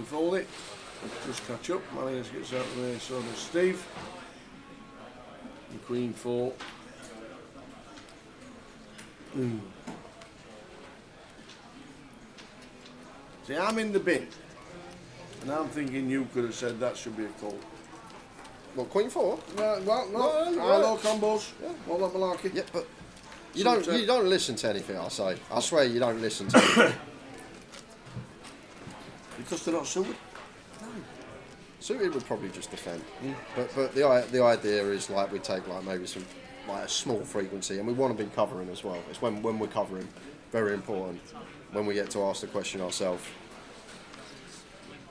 Fold it. Just catch up. Manius gets out of there, so does Steve. And Queen 4. See, I'm in the bin. And I'm thinking you could have said that should be a call. What, Queen 4? Well, no. No, Hello, combos. Yeah. All that malarkey. Yeah, but you Sometimes- don't listen to anything I say. I swear you don't listen to anything. Because they're not suited. Suited would probably just defend. But the idea is like we take like maybe some like a small frequency, and we want to be covering as well. It's when we're covering, very important. When we get to ask the question ourselves.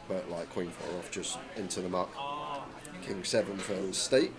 But like Queen 4 off just into the muck. King 7 for Steve.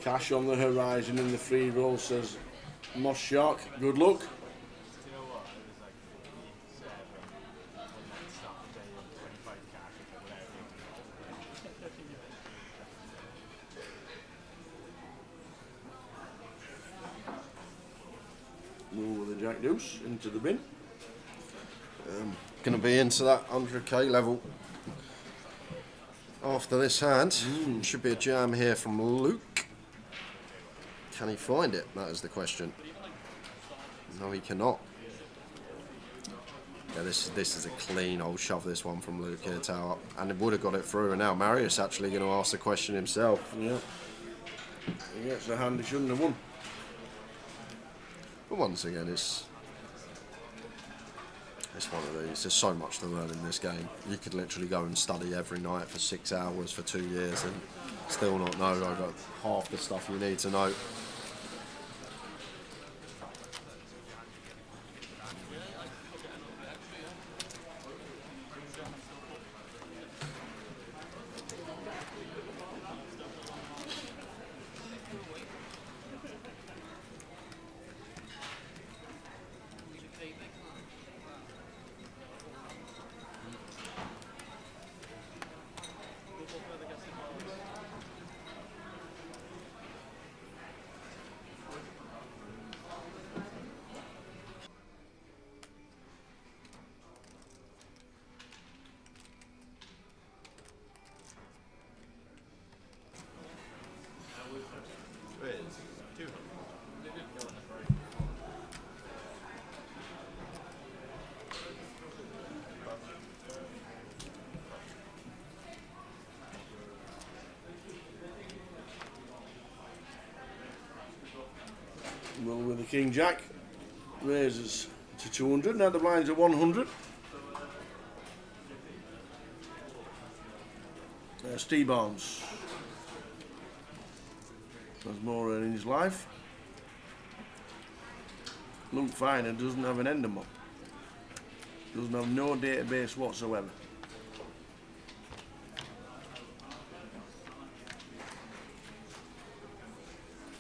Cash on the horizon in the free roll, says Moss Shark. Good luck. Move with the Jack Deuce into the bin. Going to be into that 100k level after this hand. Should be a jam here from Luke. Can he find it? That is the question. No, he cannot. Yeah, this is a clean old shove, this one from Luke here, Tower. And it would have got it through, and now Marius actually going to ask the question himself. Yeah. He gets the hand he shouldn't have won. But once again, it's one of these. There's so much to learn in this game. You could literally go and study every night for 6 hours for 2 years and still not know over half the stuff you need to know. Roll with the King Jack. Raises to 200. Now the blinds are 100. Steve Barnes has more in his life. Luke Finer doesn't have an endemol. Doesn't have no database whatsoever.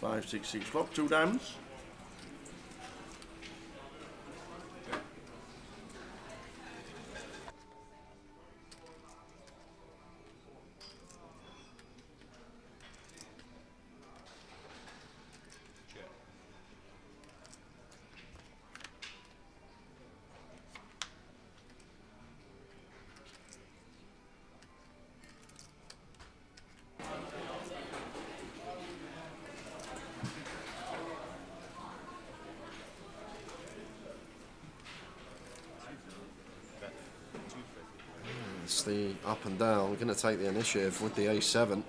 Five, six, six flop, 2 diamonds. It's the up and down. Going to take the initiative with the A7.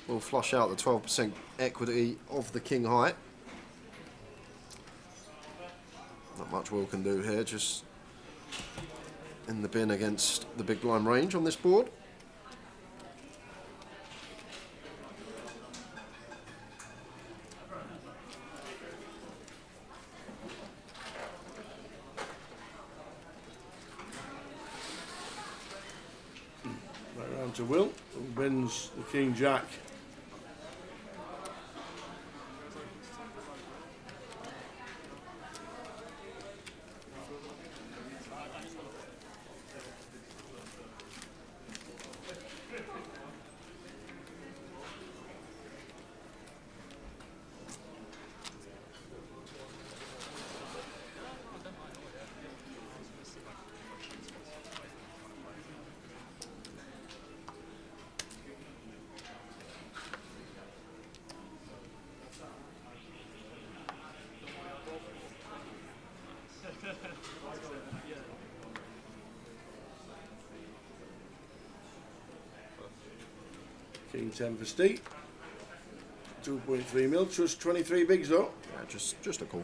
We'll flush out the 12% equity of the King High. Not much Will can do here, just in the bin against the big blind range on this board. Right round to Will, who bins the King Jack. King 10 for Steve. 2.3 mil, trust 23 bigs though. Yeah, just a call.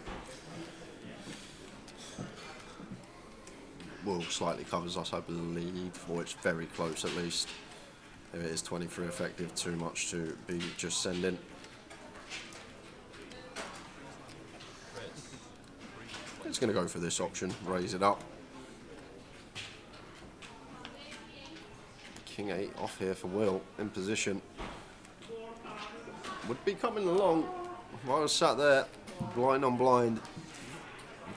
Will slightly covers us, I believe, or it's very close at least. If it is 23 effective, too much to be just sending. It's going to go for this option, raise it up. King 8 off here for Will, in position. Would be coming along. If I was sat there, blind on blind.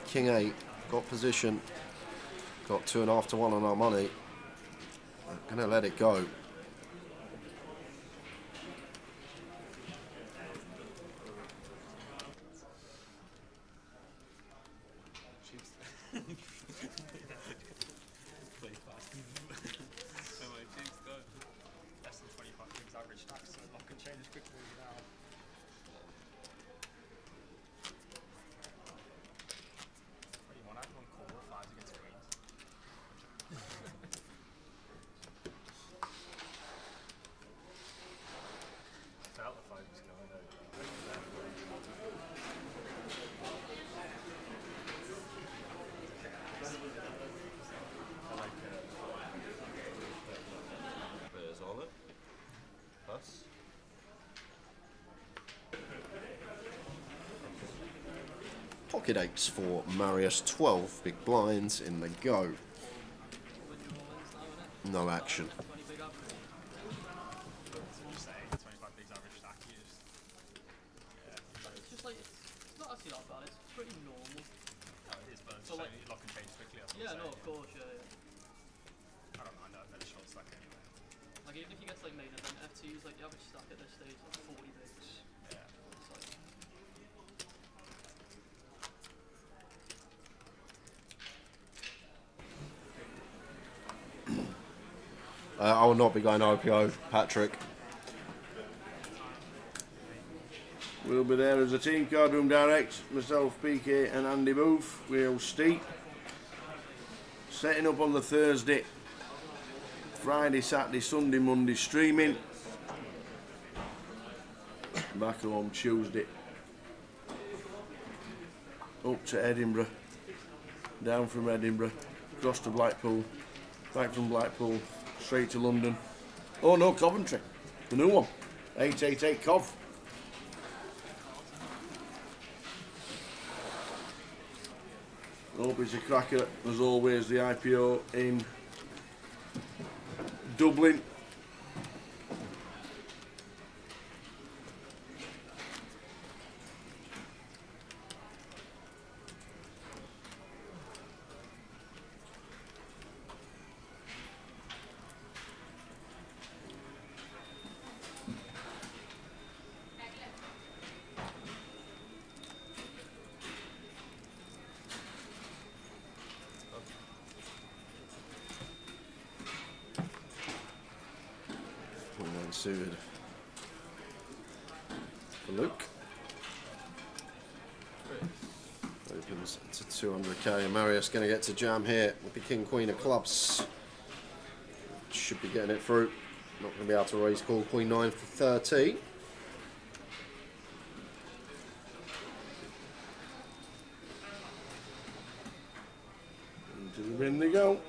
King 8, got position. Got 2.5 to 1 on our money. I'm going to let it go. Less than 25 bigs average stack, so lock and change quickly now. What do you want? Everyone call 5s against queens. Felt the 5 was going though. There's Olive. Plus. Pocket 8s for Marius, 12 big blinds in the go. No action. 20 big average. Just say 25 bigs average stack. You just, It's just like, it's not actually that bad, it's pretty normal. it is, but So, so like- you lock and change quickly. That's what Yeah, I'm no, saying, of course, yeah. I don't mind that better short stack anyway. Like, even if you get to like main event FTs, like the average stack at this stage is like 40 bigs. Yeah. It's like, I will not be going OPO, Patrick. Will be there as a team. Card Room Direct, myself, PK and Andy Booth. We'll Steve. Setting up on the Thursday, Friday, Saturday, Sunday, Monday streaming. Back home Tuesday. Up to Edinburgh. Down from Edinburgh. Across to Blackpool. Back from Blackpool. Straight to London. Oh no, Coventry. The new one. 888 Cov. Hope it's a cracker. As always, the IPO in Dublin. Suited for Luke. Opens to 200k, and Marius going to get to jam here with the King Queen of Clubs. Should be getting it through. Not going to be able to raise call. Queen 9 for 30. Into the bin they go.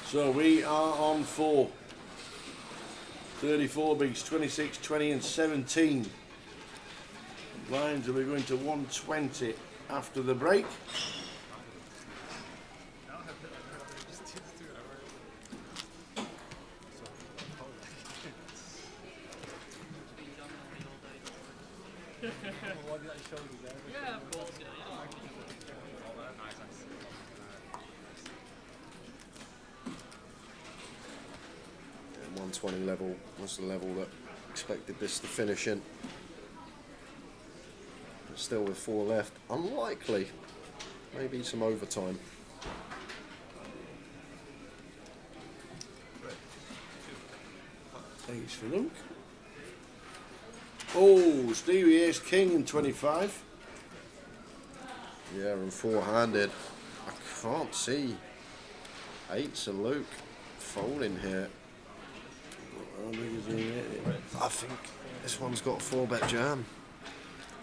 So we are on 4. 34 bigs, 26, 20 and 17. Blinds will be going to 120 after the break. Yeah, of course. Yeah. 120 level was the level that expected this to finish in. But still with 4 left, unlikely. Maybe some overtime. Ace for Luke. Oh, Stevie Ace King in 25. Yeah, and 4-handed. I can't see 8s and Luke folding here. How big is he? I think this one's got a 4-bet jam.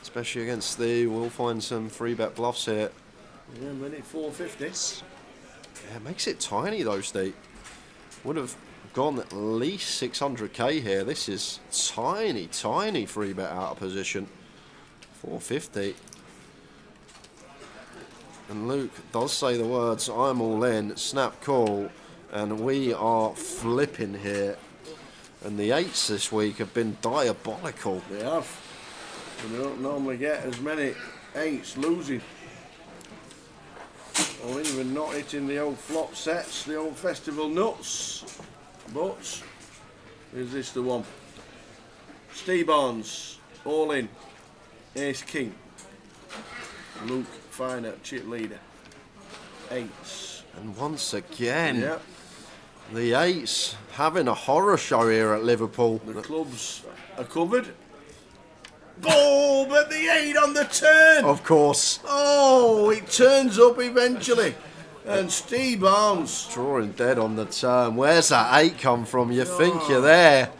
Especially against Steve. We'll find some 3-bet bluffs here. Yeah, minute 450. Yeah, it makes it tiny though, Steve. Would have gone at least 600k here. This is tiny, tiny 3-bet out of position. 450. And Luke does say the words, I'm all in, snap call, and we are flipping here. And the 8s this week have been diabolical. They have. We don't normally get as many 8s losing. Or even not hitting the old flop sets, the old festival nuts. But, is this the one? Steve Barnes, all in. Ace King. Luke Finer, chip leader. 8s. And once again, Yep. the 8s having a horror show here at Liverpool. The clubs are covered. Oh, but the 8 on the turn. Of course. Oh, it turns up eventually. And Steve Barnes. Drawing dead on the turn. Where's that 8 come from? You think you're there.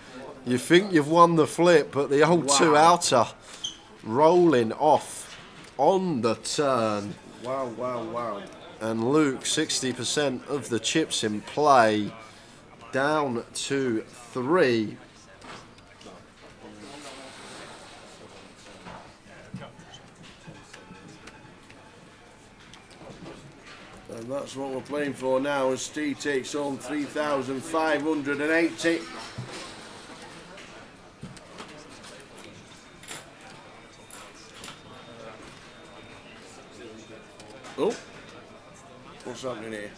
You think you've won the flip, but the old 2 outer rolling off on the turn. Wow, wow, wow. And Luke, 60% of the chips in play, down to 3. And that's what we're playing for now as Steve takes home 3,580. Oh, what's happening here?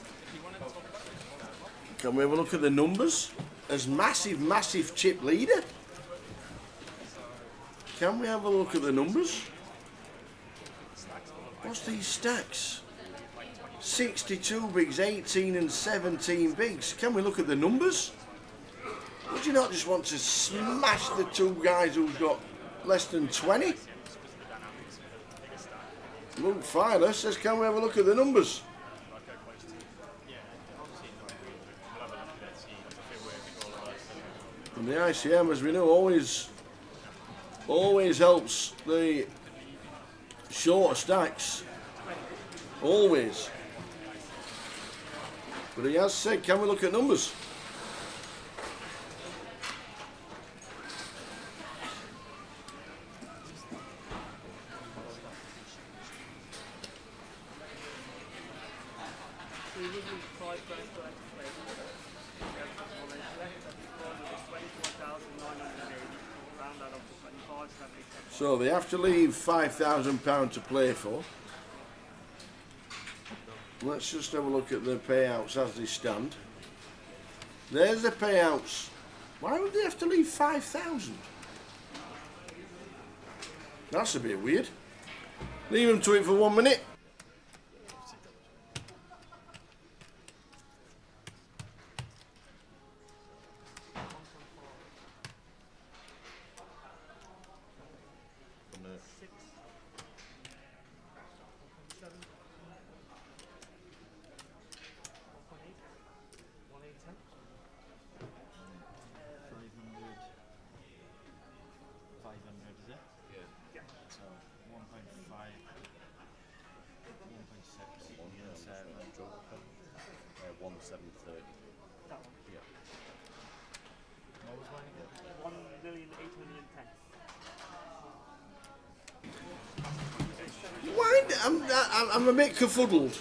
Can we have a look at the numbers? As massive, massive chip leader. Can we have a look at the numbers? What's these stacks? 62 bigs, 18 and 17 bigs. Can we look at the numbers? Would you not just want to smash the two guys who've got less than 20? Luke Filer says, can we have a look at the numbers? And the ICM, as we know, always helps the shorter stacks. Always. But he has said, can we look at numbers? So you need 5 grand to play. Left at 24,980. Round that up to 25, 77. So they have to leave £5,000 to play for. Let's just have a look at the payouts as they stand. There's the payouts. Why would they have to leave 5,000? That's a bit weird. Leave them to it for 1 minute. Why? I'm a bit kerfuddled.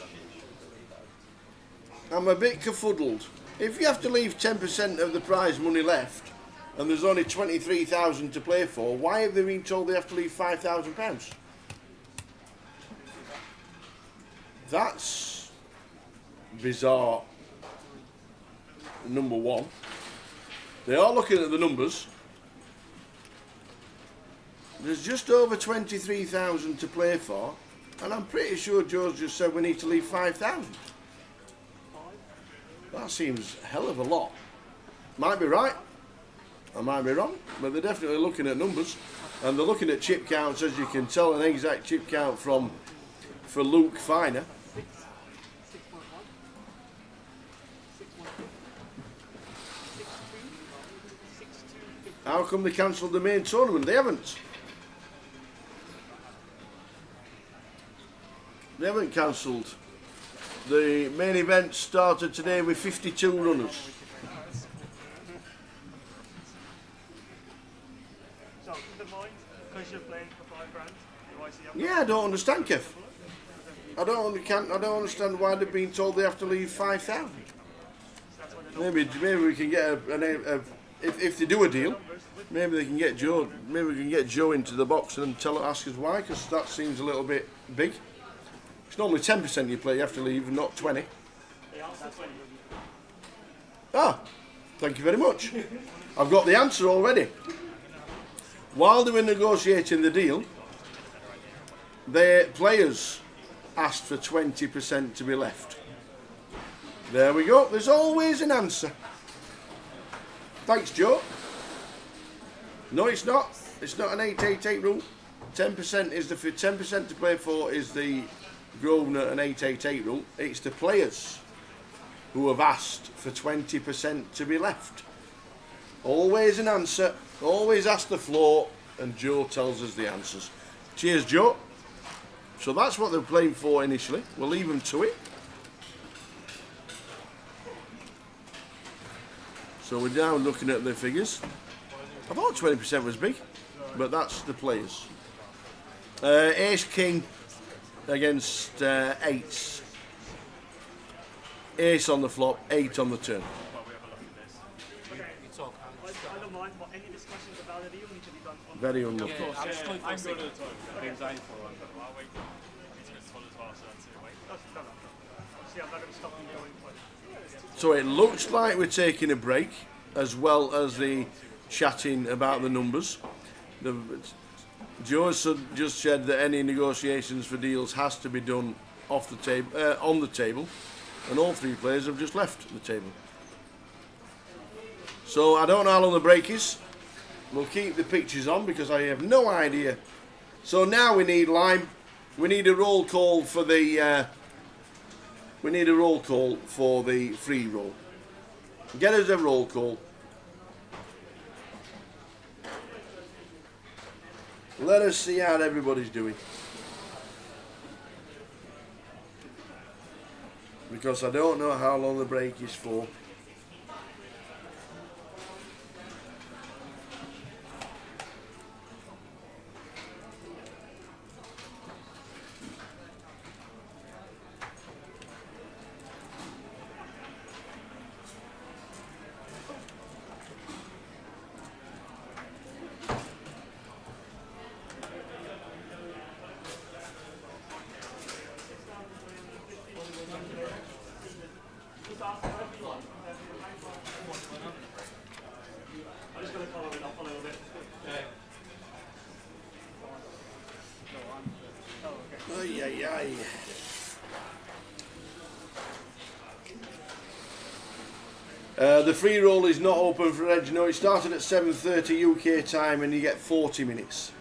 I'm a bit kerfuddled. If you have to leave 10% of the prize money left, and there's only 23,000 to play for, why have they been told they have to leave £5,000? That's bizarre. Number one. They are looking at the numbers. There's just over 23,000 to play for, and I'm pretty sure Joe's just said we need to leave 5,000. That seems a hell of a lot. Might be right, I might be wrong, but they're definitely looking at numbers, and they're looking at chip counts, as you can tell, an exact chip count for Luke Finer. How come they cancelled the main tournament? They haven't. They haven't cancelled. The main event started today with 52 runners. So, keep in mind, because you're playing for 5 grand, Yeah, I don't understand, Kev. I don't understand why they've been told they have to leave 5,000. Maybe we can get if they do a deal, maybe they can get Joe. Maybe we can get Joe into the box and ask us why, because that seems a little bit big. It's normally 10% you play, you have to leave, not 20. Ah, thank you very much. I've got the answer already. While they were negotiating the deal, the players asked for 20% to be left. There we go. There's always an answer. Thanks, Joe. No, it's not. It's not an 888 rule. 10% is the 10% to play for is the Grosvenor and 888 rule. It's the players who have asked for 20% to be left. Always an answer. Always ask the floor, and Joe tells us the answers. Cheers, Joe. So that's what they're playing for initially. We'll leave them to it. So we're now looking at the figures. I thought 20% was big, but that's the players. Ace King against eights. Ace on the flop, 8 on the turn. I don't mind, but any discussions about the deal need to be done on Very unlucky. I'm going to resign for one. See, I'm not going to stop you going for it. So it looks like we're taking a break, as well as the chatting about the numbers. Joe just said that any negotiations for deals has to be done off the table, on the table, and all 3 players have just left the table. So I don't know how long the break is. We'll keep the pictures on because I have no idea. So now we need lime. We need a roll call for the. We need a roll call for the free roll. Get us a roll call. Let us see how everybody's doing. Because I don't know how long the break is for. I'm just going to follow it up a little bit. Ay, ay, ay. The free roll is not open for Edge. No, it started at 7:30 UK time and you get 40 minutes.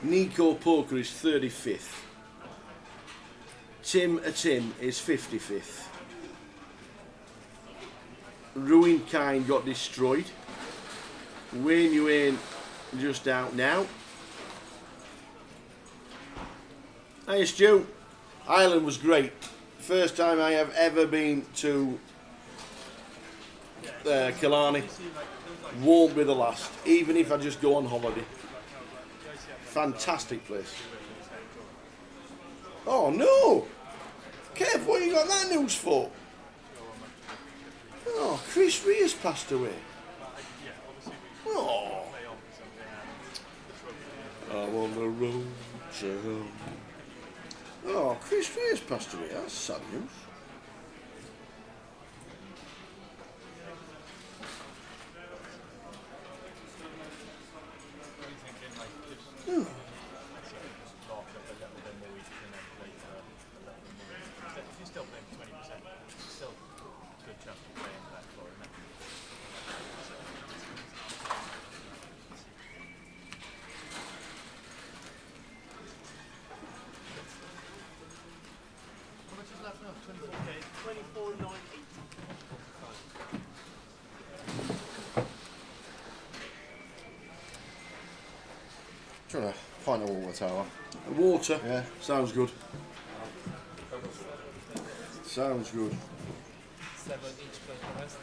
Nico Poker is 35th. Tim is 55th. Ruined Kind got destroyed. Wayne Yuan just out now. Hey Stu, Ireland was great. First time I have ever been to Killarney. Won't be the last, even if I just go on holiday. Fantastic place. Oh no! Kev, what you got that news for? Oh, Chris Rears passed away. Oh. I'm on the road to home. Oh, Chris Rears passed away. That's sad news. Hmm. Okay, 24,980. Do you want a pint of water, Tower? Water? Yeah. Sounds good. Sounds good. 7-inch plus the rest.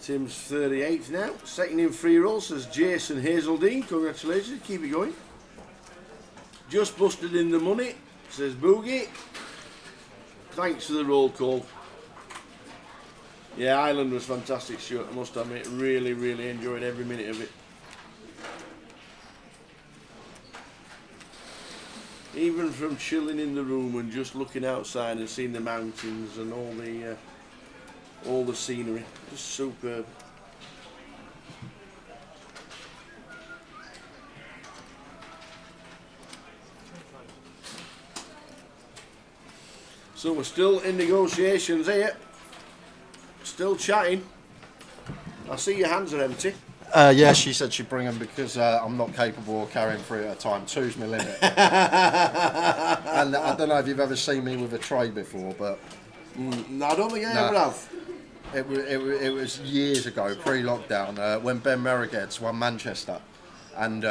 Tim's 38th now. Second in free roll says Jason Hazeldine. Congratulations, keep it going. Just busted in the money, says Boogie. Thanks for the roll call. Yeah, Ireland was fantastic, Stuart. I must admit, really, really enjoyed every minute of it. Even from chilling in the room and just looking outside and seeing the mountains and all the scenery, just superb. So we're still in negotiations here. Still chatting. I see your hands are empty. Yeah, she said she'd bring them because I'm not capable of carrying 3 at a time. 2's my limit. And I don't know if you've ever seen me with a tray before, but No, I don't think I ever have. it was years ago, pre-lockdown, when Ben Merrigetts won Manchester. and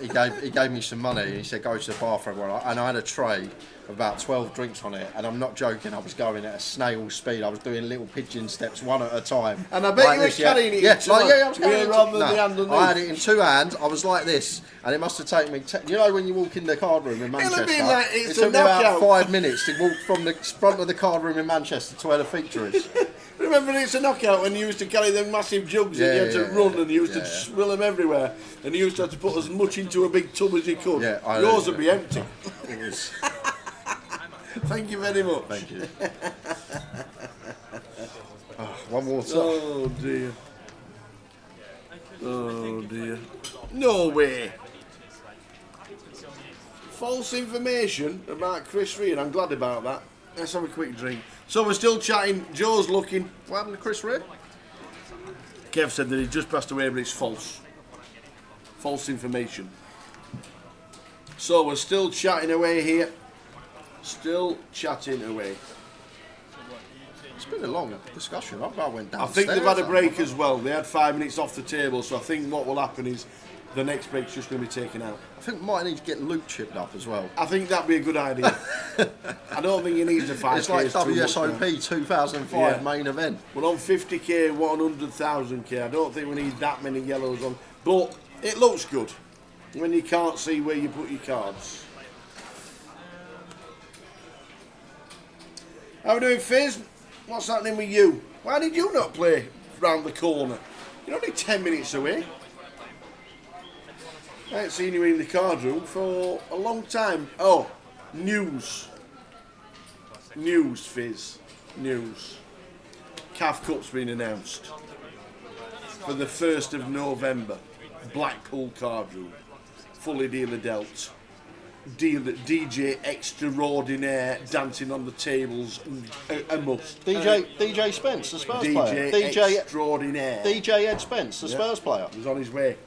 he gave me some money. And he said, "Go to the bathroom," and I had a tray of about 12 drinks on it, and I'm not joking. I was going at a snail's speed. I was doing little pigeon steps, one at a time. And I bet like you were this, carrying it. Yeah, in two hands. I was carrying it. Rather than the hand underneath. I had it in 2 hands. I was like this, and it must have taken me. You know when you walk in the card room in Manchester, Like it took me about 5 minutes to walk from the front of the card room in Manchester to where the feature is. Remember, it's a knockout when you used to carry them massive jugs and you had to run and you used to swill them everywhere, and you used to have to put as much into a big tub as you could. Yeah, yours would be empty. It was. Thank you very much. Thank you. One more time. Oh dear. Oh dear. No way. False information about Chris Reed. I'm glad about that. Let's have a quick drink. So we're still chatting. Joe's looking. What happened to Chris Reed? Kev said that he just passed away, but it's false. False information. So we're still chatting away here. Still chatting away. It's been a long discussion. I went downstairs. I think they've had a break as well. They had 5 minutes off the table, so I think what will happen is the next break's just going to be taken out. I think we might need to get Luke chipped up as well. I think that'd be a good idea. I don't think he needs a 5K. It's like WSOP 2005 main event. We're on 50K, 100,000K. I don't think we need that many yellows on. But it looks good when you can't see where you put your cards. How are we doing, Fizz? What's happening with you? Why did you not play round the corner? You're only 10 minutes away. I haven't seen you in the card room for a long time. Oh, news. News, Fizz. News. CAF Cup's been announced for the 1st of November. Blackpool card room. Fully dealer dealt. DJ extraordinaire dancing on the tables, a must. DJ Spence, the Spurs player. DJ extraordinaire. DJ Ed Spence, the Spurs player. He's on his way.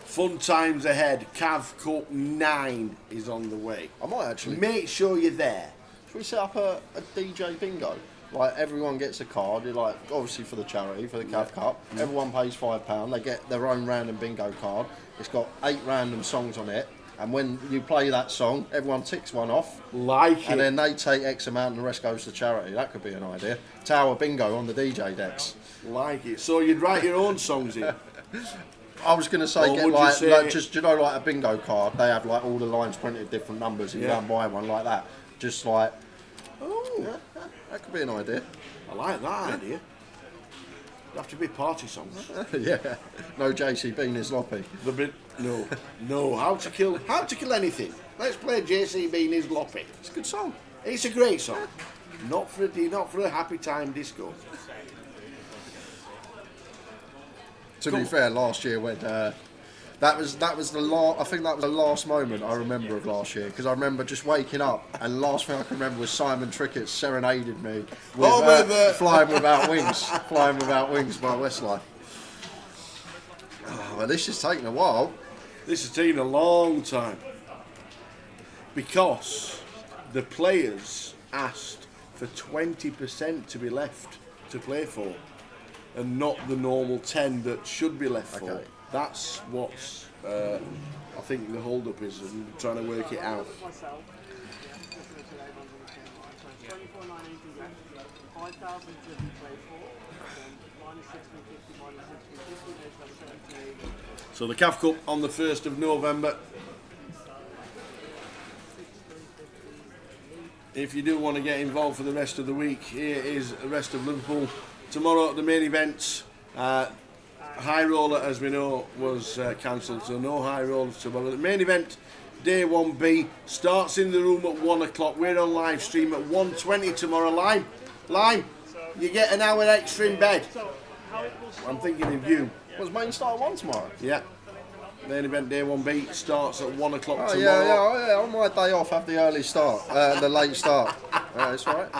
Fun times ahead. CAF Cup 9 is on the way. I might actually. Make sure you're there. Should we set up a DJ bingo? Like everyone gets a card, like obviously for the charity, for the CAF Cup. Everyone pays £5. They get their own random bingo card. It's got 8 random songs on it, and when you play that song, everyone ticks one off. Like and it. then they take X amount, and the rest goes to charity. That could be an idea. Tower bingo on the DJ decks. Like it. So you'd write your own songs in. I was going to say, Or get would you like say- just like a bingo card. They have like all the lines printed different numbers, and you go and buy one like that. Just like, that could be an idea. I like that idea. It'd have to be party songs. Yeah, no JC Bean is loppy. The bit, no. How to kill anything. Let's play JC Bean is Loppy. It's a good song. It's a great song. Not for a happy time disco. To be fair, last year when that was the last. I think that was the last moment I remember of last year, because I remember just waking up and the last thing I can remember was Simon Trickett serenaded me with "Flying Without Wings," "Flying Without Wings" by Westlife. Oh, well, this has taken a while. This has taken a long time because the players asked for 20% to be left to play for, and not the normal 10 that should be left for. That's what's I think the hold up is, and trying to work it out. Myself, so 24,980 left, 5,000 to be played for, then minus 1650, minus 1650, makes that 78. So the CAF Cup on the 1st of November. If you do want to get involved for the rest of the week, here is the rest of Liverpool. Tomorrow, the main event. High roller, as we know, was cancelled, so no high rollers tomorrow. The main event, day 1B, starts in the room at 1 o'clock. We're on live stream at 1:20 tomorrow. Lime, you get an hour extra in bed. I'm thinking of you. Was main start at 1 tomorrow? Yeah. Main event, day 1B, starts at 1 o'clock Oh tomorrow. yeah. On my day off, have the early start, the late start. That's right.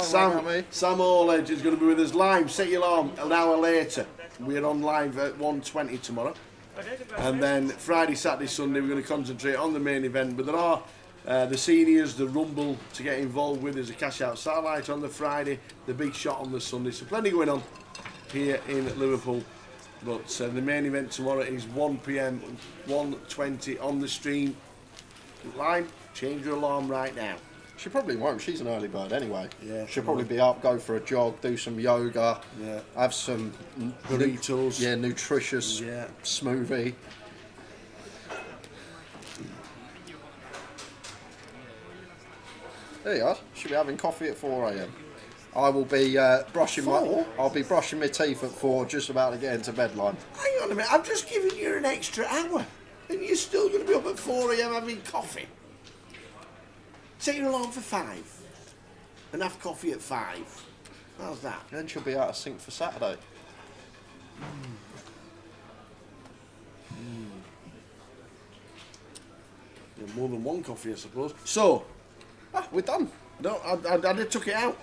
Sam Orledge is going to be with us. Lime, set your alarm an hour later. We're on live at 1:20 tomorrow. And then Friday, Saturday, Sunday, we're going to concentrate on the main event. But there are the seniors, the Rumble to get involved with. There's a cash out satellite on the Friday, the big shot on the Sunday. So plenty going on here in Liverpool But the main event tomorrow is 1 p.m, 1:20 on the stream. Line, change your alarm right now. She probably won't. She's an early bird anyway. Yeah, She'll probably be up, go for a jog, do some yoga, Yeah. have some Burritos. nutritious Yeah. smoothie. There you are. She'll be having coffee at 4 a.m. I will be brushing I'll be brushing my teeth at 4, just about to get into bed line. Hang on a minute, I've just given you an extra hour. And you're still going to be up at 4 a.m. having coffee. Set your alarm for 5. And have coffee at 5. How's that? Then she'll be out of sync for Saturday. Yeah, more than one coffee, I suppose. So, We're done. no, I took it out.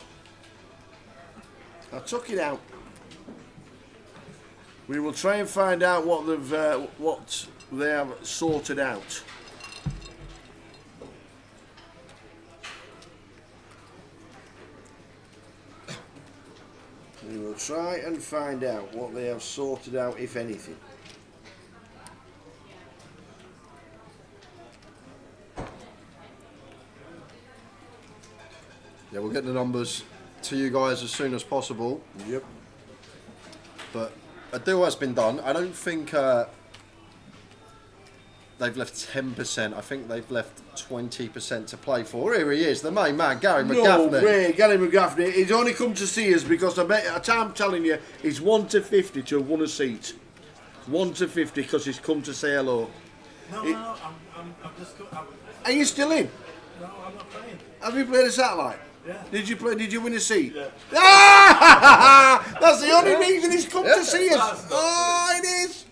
I took it out. We will try and find out what they have sorted out. We will try and find out what they have sorted out, if anything. Yeah, we'll get the numbers to you guys as soon as possible. Yep. But a deal has been done. I don't think they've left 10%. I think they've left 20% to play for. Here he is, the main man, Gary No McGaffney. way, Gary McGaffney. He's only come to see us because I'm telling you, he's 1 to 50 to have won a seat. 1 to 50 because he's come to say hello. No, It- no, I'm just go. Are you still in? No, I'm not playing. Have you played a satellite? Yeah. Did you play? Did you win a seat? Yeah. Ah! That's the only reason he's come to see us. That's not Oh, it is.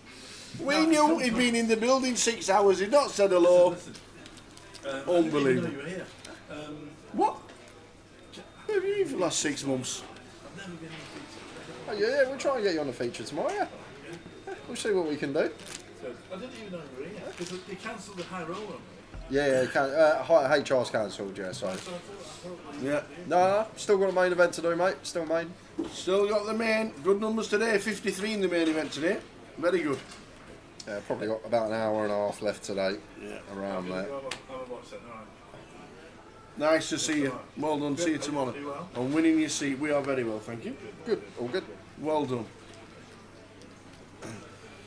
We knew he'd been in the building 6 hours. He'd not said hello. Listen. Unbelievable. I didn't even know you were here. What? Where have you been for the last 6 months? I've never been in pizza. Oh, yeah, we'll try and get you on the feature tomorrow, yeah. We'll see what we can do. I didn't even know you were here because they cancelled the high roller on me. Yeah, HR's cancelled, yeah, so. So I thought Yeah. No, still got a main event to do, mate. Still main. Still got the main. Good numbers today. 53 in the main event today. Very good. Yeah, probably got about an hour and a half left today. Yeah. Around there. I'm a watch that. All right. Nice to see you. Well done. See you tomorrow. You well? On winning your seat. We are very well, thank you. Good, all good. Well done.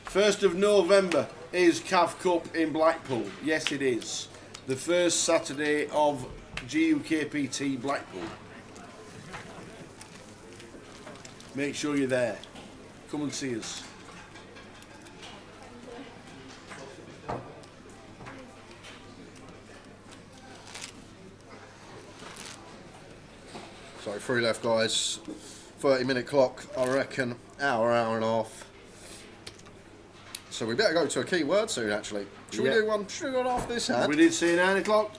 1st of November is CAF Cup in Blackpool. Yes, it is. The first Saturday of GUKPT Blackpool. Make sure you're there. Come and see us. So 3 left, guys. 30-minute clock, I reckon. Hour and a half. So we better go to a keyword soon, actually. Should Yeah. we do one? Should we do one after this hand? We did say 9 o'clock.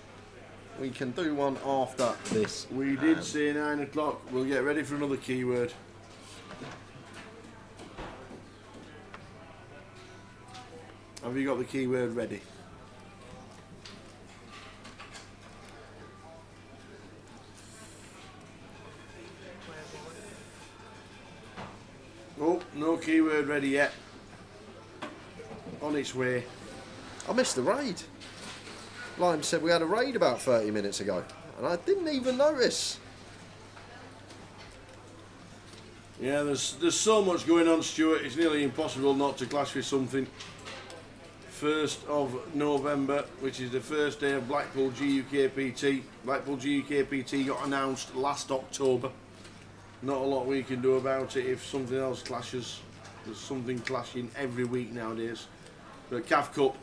We can do one after this. We did say 9 o'clock. We'll get ready for another keyword. Have you got the keyword ready? Oh, no keyword ready yet. On its way. I missed the raid. Lime said we had a raid about 30 minutes ago, and I didn't even notice. Yeah, there's so much going on, Stuart. It's nearly impossible not to clash with something. 1st of November, which is the first day of Blackpool GUKPT. Blackpool GUKPT got announced last October. Not a lot we can do about it if something else clashes. There's something clashing every week nowadays. But CAF Cup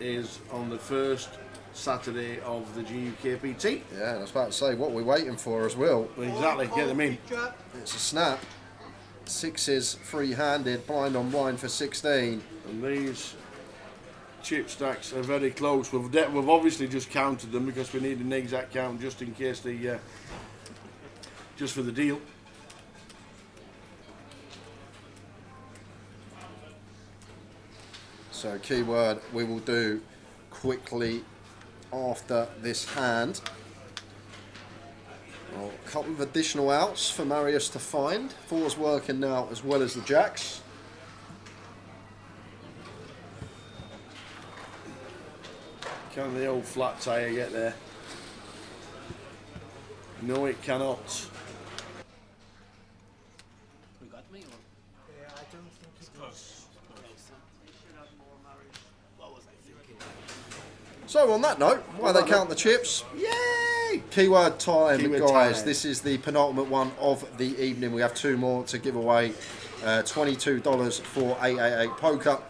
is on the first Saturday of the GUKPT. Yeah, I was about to say what we're waiting for as well. Exactly, get them in. It's a snap. 6s, free-handed, blind on blind for 16. And these chip stacks are very close. We've obviously just counted them because we need an exact count just in case the just for the deal. So keyword we will do quickly after this hand. Well, a couple of additional outs for Marius to find. 4's working now as well as the jacks. Can the old flat tyre get there? No, it cannot. We got me or? Yeah, I don't think it Close. You should have more marriage. What was I thinking? So on that note, while they count the chips, Yay! keyword time, Keyword guys. time. This is the penultimate one of the evening. We have 2 more to give away. $22 for 888 Poker.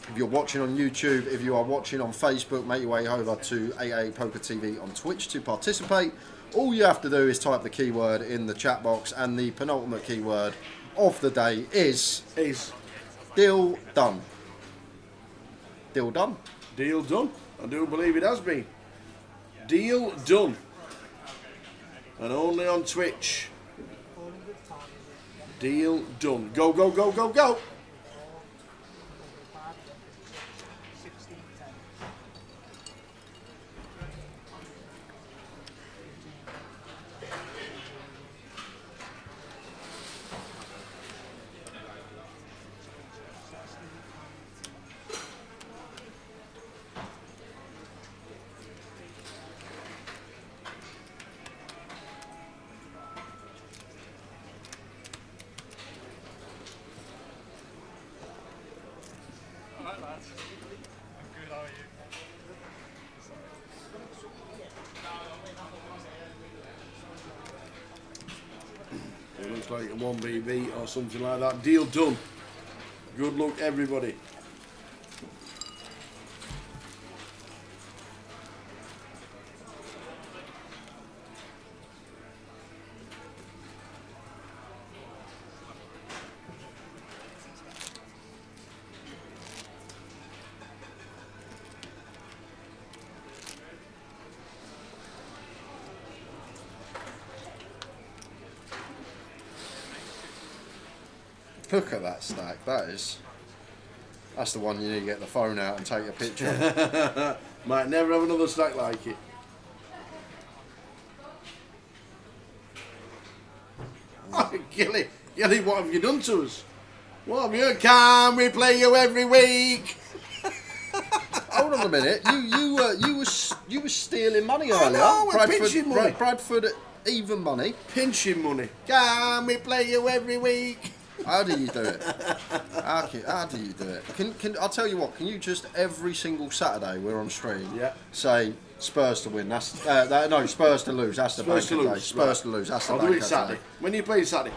If you're watching on YouTube, if you are watching on Facebook, make your way over to 888 Poker TV on Twitch to participate. All you have to do is type the keyword in the chat box, and the penultimate keyword of the day is deal done. Deal done. Deal done. I do believe it has been. Deal done. And only on Twitch. Deal done. Go, go, go, go, go. 16-10. Alright, lads. I'm good, how are you? It looks like a 1BB or something like that. Deal done. Good luck, everybody. Look at that stack. That's the one you need to get the phone out and take a picture of. Might never have another stack like it. Oh, Gilly, Gilly, what have you done to us? What have you? Can we play you every week? Hold on a minute. You were stealing money I earlier. know, we're pinching money. Bradford even money. Pinching money. Can we play you every week? How do you do it? How do you do it? Can I'll tell you what? Can you just every single Saturday we're on stream? Yeah. Say Spurs to win. That's no Spurs to lose. That's the Spurs to banker day. lose. Spurs Right. to lose. That's the I'll do banker it Saturday. day. When do you play Saturday?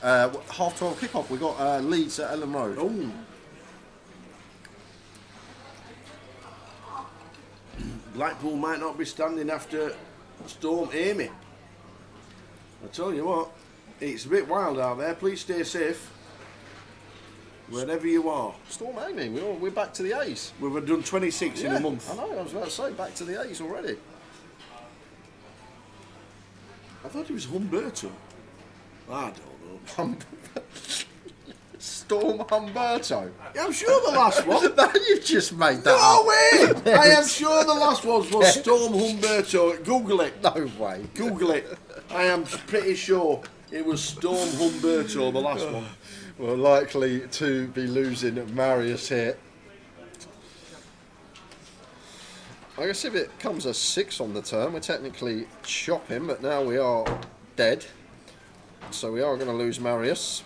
12:30 kickoff. We got Leeds at Ellen Road. Oh. Blackpool might not be standing after Storm Amy. I tell you what, it's a bit wild out there. Please stay safe. Wherever you are. Storm Amy. We're back to the A's. We've done 26 in a month. I know. I was about to say back to the A's already. I thought it was Humberto. I don't know. Storm Humberto. Yeah, I'm sure the last one. No, you just made that No up. way! I am sure the last one was Storm Humberto. Google it. No way. Google it. I am pretty sure it was Storm Humberto, the last one. We're likely to be losing Marius here. I guess if it comes a 6 on the turn, we're technically chopping, but now we are dead. So we are going to lose Marius.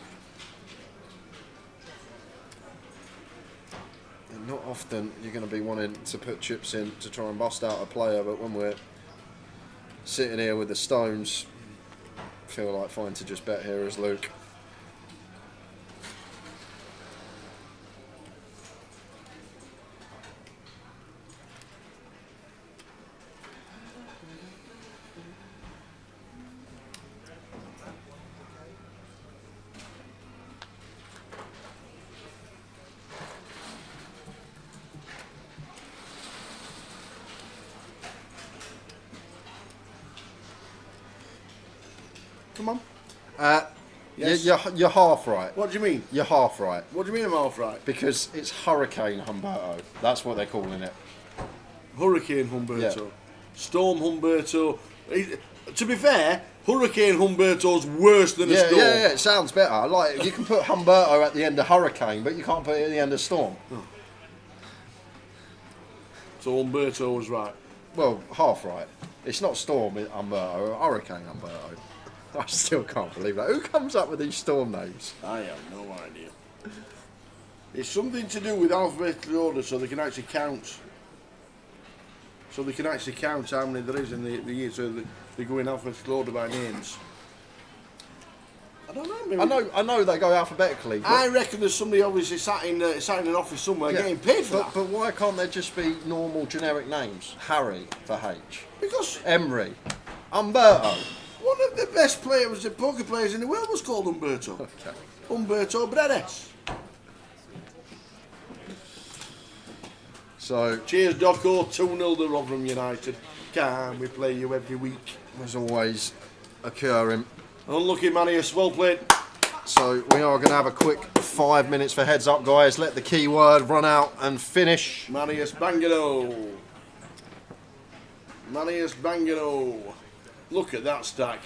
And not often you're going to be wanting to put chips in to try and bust out a player, but when we're sitting here with the stones, I feel like fine to just bet here as Luke. Come on. Yes. You're half right. What do you mean? You're half right. What do you mean I'm half right? Because it's Hurricane Humberto. That's what they're calling it. Hurricane Humberto. Yeah. Storm Humberto. To be fair, Hurricane Humberto's worse than a storm. Yeah, it sounds better. Like, you can put Humberto at the end of Hurricane, but you can't put it at the end of Storm. So Humberto was right. well, half right. It's not Storm Umberto, Hurricane Umberto. I still can't believe that. Who comes up with these Storm names? I have no idea. It's something to do with alphabetical order, so they can actually count. So they can actually count how many there is in the year. So they go in alphabetical order by names. I don't know. Maybe I know they go alphabetically. But I reckon there's somebody obviously sat in an office somewhere getting paid for that. But why can't there just be normal generic names? Harry for H. Because Emery. Umberto. one of the best poker players in the world was called Umberto. Okay. Umberto Bredes. So, Cheers, Doco. 2-0 to Rotherham United. Can we play you every week? as always, occurring. Unlucky Manius, well played. So we are going to have a quick 5 minutes for heads up, guys. Let the keyword run out and finish. Manius Bangano. Manius Bangano. Look at that stack.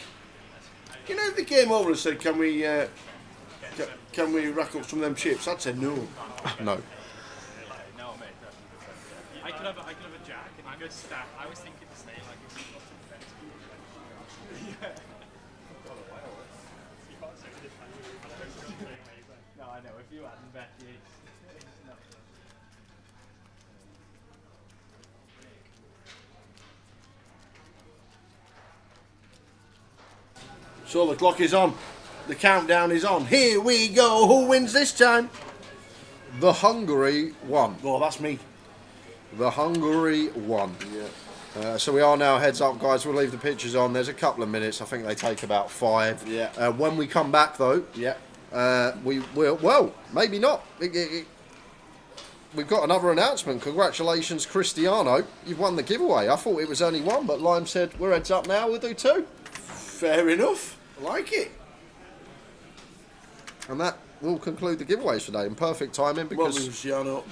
You know, if they came over and said, can we rack up some of them chips? I'd say no. No. I could have a jack and a good stack. I was thinking the same, like it's not too fast. No, I know. If you hadn't bet, no. So the clock is on. The countdown is on. Here we go. Who wins this time? The Hungary won. Oh, that's me. The Hungary won. Yeah. So we are now heads up, guys. We'll leave the pictures on. There's a couple of minutes. I think they take about 5. Yeah. When we come back, though, Yeah. we will. Well, maybe not. We've got another announcement. Congratulations, Cristiano. You've won the giveaway. I thought it was only one, but Lime said we're heads up now. We'll do 2. Fair enough. I like it. And that will conclude the giveaways today in perfect timing Well done, because Cristiano.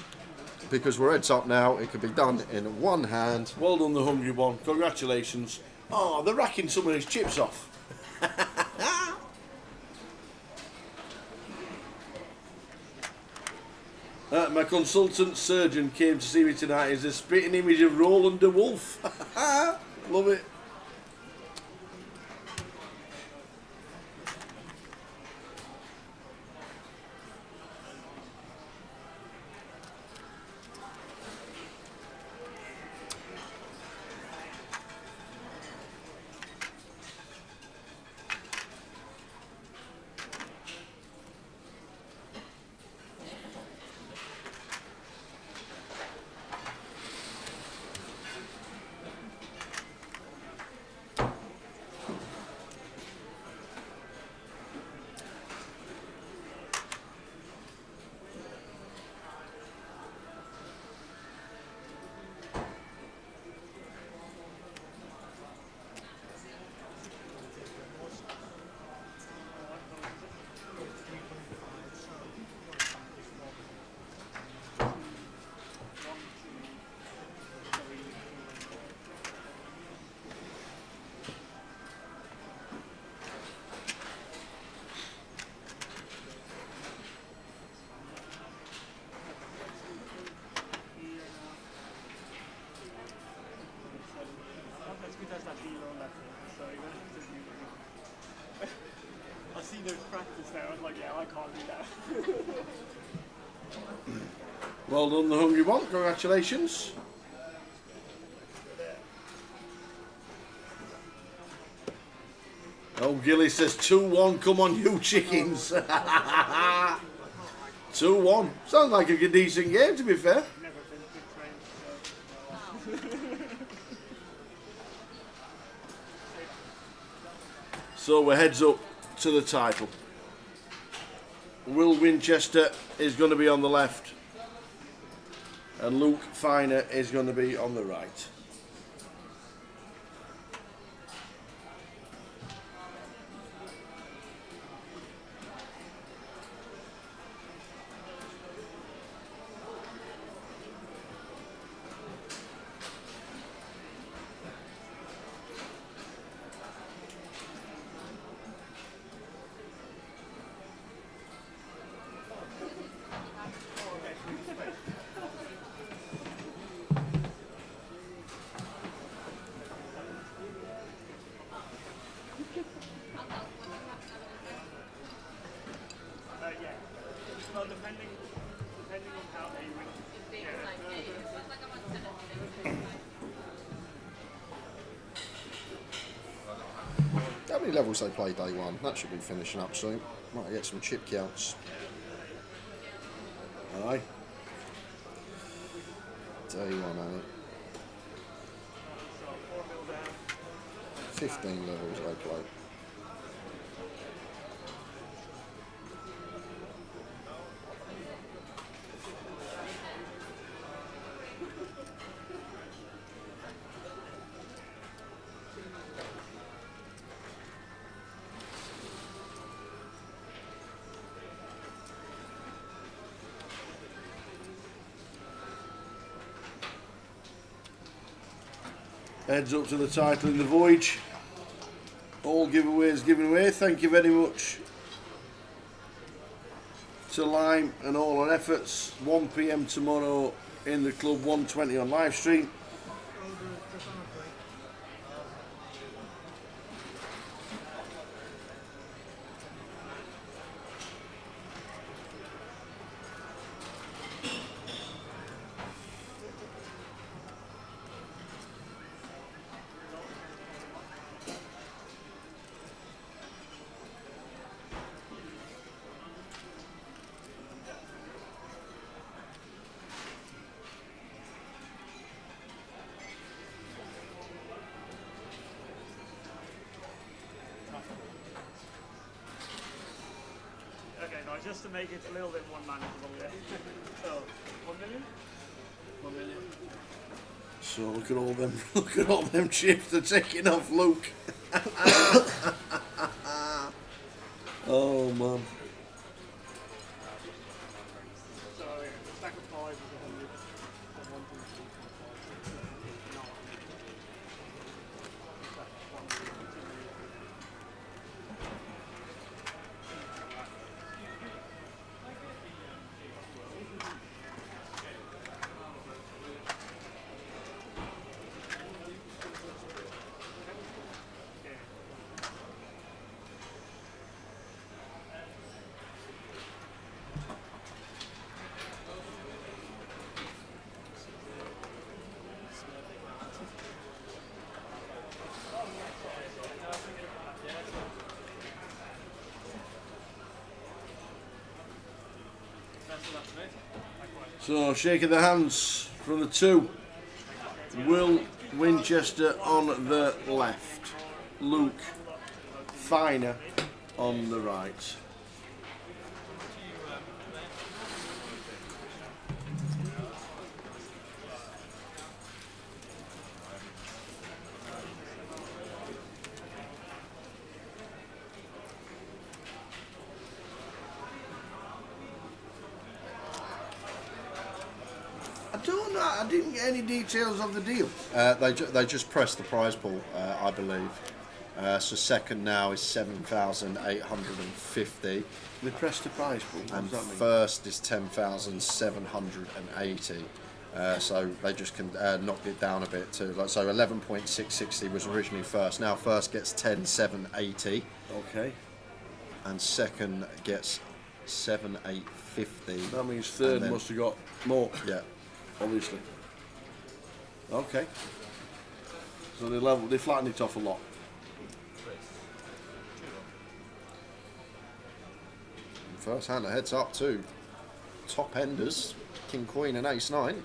we're heads up now. It can be done in one hand. Well done, the hungry one. Congratulations. Oh, they're racking some of his chips off. My consultant surgeon came to see me tonight. Is a spitting image of Roland de Wolf. Love it. I see those practice there. I was like, yeah, I can't do that. Well done, the hungry one. Congratulations. Oh, Gilly says 2-1. Come on, you chickens. 2-1. Sounds like a decent game, to be fair. Never been good trained. So we're heads up to the title. Will Winchester is going to be on the left, and Luke Finer is going to be on the right. levels they play day one. That should be finishing up soon. Might get some chip counts. Aye. Day one, eh? 15 levels they play. Heads up to the title in the Voyage. All giveaways given away. Thank you very much to Lime and all our efforts. 1 PM tomorrow in the club, 1:20 on live stream. Okay, now just to make it a little bit more manageable, yeah. So, 1 million? 1 million. So look at all them, look at all them chips they're taking off Luke. Oh man. So, yeah, the stack of 5 is 100. And 1, 2, 3, 4, 5, 6, 7, 8, 9. Stack of 1, 2, 3. So shaking the hands from the 2. Will Winchester on the left. Luke Finer on the right. I don't know, I didn't get any details of the deal. They just pressed the prize pool, I believe. So second now is 7,850, They pressed the prize pool, what and does that mean? first is 10,780. So they just can knocked it down a bit too. So 11.660 was originally first. Now first gets 10,780, Okay, and second gets 7,850. that means third And then- must have got more, Yeah. obviously. Okay. So they flattened it off a lot. First hand, heads up to top enders, King, Queen, and Ace 9.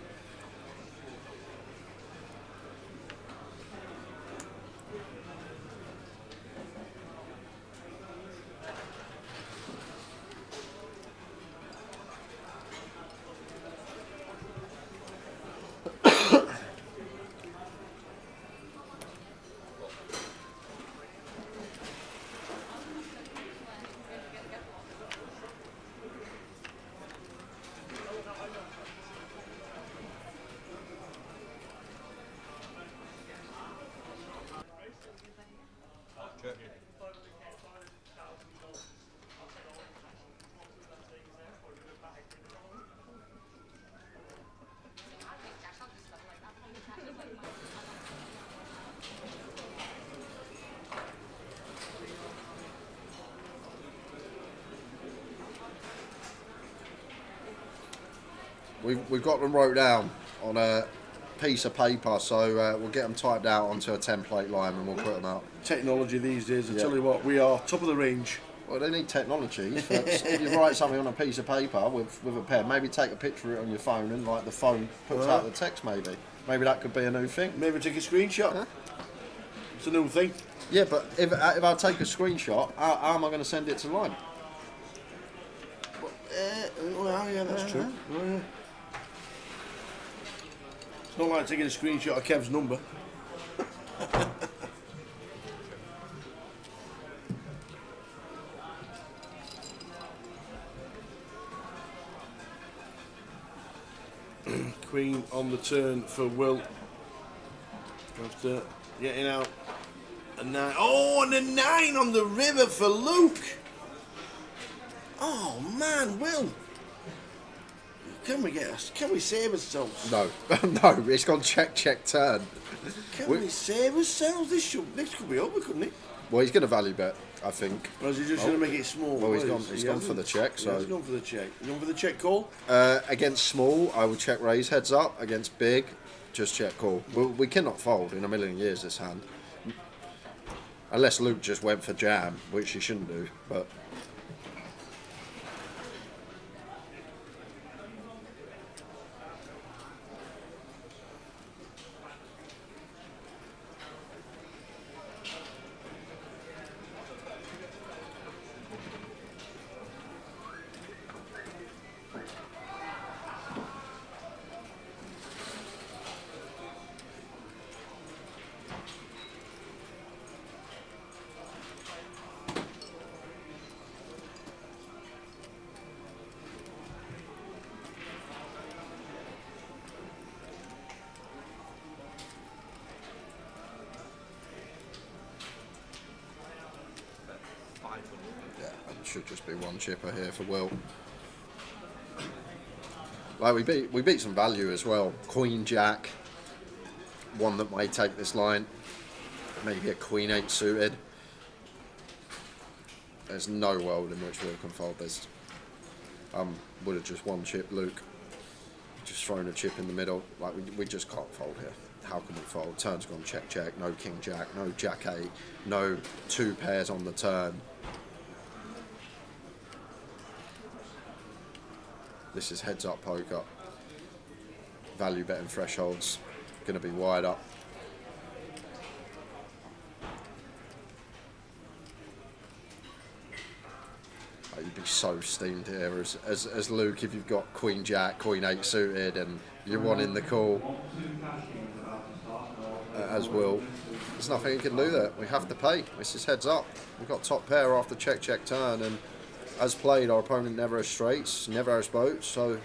We've got them wrote down on piece of paper, so we'll get them typed out onto a template line and we'll put them out. Technology these days, I Yeah. tell you what, we are top of the range. Well, they need technology. If you write something on a piece of paper with a pen, maybe take a picture of it on your phone and like the phone puts out the text maybe. Maybe that could be a new thing. Maybe take a screenshot. Huh? It's a new thing. Yeah, but if I take a screenshot, how am I going to send it to line? Well, yeah, that's true. Oh, yeah. It's not like taking a screenshot of Kev's number. Queen on the turn for Will. After getting out a 9. Oh, and a 9 on the river for Luke. Oh man, Will. Can we save ourselves? No, no, it's gone check, turn. Can we save ourselves? This could be over, couldn't it? Well, he's going to value bet, I think. Or is he just going to make it small? Well, he's gone Hasn't for the check, Yeah, so... he's gone for the check. You gone for the check call? Against small, I would check raise heads up. Against big, just check call. We cannot fold in a million years this hand. Unless Luke just went for jam, which he shouldn't do, but... Yeah, it should just be one chipper here for Will. Like we beat some value as well. Queen Jack, one that may take this line. Maybe a Queen 8 suited. There's no world in which Will can fold this. Would have just one chip Luke. Just thrown a chip in the middle. Like we just can't fold here. How can we fold? Turn's gone check, no King Jack, no Jack 8, no two pairs on the turn. This is heads up poker. Value betting thresholds going to be wide up. Oh, you'd be so steamed here as Luke if you've got Queen Jack, Queen 8 suited and you're wanting the call. As Will. There's nothing you can do there. We have to pay. This is heads up. We've got top pair after check turn, and as played, our opponent never has straights, never has boats, so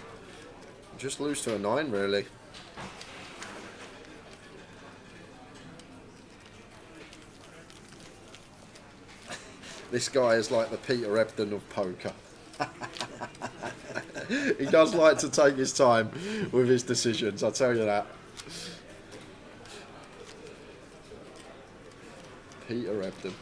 just lose to a 9 really. This guy is like the Peter Ebdon of poker. He does like to take his time with his decisions, I'll tell you that. Peter Ebdon.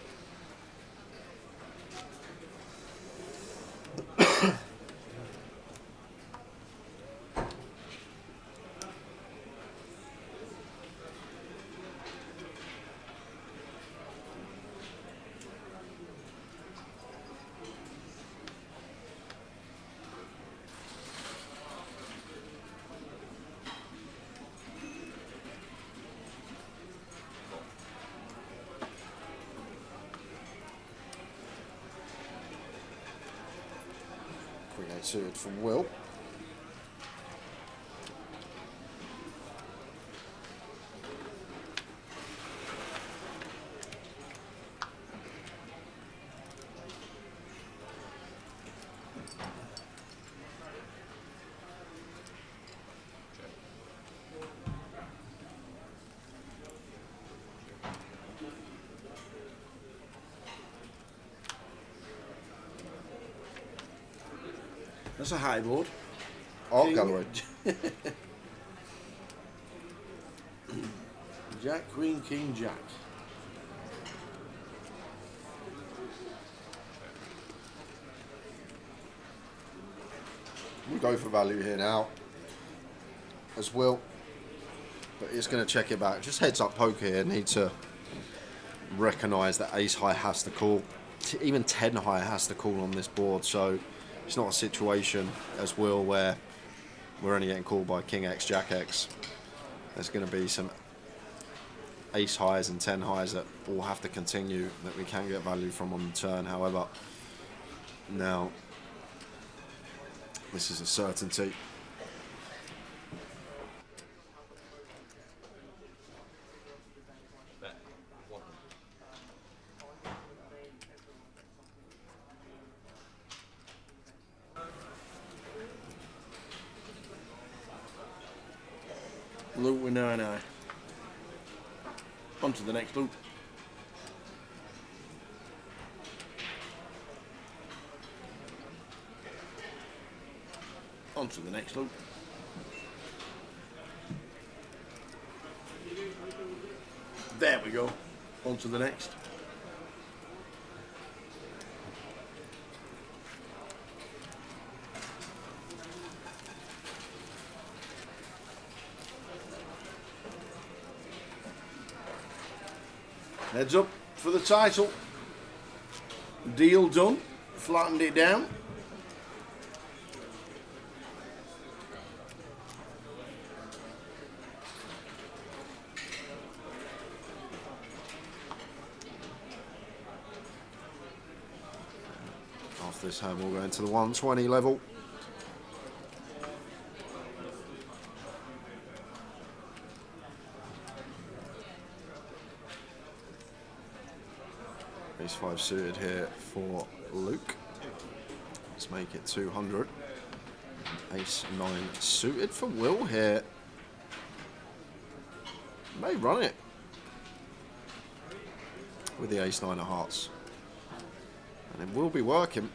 Queen 8 suited from Will. That's a high board. Art King. gallery. Jack, Queen, King, Jack. We go for value here now. As Will. But he's going to check it back. Just heads up poker here. Need to recognise that ace high has to call. Even 10 high has to call on this board. So it's not a situation as Will where we're only getting called by King X, Jack X. There's going to be some ace highs and 10 highs that all have to continue that we can get value from on the turn. However, now this is a certainty. Loop with 9 high. On to the next loop. On to the next loop. There we go. On to the next. Heads up for the title. Deal done. Flattened it down. After this hand, we'll go into the 120 level. Ace 5 suited here for Luke. Let's make it 200. Ace 9 suited for Will here. May run it with the Ace 9 of hearts. And it will be working.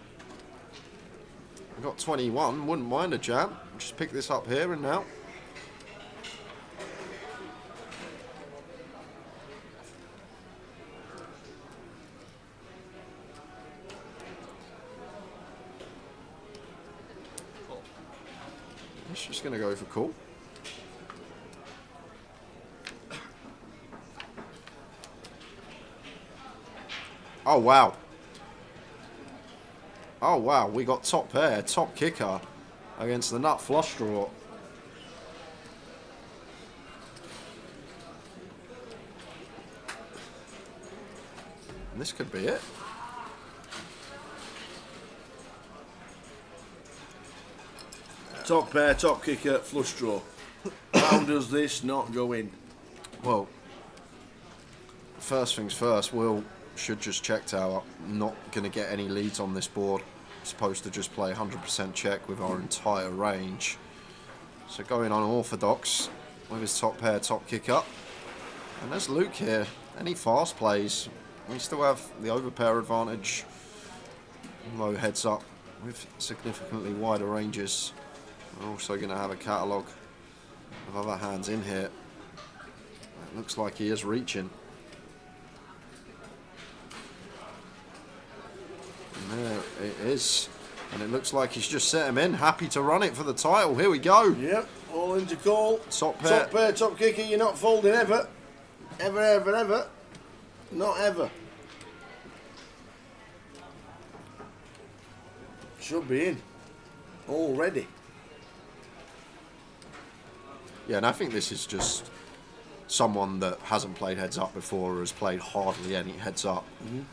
We've got 21, wouldn't mind a jam. Just pick this up here and now. It's just going to go for call. Oh wow. Oh wow, we got top pair, top kicker against the nut flush draw. And this could be it. Top pair, top kicker, flush draw. How does this not go in? Well, first things first, Will should just check tower. Not going to get any leads on this board. Supposed to just play 100% check with our entire range. So going unorthodox with his top pair, top kicker. And there's Luke here. Any fast plays, we still have the overpair advantage. Low heads up with significantly wider ranges. We're also going to have a catalogue of other hands in here. It looks like he is reaching. And there it is. And it looks like he's just set him in. Happy to run it for the title. Here we go. Yep, all into call. Top pair. Top pair, top kicker. You're not folding ever. Ever, ever, ever. Not ever. Should be in. Already. Yeah, and I think this is just someone that hasn't played heads up before or has played hardly any heads up.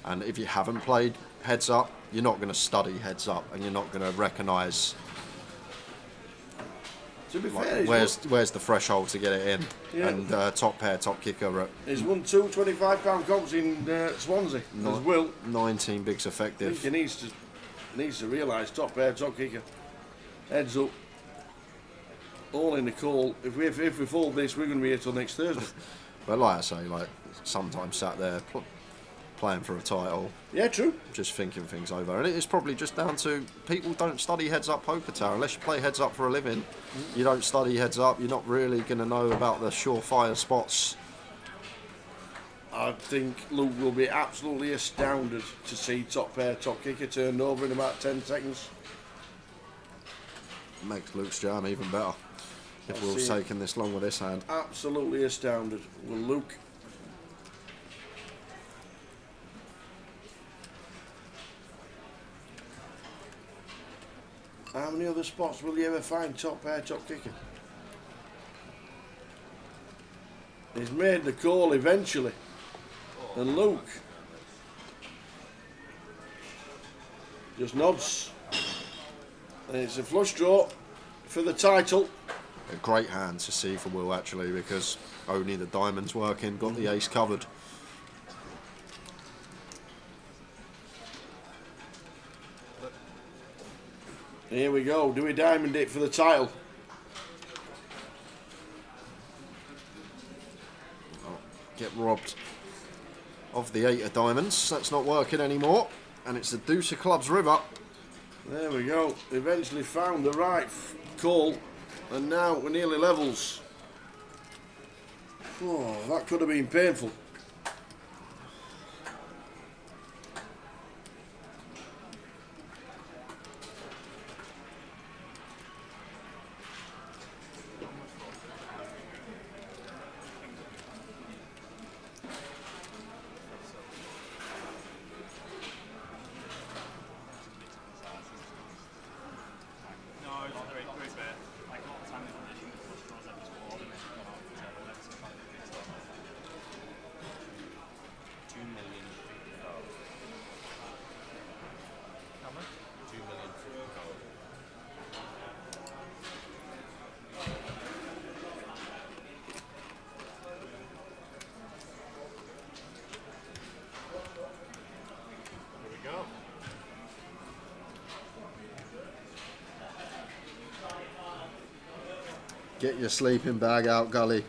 And if you haven't played heads up, you're not going to study heads up and you're not going to recognise To be like, fair, where's the threshold to get it in. Yeah. And top pair, top kicker. he's won two £25 comps in Swansea. As Will. 19 bigs I effective. think he needs to realise top pair, top kicker. Heads up. All in the call. If we fold this, we're going to be here till next Thursday. But like I say, like sometimes sat there playing for a title, Yeah, true. just thinking things over. And it's probably just down to people don't study heads up poker tower. Unless you play heads up for a living, you don't study heads up. You're not really going to know about the surefire spots. I think Luke will be absolutely astounded to see top pair, top kicker turned over in about 10 seconds. Makes Luke's jam even better. if I'll Will's see it. taken this long with this hand. Absolutely astounded. Will Luke. How many other spots will you ever find top pair, top kicker? He's made the call eventually. And Luke just nods. And it's a flush draw for the title. A great hand to see for Will, actually, because only the diamond's working, got the ace covered. Here we go. Do we diamond it for the title? Get robbed of the 8 of diamonds. That's not working anymore. And it's the deuce of clubs river. There we go. Eventually found the right call. And now we're nearly levels. Oh, that could have been painful. No, it's not very good, but like a lot of time in condition, the flush draws every squad and then come out to the left side of the fixed up. 2 million. How much? 2 million. Here we go. Get your sleeping bag out, Gully.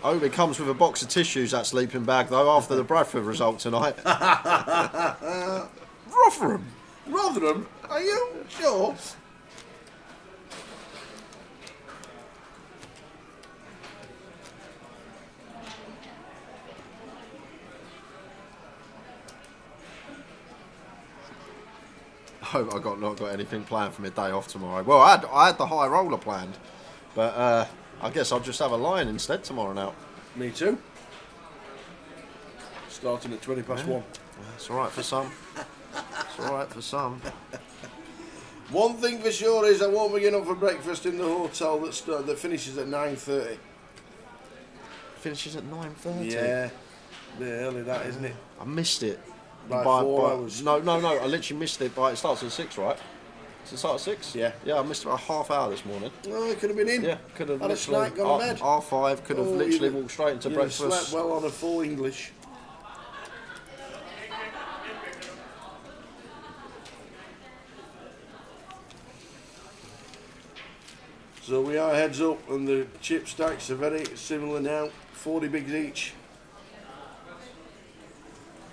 I hope it comes with a box of tissues, that sleeping bag, though, after the Bradford result tonight. Rotherham! Rotherham? Are you sure? I hope I not got anything planned for my day off tomorrow. Well, I had the high roller planned, but I guess I'll just have a line instead tomorrow now. Me too. Starting at 1. It's all right for some. It's all right for some. One thing for sure is I won't be getting up for breakfast in the hotel that finishes at 9:30. Finishes at 9:30. Yeah, bit early that, isn't it? I missed it. By 4 hours. No. I literally missed it by. It starts at 6, right? Does it start at 6? Yeah. Yeah, I missed about a half hour this morning. Oh, I could have been in. Yeah, could have Had a literally. snack, gone to bed. R5 could have Oh, literally you'd- walked straight into You'd have breakfast. slept well on a full English. So we are heads up, and the chip stacks are very similar now. 40 bigs each.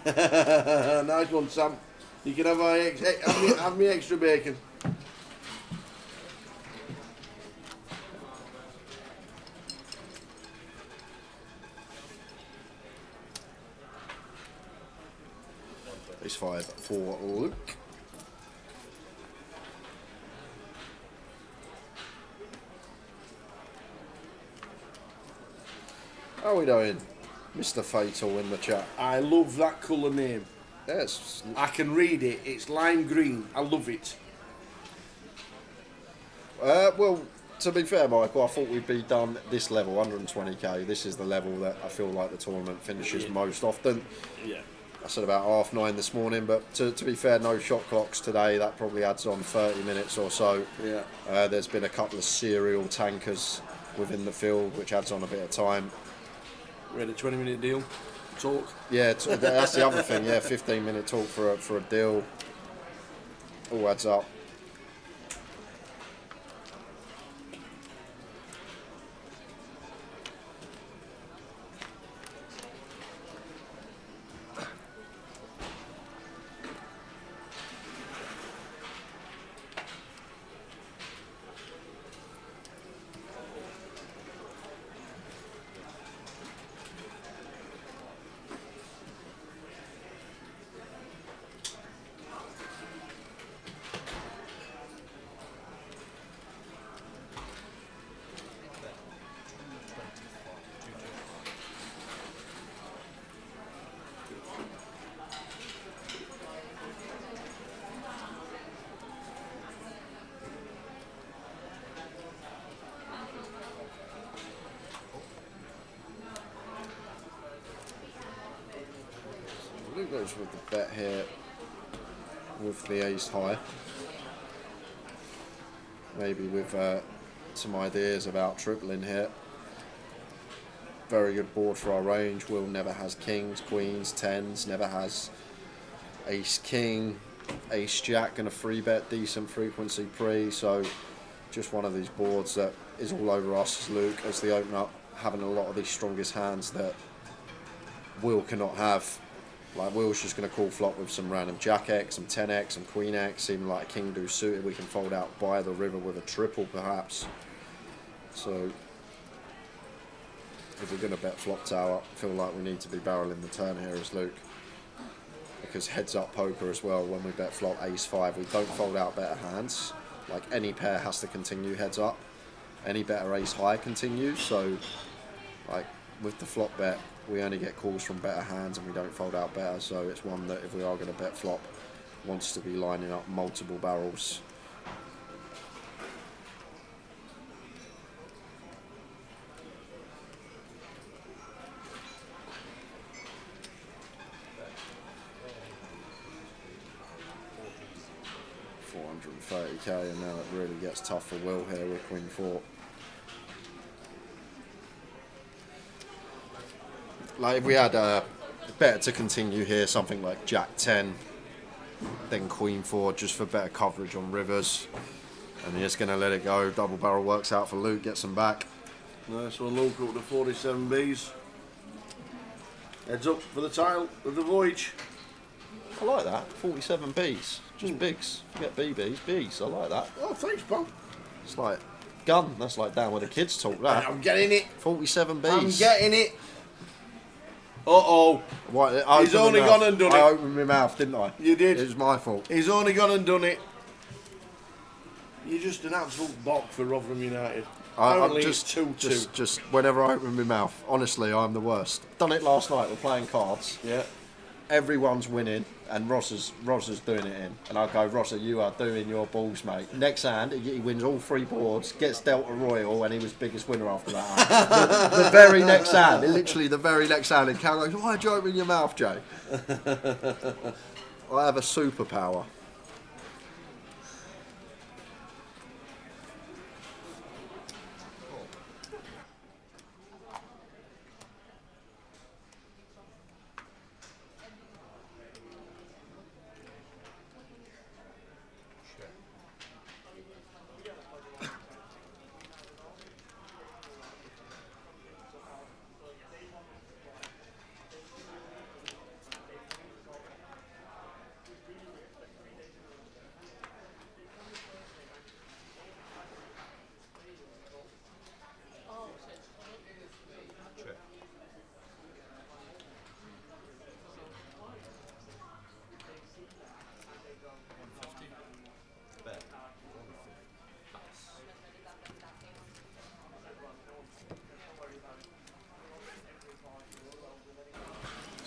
Nice one, Sam. You can have me extra bacon. It's 5 for Luke. How are we doing? Mr. Fatal in the chat. I love that colour name. Yes. I can read it. It's lime green. I love it. Well, to be fair, Michael, I thought we'd be done this level, 120k. This is the level that I feel like the tournament finishes most often. Yeah. I said about 9:30 this morning, but to be fair, no shot clocks today. That probably adds on 30 minutes or so. Yeah. There's been a couple of serial tankers within the field, which adds on a bit of time. We had a 20-minute deal. Talk. Yeah, that's the other thing. Yeah, 15-minute talk for a deal. All adds up. goes with the bet here with the ace high. Maybe with some ideas about tripling here. Very good board for our range. Will never has kings, queens, tens, never has ace king, ace jack, and a free bet, decent frequency pre. So just one of these boards that is all over us as Luke as the opener, having a lot of these strongest hands that Will cannot have. Like Will's just going to call flop with some random jack X, some 10x, some queen X, even like a king deuce suited we can fold out by the river with a triple perhaps. So if we're going to bet flop tower, I feel like we need to be barreling the turn here as Luke. Because heads up poker as well, when we bet flop ace 5, we don't fold out better hands. Like any pair has to continue heads up. Any better ace high continues, so like with the flop bet, we only get calls from better hands and we don't fold out better, so it's one that if we are going to bet flop, wants to be lining up multiple barrels. $430k, and now it really gets tough for Will here with queen 4. Like if we had better to continue here, something like jack 10, then queen 4, just for better coverage on rivers. And he's just going to let it go. Double barrel works out for Luke, gets him back. Nice one, Luke, up to 47Bs. Heads up for the title of the voyage. I like that. 47Bs, just bigs. Forget BBs, Bs. I like that. Oh, thanks, pal. It's like gun. That's like down where the kids talk. That. I'm getting it. 47Bs. I'm getting it. Uh-oh. Right, He's only gone and done it. I opened my mouth, didn't I? You did. It was my fault. He's only gone and done it. You're just an absolute bop for Rotherham United. I'm just 2-2. Just whenever I open my mouth, honestly, I'm the worst. Done it last night. We're playing cards. Yeah. Everyone's winning, and Ross is doing it in. And I go, Rosser, you are doing your balls, mate. Next hand, he wins all 3 boards, gets dealt a royal, and he was biggest winner after that. the very next hand, literally the very next hand, and Cal goes, why'd you open your mouth, Jay? I have a superpower.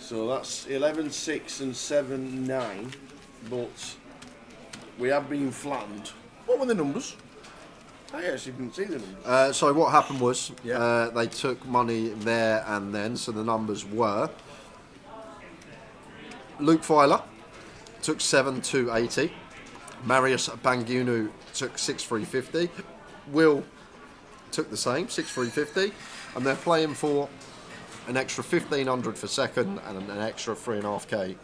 So that's 11, 6 and 7, 9. But we have been flattened. What were the numbers? I actually didn't see the numbers. So what happened was they took money there and then, so the numbers were Luke Filer took 7,280. Marius Bangunu took 6,350. Will took the same, 6,350. And they're playing for an extra 1,500 for second and an extra 3.5k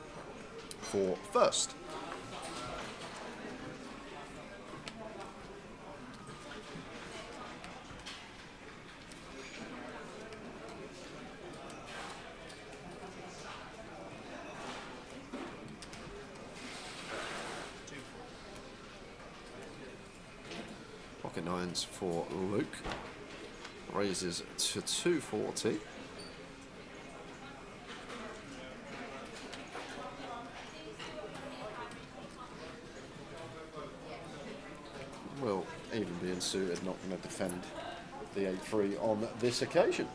for first. Pocket nines for Luke. Raises to 240. Will, even being suited, not going to defend the 8-3 on this occasion.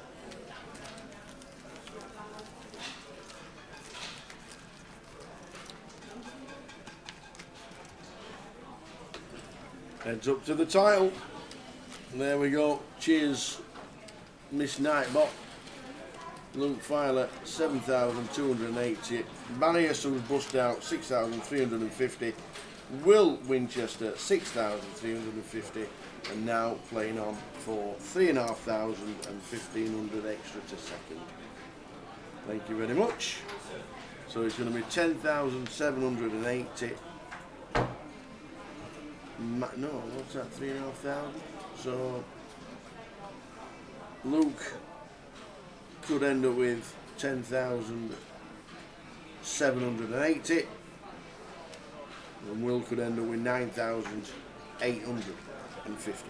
Heads up to the title. There we go. Cheers, Miss Nightbot. Luke Filer 7,280. Barrios was bust out 6,350. Will Winchester 6,350. And now playing on for 3,500 and 1,500 extra to second. Thank you very much. So it's going to be 10,780. No, what's that? 3,500. So Luke could end up with 10,780, and Will could end up with 9,850.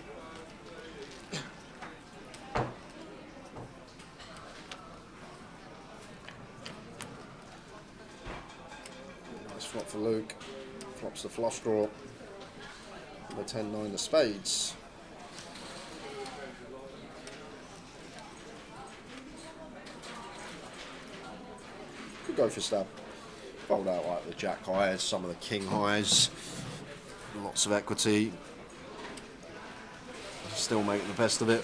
Nice flop for Luke. Flops the flush draw. The 10-9 of spades. Could go for stab. Fold out like the jack highs, some of the king highs. Lots of equity. Still making the best of it.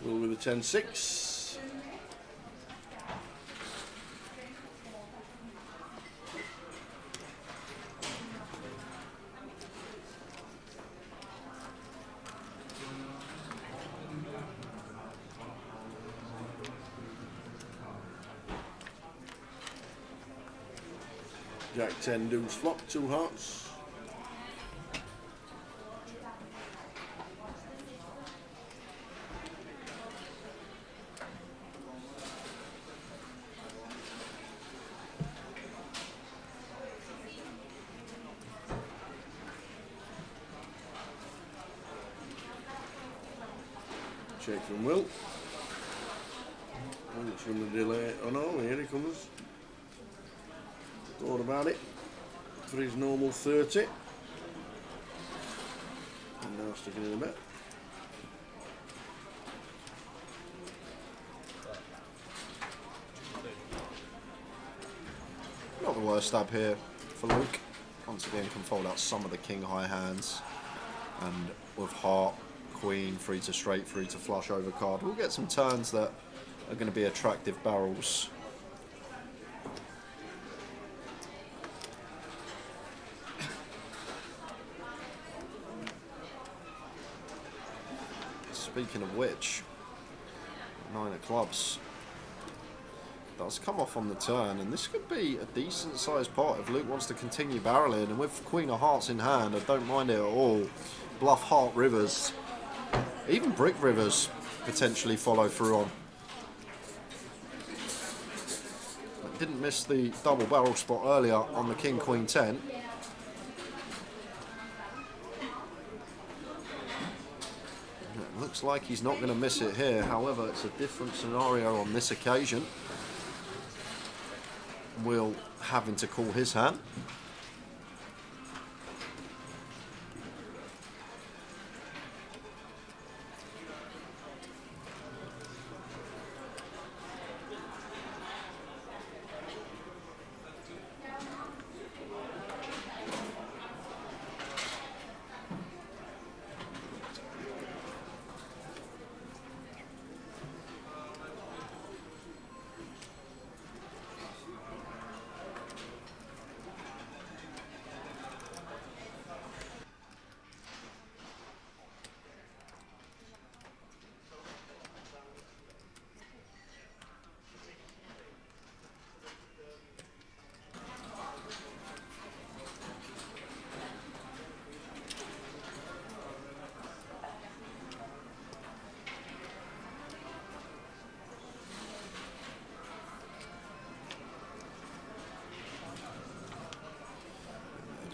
Will with the 10-6. Jack 10 deuce flop, 2 hearts. Check from Will. And it's going to delay. Oh no, here he comes. Thought about it. For his normal 30. And now sticking in a bet. Not the worst stab here for Luke. Once again can fold out some of the king high hands. And with heart, queen, free to straight, free to flush over card. We'll get some turns that are going to be attractive barrels. Speaking of which, 9 of clubs does come off on the turn, and this could be a decent sized pot if Luke wants to continue barreling. And with queen of hearts in hand, I don't mind it at all. Bluff heart rivers, even brick rivers potentially follow through on. Didn't miss the double barrel spot earlier on the king queen 10. It looks like he's not going to miss it here. However, it's a different scenario on this occasion. Will having to call his hand.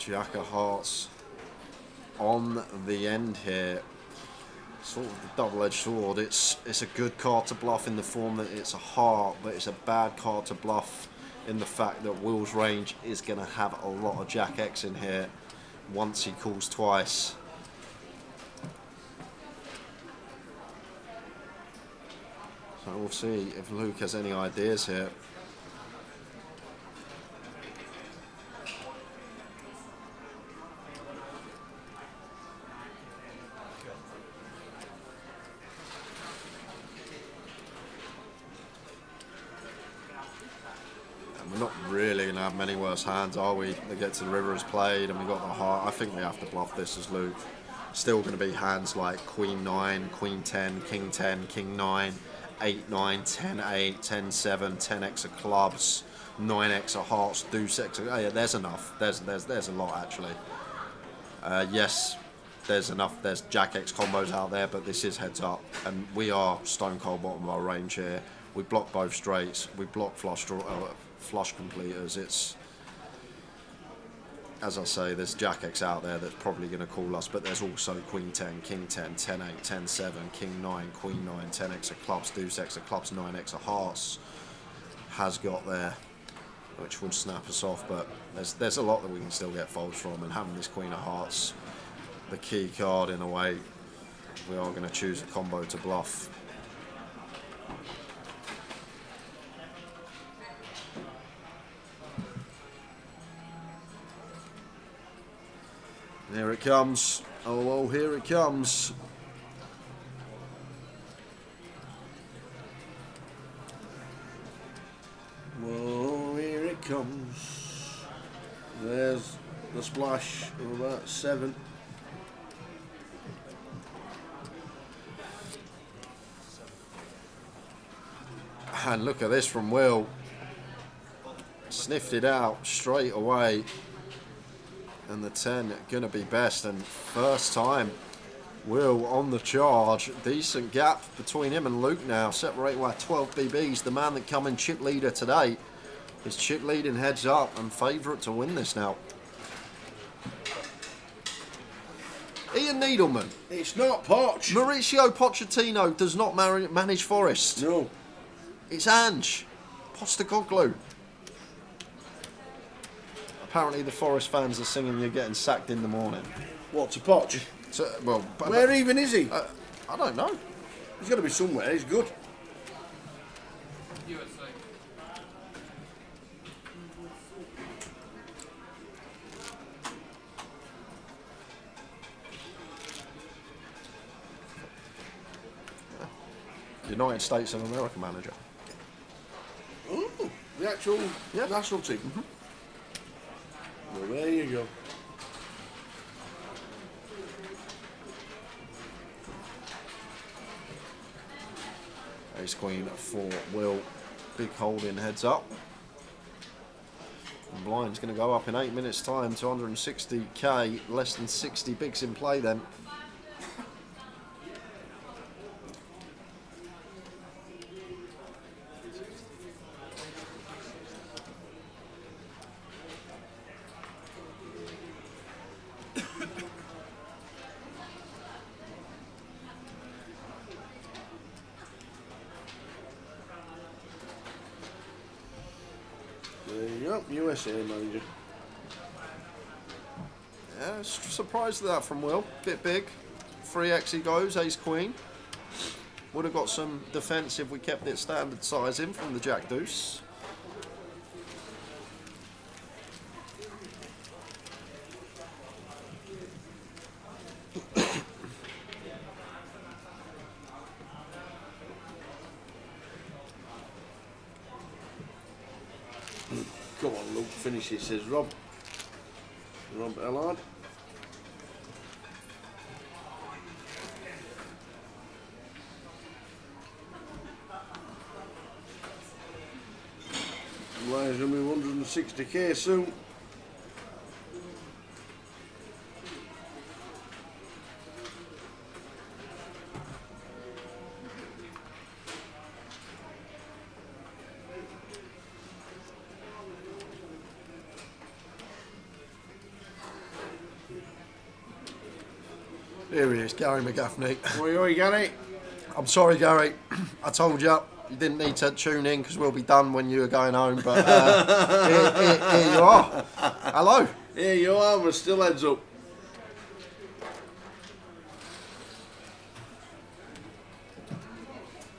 Jack of hearts on the end here. Sort of the double-edged sword. It's a good card to bluff in the form that it's a heart, but it's a bad card to bluff in the fact that Will's range is going to have a lot of Jack X in here once he calls twice. So we'll see if Luke has any ideas here. We're not really going to have many worse hands, are we? They get to the river as played and we got the heart. I think we have to bluff this as Luke. Still going to be hands like Queen 9, Queen 10, King 10, King 9, 8, 9, 10, 8, 10, 7, 10x of clubs, 9x of hearts, deuce x. Oh yeah, there's enough. There's a lot actually. Yes, there's enough. There's Jack X combos out there, but this is heads up, and we are stone cold bottom of our range here. We block both straights. We block flush completers. It's, as I say, there's Jack X out there that's probably going to call us, but there's also Queen 10, King 10, 10 8, 10 7, King 9, Queen 9, 10x of clubs, deuce x of clubs, 9x of hearts has got there, which would snap us off. But there's a lot that we can still get folds from, and having this Queen of Hearts, the key card in a way, we are going to choose a combo to bluff. Here it comes. Oh, here it comes. Whoa, here it comes. There's the splash of about 7. And look at this from Will. Sniffed it out straight away. And the 10 going to be best. And first time, Will on the charge. Decent gap between him and Luke now. Separated by 12 BBs. The man that come in chip leader today is chip leading heads up and favourite to win this now. Ian Needleman. It's not Poch. Mauricio Pochettino does not manage Forest. No. It's Ange Postecoglou. Apparently the Forest fans are singing "You're getting sacked in the morning." What, to Poch? So, well, Where even is he? I don't know. He's got to be somewhere. He's good. United States of America manager. Oh, the actual national team. Mm-hmm. Well, there you go. Ace Queen for Will. Big holding heads up. And blind's going to go up in 8 minutes time to 160k. Less than 60 bigs in play then. There you go, USA manager. Yeah, surprised at that from Will. Bit big. 3x he goes, ace queen. Would have got some defence if we kept it standard size in from the jack deuce. Come on, Luke, finish it, says Rob. Rob Ellard. Line's going to be 160k soon. Here he is, Gary McGaffney. Oi, Gary. I'm sorry, Gary. I told you didn't need to tune in because we'll be done when you were going home. But here you are. Hello. Here you are, we're still heads up.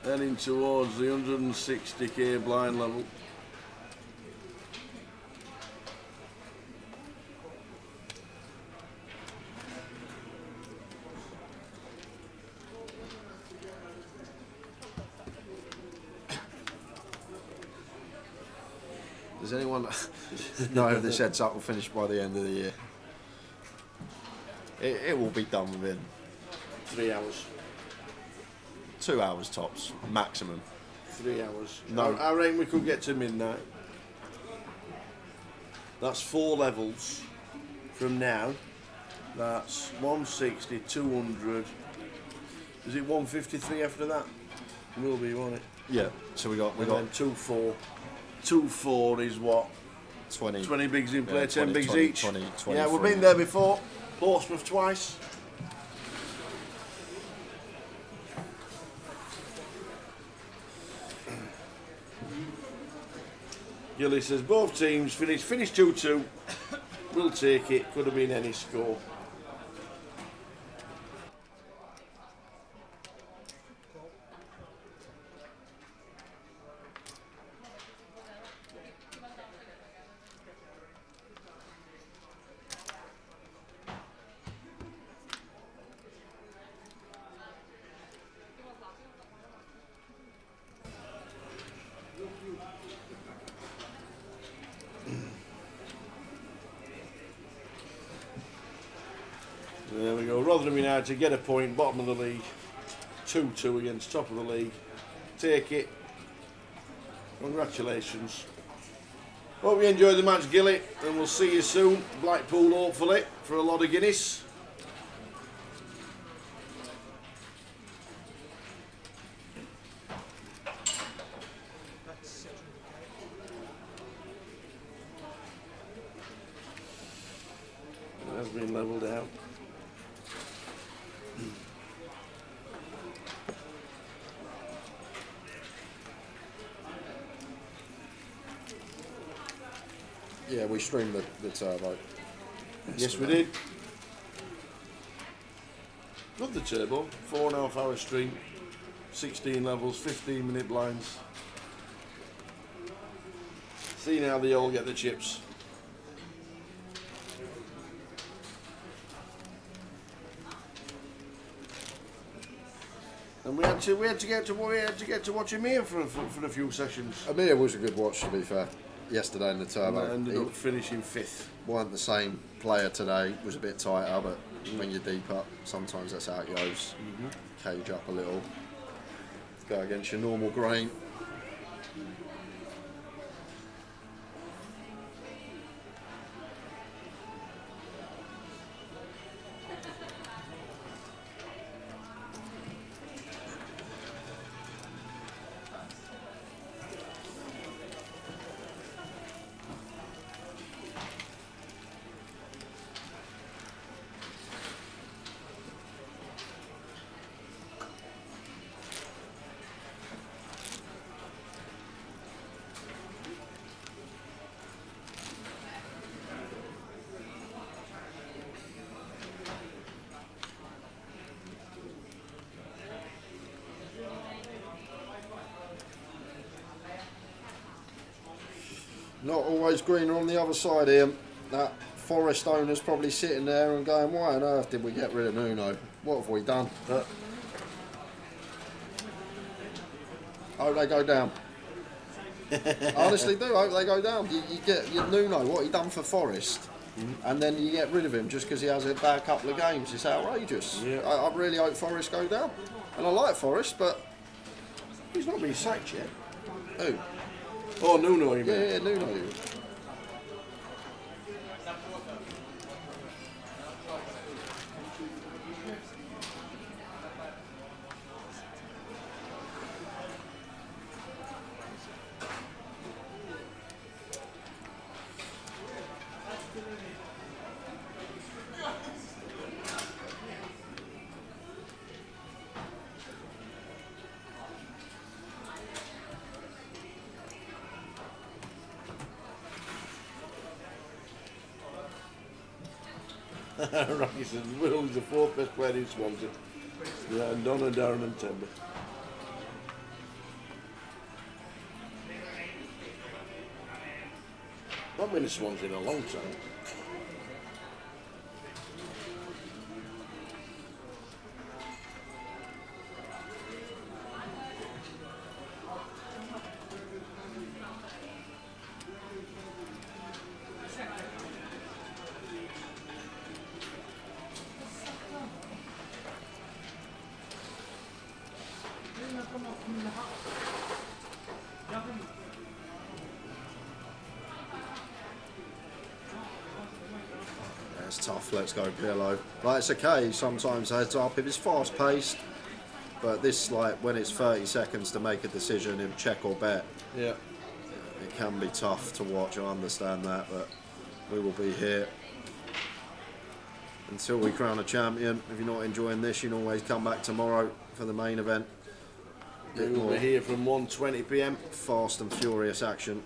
Heading towards the 160k blind level. Does anyone know if this heads up will finish by the end of the year? It will be done within 3 hours. 2 hours tops, maximum. 3 hours. No. I reckon we could get to midnight. That's 4 levels from now. That's 160, 200. Is it 153 after that? Will be, won't it? Yeah. So we got And then 2-4. 2-4 is what? 20. 20 bigs in play, 10 bigs 20, each. 20, Yeah, we've 23. been there before. Portsmouth twice. Gilly says both teams finished 2-2. We'll take it. Could have been any score. There we go. Rotherham United to get a point, bottom of the league. 2-2 against top of the league. Take it. Congratulations. Hope you enjoyed the match, Gilly, and we'll see you soon. Blackpool, hopefully, for a lot of Guinness. It has been levelled out. Yeah, we streamed the turbo. Yes, we did. Love the turbo. 4.5 hour stream, 16 levels, 15-minute blinds. See now they all get the chips. And we had to get to watch him here for a few sessions. Amir was a good watch, to be fair. Yesterday in the turbo, And ended he up finishing 5th. weren't the same player today. Was a bit tighter, but when you're deep up, sometimes that's how it goes. Cage up a little, go against your normal grain. Not always greener on the other side here. That Forest owner's probably sitting there and going, why on earth did we get rid of Nuno? What have we done? I hope they go down. I honestly do, I hope they go down. You get your Nuno, what he done for Forest, and then you get rid of him just because he has a bad couple of games. It's outrageous. Yeah. I really hope Forest go down. And I like Forest, but... He's not been sacked yet. Who? Oh, Nuno, you mean? Yeah, Nuno. Rocky says Will is the fourth best player in Swansea. Yeah, and Donna, Darren and Timber. Not been to Swansea in a long time. It's tough, let's go PLO. Like, it's okay, sometimes heads up if it's fast paced, but this, like, when it's 30 seconds to make a decision in check or bet, Yeah. it can be tough to watch. I understand that, but we will be here until we crown a champion. If you're not enjoying this, you can always come back tomorrow for the main event. We will be here from 1:20 p.m. Fast and furious action.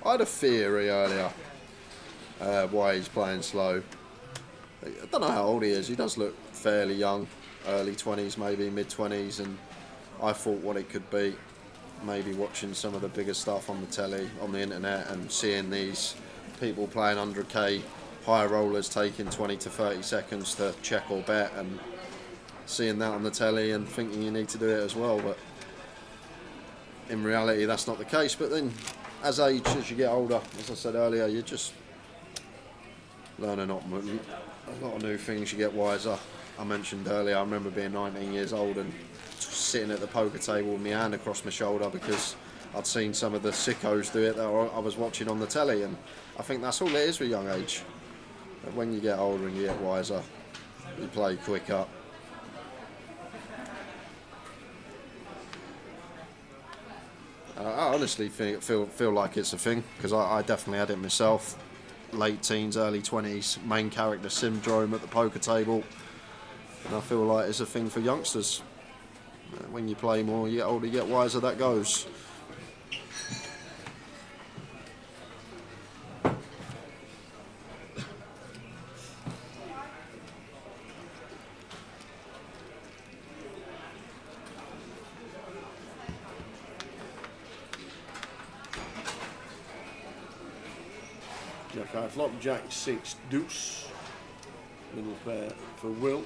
I had a theory earlier why he's playing slow. I don't know how old he is. He does look fairly young, early 20s, maybe mid 20s, and I thought what it could be, maybe watching some of the bigger stuff on the telly, on the internet, and seeing these people playing 100k high rollers taking 20 to 30 seconds to check or bet, and seeing that on the telly and thinking you need to do it as well, but in reality that's not the case. But then as you get older, as I said earlier, you just learn a lot of new things, you get wiser. I mentioned earlier, I remember being 19 years old and sitting at the poker table with my hand across my shoulder because I'd seen some of the sickos do it that I was watching on the telly, and I think that's all it is with young age. But when you get older and you get wiser, you play quicker. I honestly feel like it's a thing, because I definitely had it myself. Late teens, early 20s, main character syndrome at the poker table, and I feel like it's a thing for youngsters. When you play more, you get older, you get wiser, that goes. Jack high flop, Jack 6 deuce. Middle pair for Will.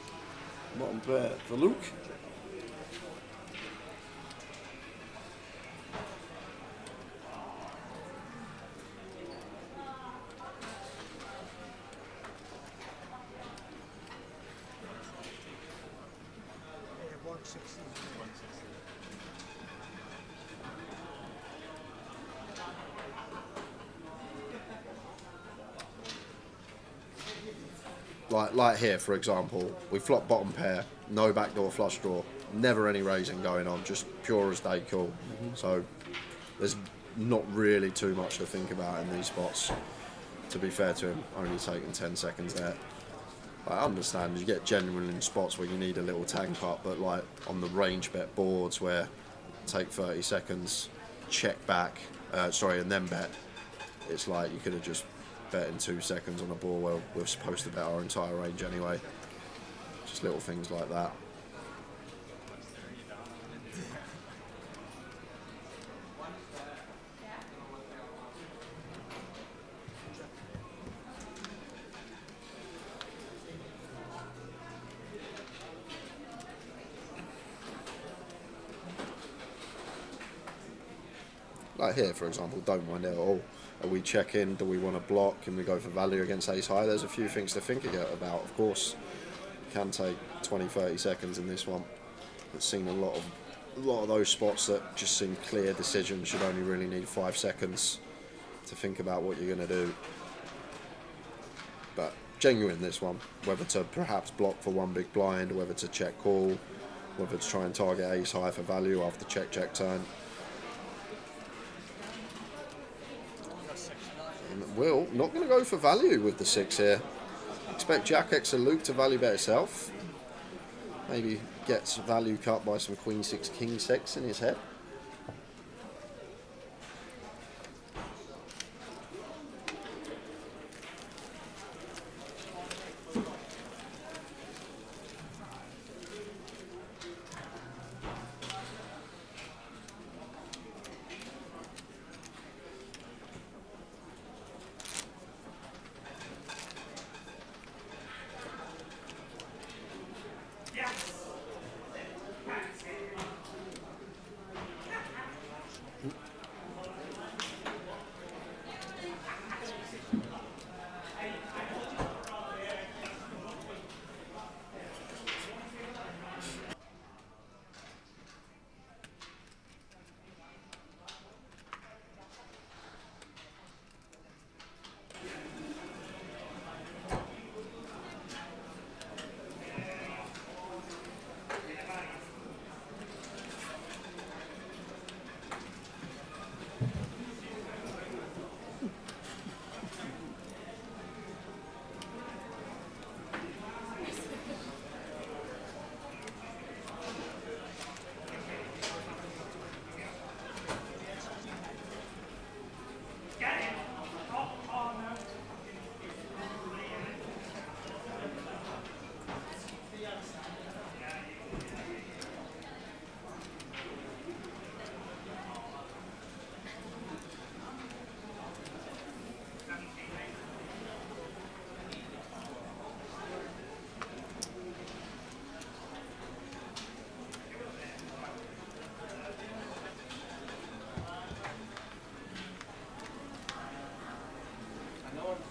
Bottom pair for Luke. Like here, for example, we flop bottom pair, no backdoor flush draw, never any raising going on, just pure as day cool. So there's not really too much to think about in these spots. To be fair to him, only taking 10 seconds there. I understand you get genuine in spots where you need a little tank up, but like on the range bet boards where take 30 seconds, check back, and then bet, it's like you could have just bet in 2 seconds on a ball where we're supposed to bet our entire range anyway. Just little things like that. Like here, for example, don't mind it at all. Are we checking? Do we want to block? Can we go for value against ace high? There's a few things to think about, of course. can take 20-30 seconds in this one. I've seen a lot of those spots that just seem clear decisions. Should only really need 5 seconds to think about what you're going to do. But genuine this one, whether to perhaps block for one big blind, whether to check call, whether to try and target ace high for value after check turn. And Will not going to go for value with the 6 here. Expect Jack X or Luke to value bet itself. Maybe gets value cut by some Queen 6 King 6 in his head.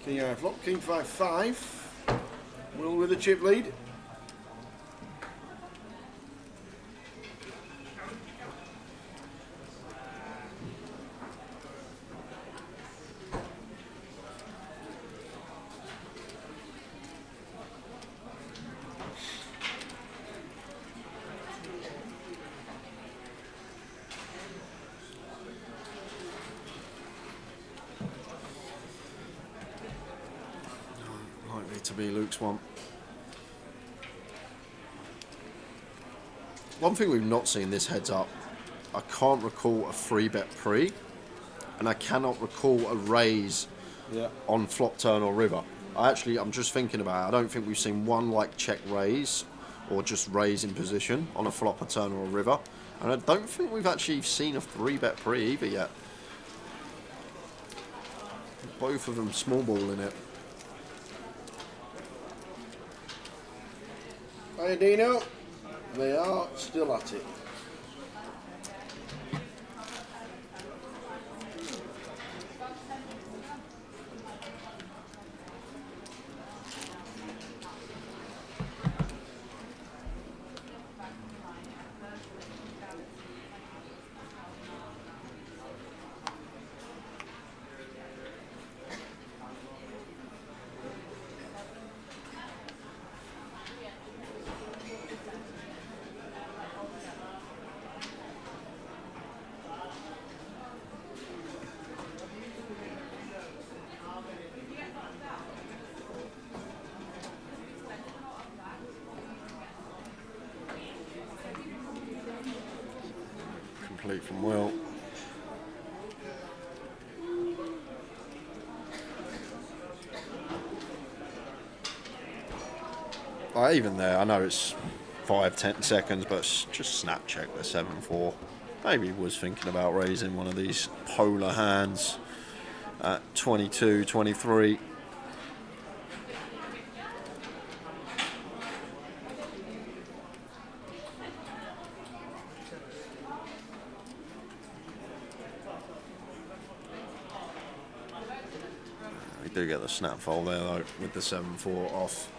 King high flop, King 5-5. Will with a chip lead. Likely to be Luke's one. One thing we've not seen this heads up, I can't recall a free bet pre, and I cannot recall a raise on flop turn or river. I'm just thinking about it. I don't think we've seen one like check raise or just raise in position on a flop, a turn or a river. And I don't think we've actually seen a 3-bet pre either yet. Both of them small ball in it. Hi Dino, they are still at it. Complete from Will. Even there, I know it's 5-10 seconds, but just snap check the 7-4. Maybe he was thinking about raising one of these polar hands at 22, 23. We do get the snap fold there though with the 7-4 off.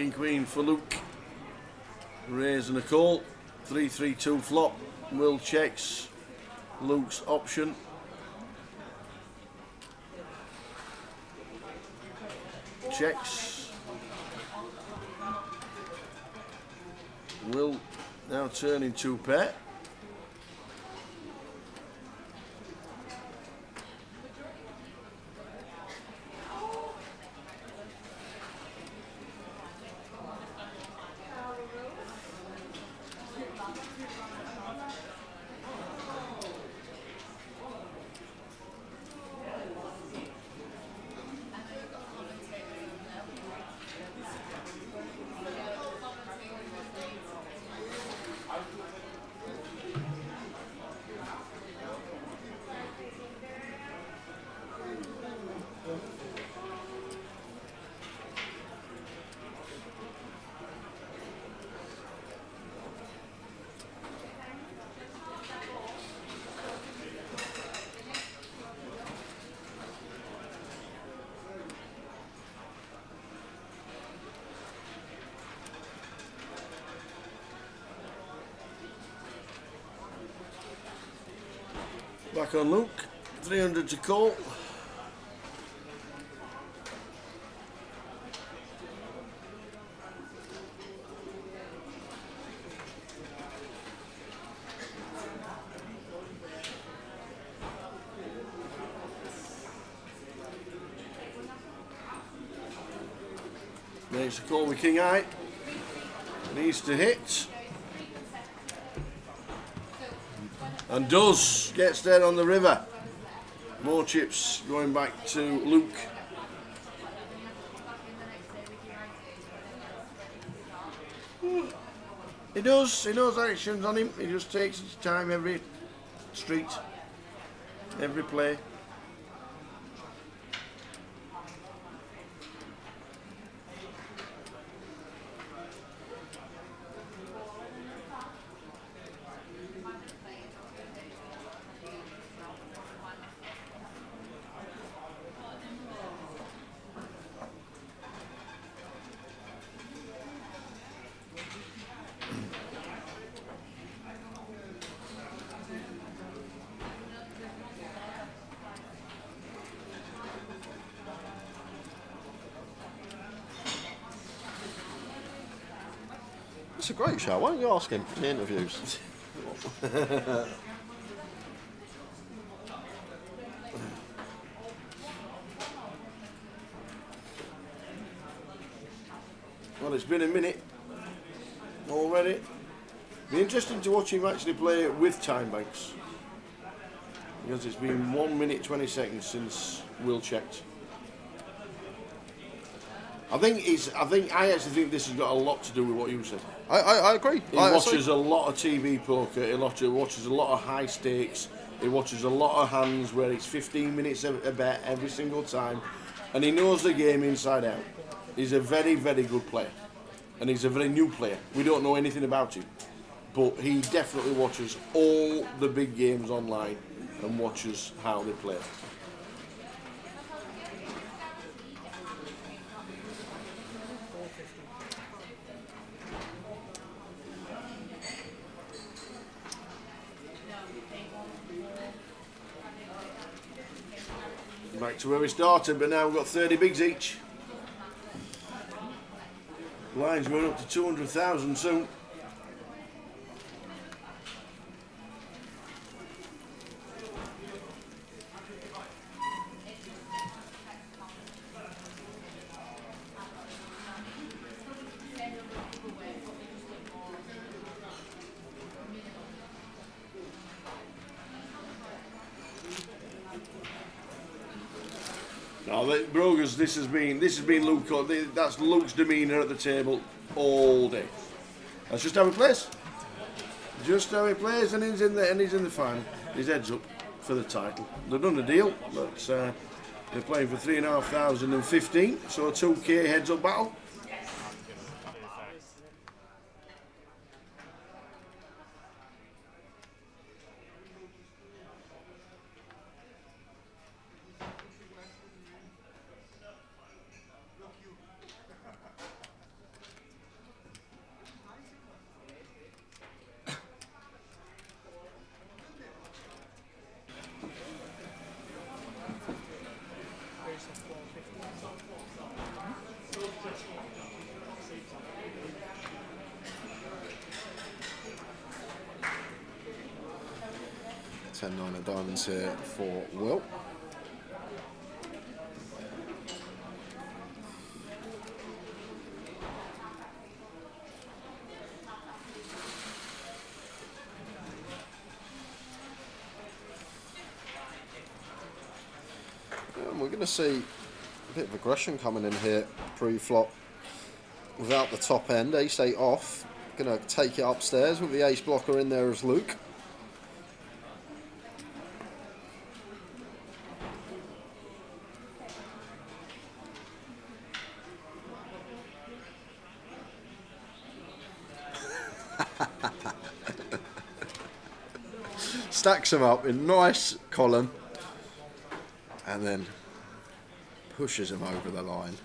King Queen for Luke. Raise and a call. 3-3-2 flop. Will checks. Luke's option. Checks. Will now turn in 2 pair. Back on Luke, 300 to call. Makes a call with King Eye. Needs to hit. And does. Gets there on the river. More chips going back to Luke. He does. He knows actions on him. He just takes his time every street, every play. It's a great show. Why don't you ask him in the interviews? Well, it's been a minute already. Be interesting to watch him actually play with time banks, because it's been 1 minute 20 seconds since Will checked. I actually think this has got a lot to do with what you said. I agree. He watches a lot of TV poker. He watches a lot of high stakes. He watches a lot of hands where it's 15 minutes a bet every single time, and he knows the game inside out. He's a very, very good player, and he's a very new player. We don't know anything about him, but he definitely watches all the big games online and watches how they play. Back to where we started, but now we've got 30 bigs each. Line's going up to 200,000 soon. No, Brogers, this has been Luke. That's Luke's demeanour at the table all day. That's just how he plays. Just how he plays, and he's in the final. His head's up for the title. They've done the deal, but they're playing for 3,500 and 15, so a 2K heads up battle. 10-9 of diamonds here for Will. And we're going to see a bit of aggression coming in here pre-flop. Without the top end, ace-8 off. Going to take it upstairs with the ace blocker in there as Luke. Stacks them up in nice column and then pushes them over the line.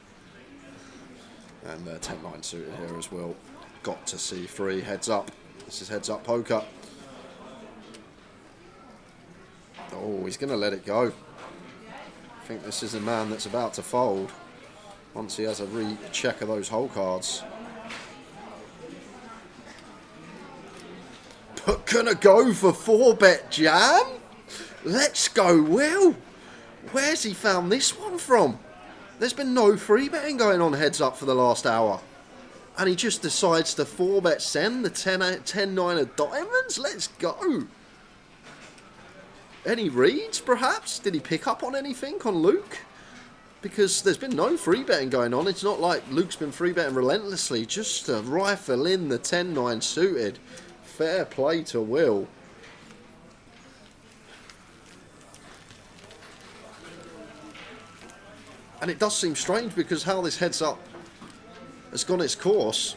And 10-9 suited here as well. Got to C3, heads up. This is heads up poker. Oh, he's going to let it go. I think this is a man that's about to fold once he has a recheck of those hole cards. But gonna go for 4-bet jam? Let's go, Will. Where's he found this one from? There's been no free betting going on heads up for the last hour. And he just decides to 4-bet send the 10-9 of diamonds? Let's go. Any reads, perhaps? Did he pick up on anything on Luke? Because there's been no free betting going on. It's not like Luke's been free betting relentlessly. Just to rifle in the 10-9 suited. Fair play to Will. And it does seem strange because how this heads up has gone its course,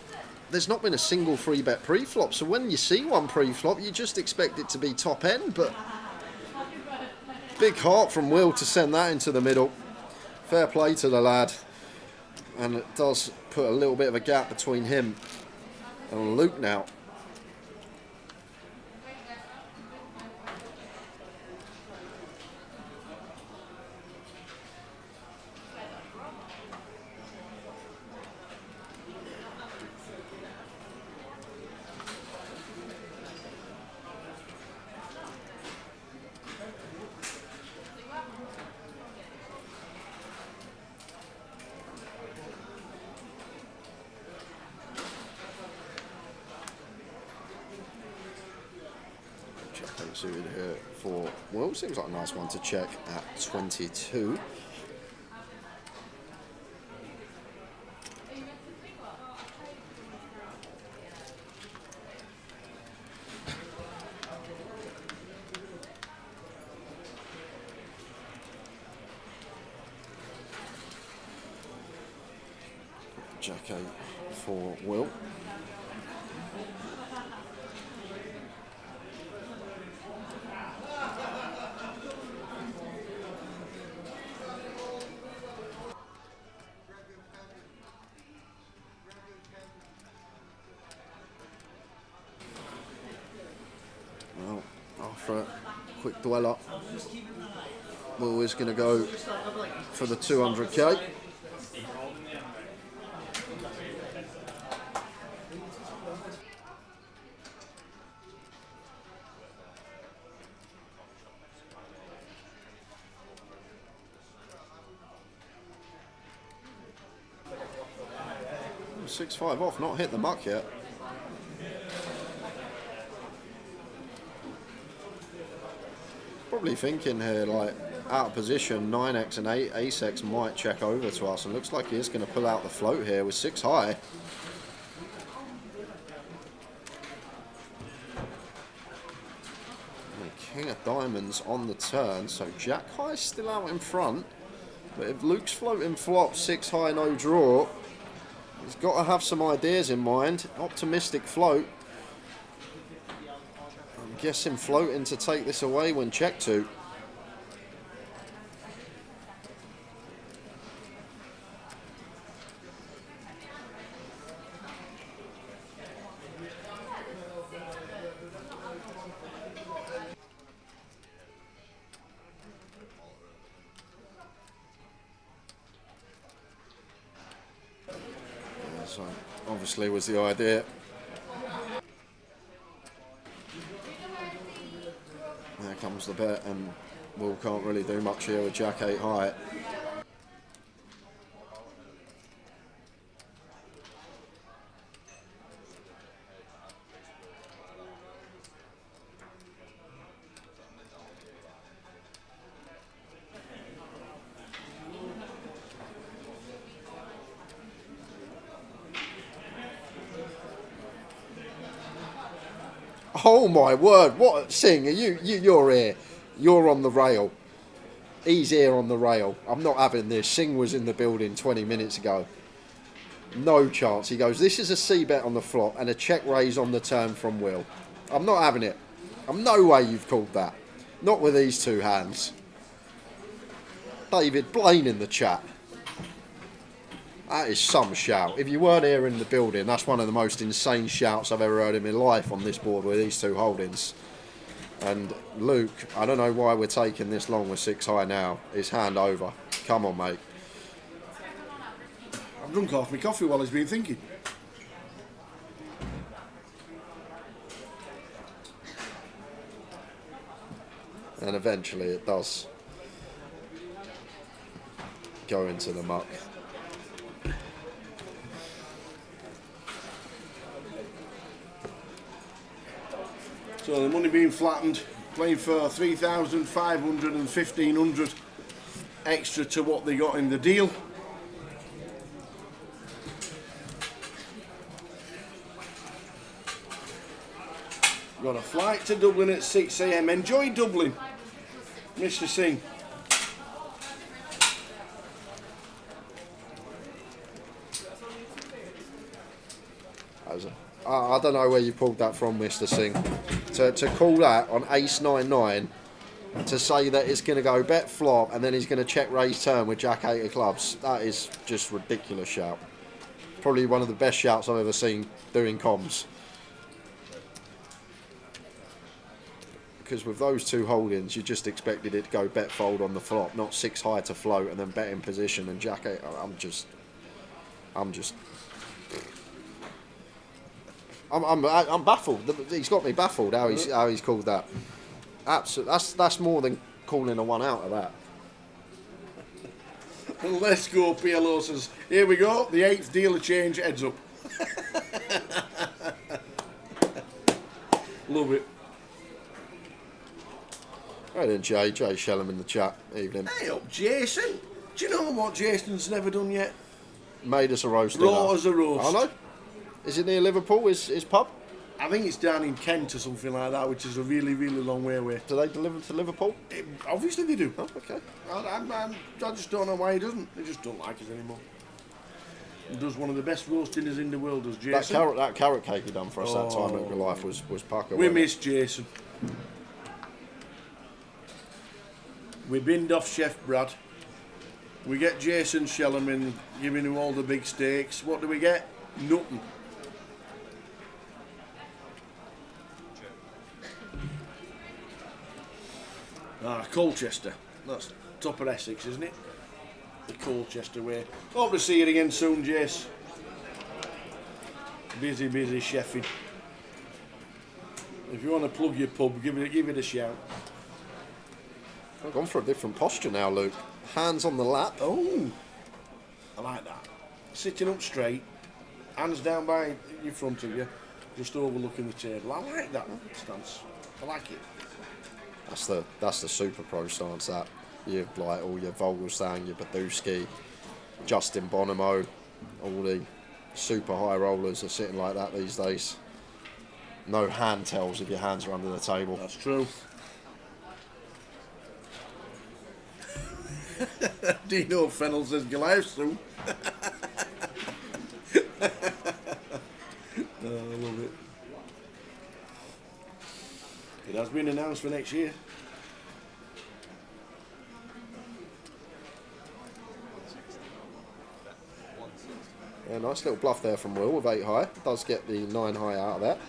there's not been a single free bet pre-flop. So when you see one pre-flop, you just expect it to be top end. But big heart from Will to send that into the middle. Fair play to the lad. And it does put a little bit of a gap between him and Luke now. Suited here for Will. Seems like a nice one to check at 22. Jack 8 for Will. Well, after a quick dweller, Will is going to go for the 200k. Six-5 off, not hit the muck yet. Probably thinking here, like, out of position, 9x and 8, ace-x might check over to us, and looks like he is going to pull out the float here with 6 high. And king of diamonds on the turn, so jack high still out in front, but if Luke's floating flop, 6 high, no draw, he's got to have some ideas in mind. Optimistic float. I'm guessing floating to take this away when check 2. So obviously was the idea. There comes the bet, and Will can't really do much here with Jack 8 high. Oh my word! What, Singh? You're here. You're on the rail. He's here on the rail. I'm not having this. Singh was in the building 20 minutes ago. No chance. He goes, this is a C bet on the flop and a check raise on the turn from Will. I'm not having it. I'm no way you've called that. Not with these two hands. David Blaine in the chat. That is some shout. If you weren't here in the building, that's one of the most insane shouts I've ever heard in my life on this board with these two holdings. And Luke, I don't know why we're taking this long with 6 high now. It's hand over. Come on, mate. I've drunk half my coffee while he's been thinking. And eventually it does go into the muck. So the money being flattened, playing for 3,500 and 1,500 extra to what they got in the deal. Got a flight to Dublin at 6 AM. Enjoy Dublin, Mr. Singh. I don't know where you pulled that from, Mr. Singh. To call that on ace 9-9, to say that it's going to go bet flop and then he's going to check raise turn with Jack 8 of clubs, that is just ridiculous shout. Probably one of the best shouts I've ever seen doing comms. Because with those two holdings, you just expected it to go bet fold on the flop, not 6 high to float and then bet in position. And Jack 8, I'm baffled. He's got me baffled how he's called that. Absolutely, that's more than calling a one out of that. Let's go, PLO says. Here we go. The 8th dealer change heads up. Love it. Right then, Jay Shellham in the chat. Evening. Hey up, Jason. Do you know what Jason's never done yet? Made us a roast Raw dinner. as a roast. I know. Is it near Liverpool? His pub? I think it's down in Kent or something like that, which is a really, really long way away. Do they deliver to Liverpool? Obviously they do. Oh, okay. I just don't know why he doesn't. He just don't like us anymore. He does one of the best roast dinners in the world, does Jason. That carrot cake he done for us that time in real life was pucker. We miss Jason. We binned off Chef Brad. We get Jason Shellham in, giving him all the big steaks. What do we get? Nothing. Colchester. That's top of Essex, isn't it? The Colchester way. Hope to see you again soon, Jace. Busy chefing. If you want to plug your pub, give it a shout. I've gone for a different posture now, Luke. Hands on the lap. Oh, I like that. Sitting up straight, hands down by your front of you, just overlooking the table. I like that stance. I like it. That's the super pro stance. That you've like all your Vogelsang, your Badowski, Justin Bonomo, all the super high rollers are sitting like that these days. No hand tells if your hands are under the table. That's true. Dino Fennell says Goliath soon. I love it. It has been announced for next year. Yeah, nice little bluff there from Will with 8 high. Does get the 9 high out of that.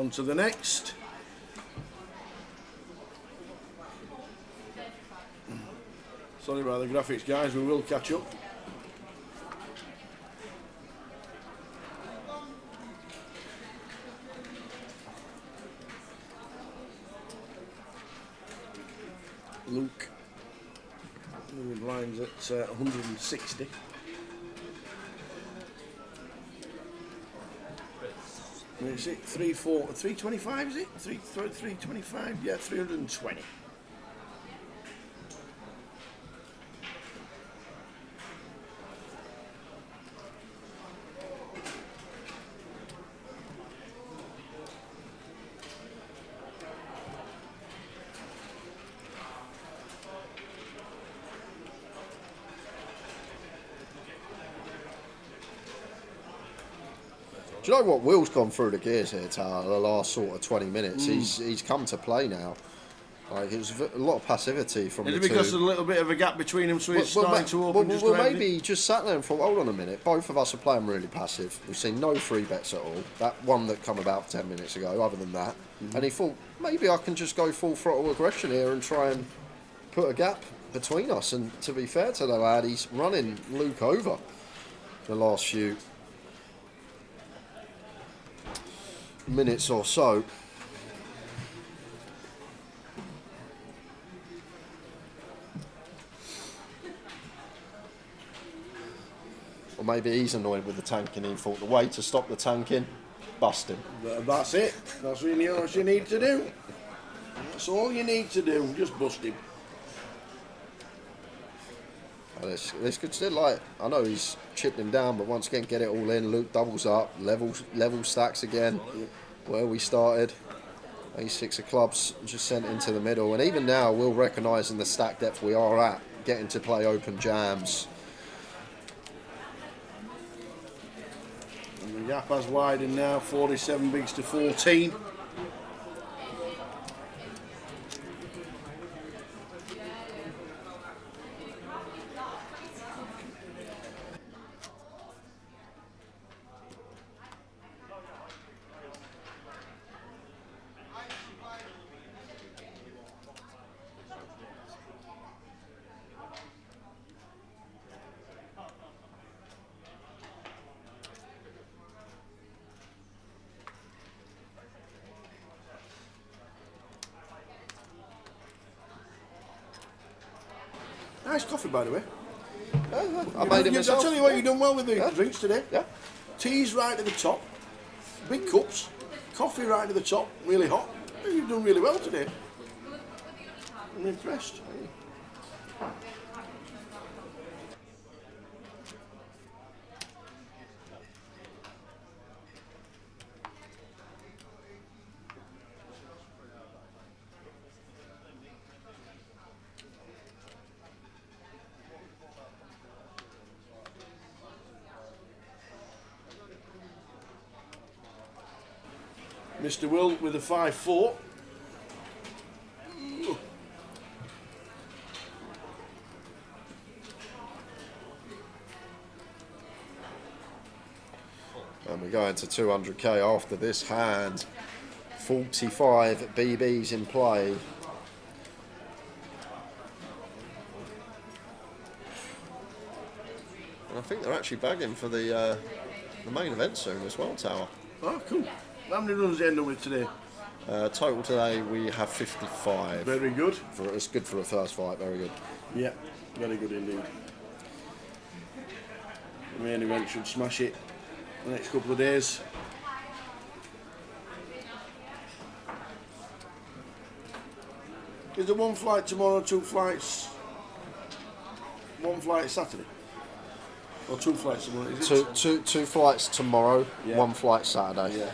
On to the next. Sorry about the graphics, guys. We will catch up. Luke. Lines at 160. Is it 325? Is it 325? Yeah, 320. Do you know what? Will's gone through the gears here, Tara, the last sort of 20 minutes. He's come to play now. Like, it was a lot of passivity from Is the it because two. there's a little bit of a gap between them, so it's starting to open just well, gradually? maybe he just sat there and thought, hold on a minute, both of us are playing really passive. We've seen no free bets at all. That one that come about 10 minutes ago, other than that. And he thought, maybe I can just go full throttle aggression here and try and put a gap between us. And to be fair to the lad, he's running Luke over the last few minutes or so. Or maybe he's annoyed with the tanking. He thought the way to stop the tanking, bust him. That's it. That's really all you need to do. That's all you need to do. Just bust him. This could still, like, I know he's chipped him down, but once again, get it all in. Luke doubles up, level stacks again, where we started. A6 of clubs just sent into the middle, and even now, we'll recognise in the stack depth we are at, getting to play open jams. And the gap has widened now, 47 bigs to 14. Nice coffee, by the way. I made it myself. I tell you what, you've done well with the drinks today. Yeah. Tea's right at the top, big cups, coffee right at the top, really hot. You've done really well today. I'm impressed. Mr. Will with a 5-4. And we go into 200k after this hand. 45 BBs in play. And I think they're actually bagging for the main event soon as well, Tower. Oh, cool. How many runs do you end up with today? Total today we have 55. Very good. It's good for a first fight, very good. Yeah, very good indeed. The main event should smash it the next couple of days. Is there one flight tomorrow, two flights? One flight Saturday? Or two flights tomorrow? Is it? Two flights tomorrow, Yeah. one flight Saturday. Yeah.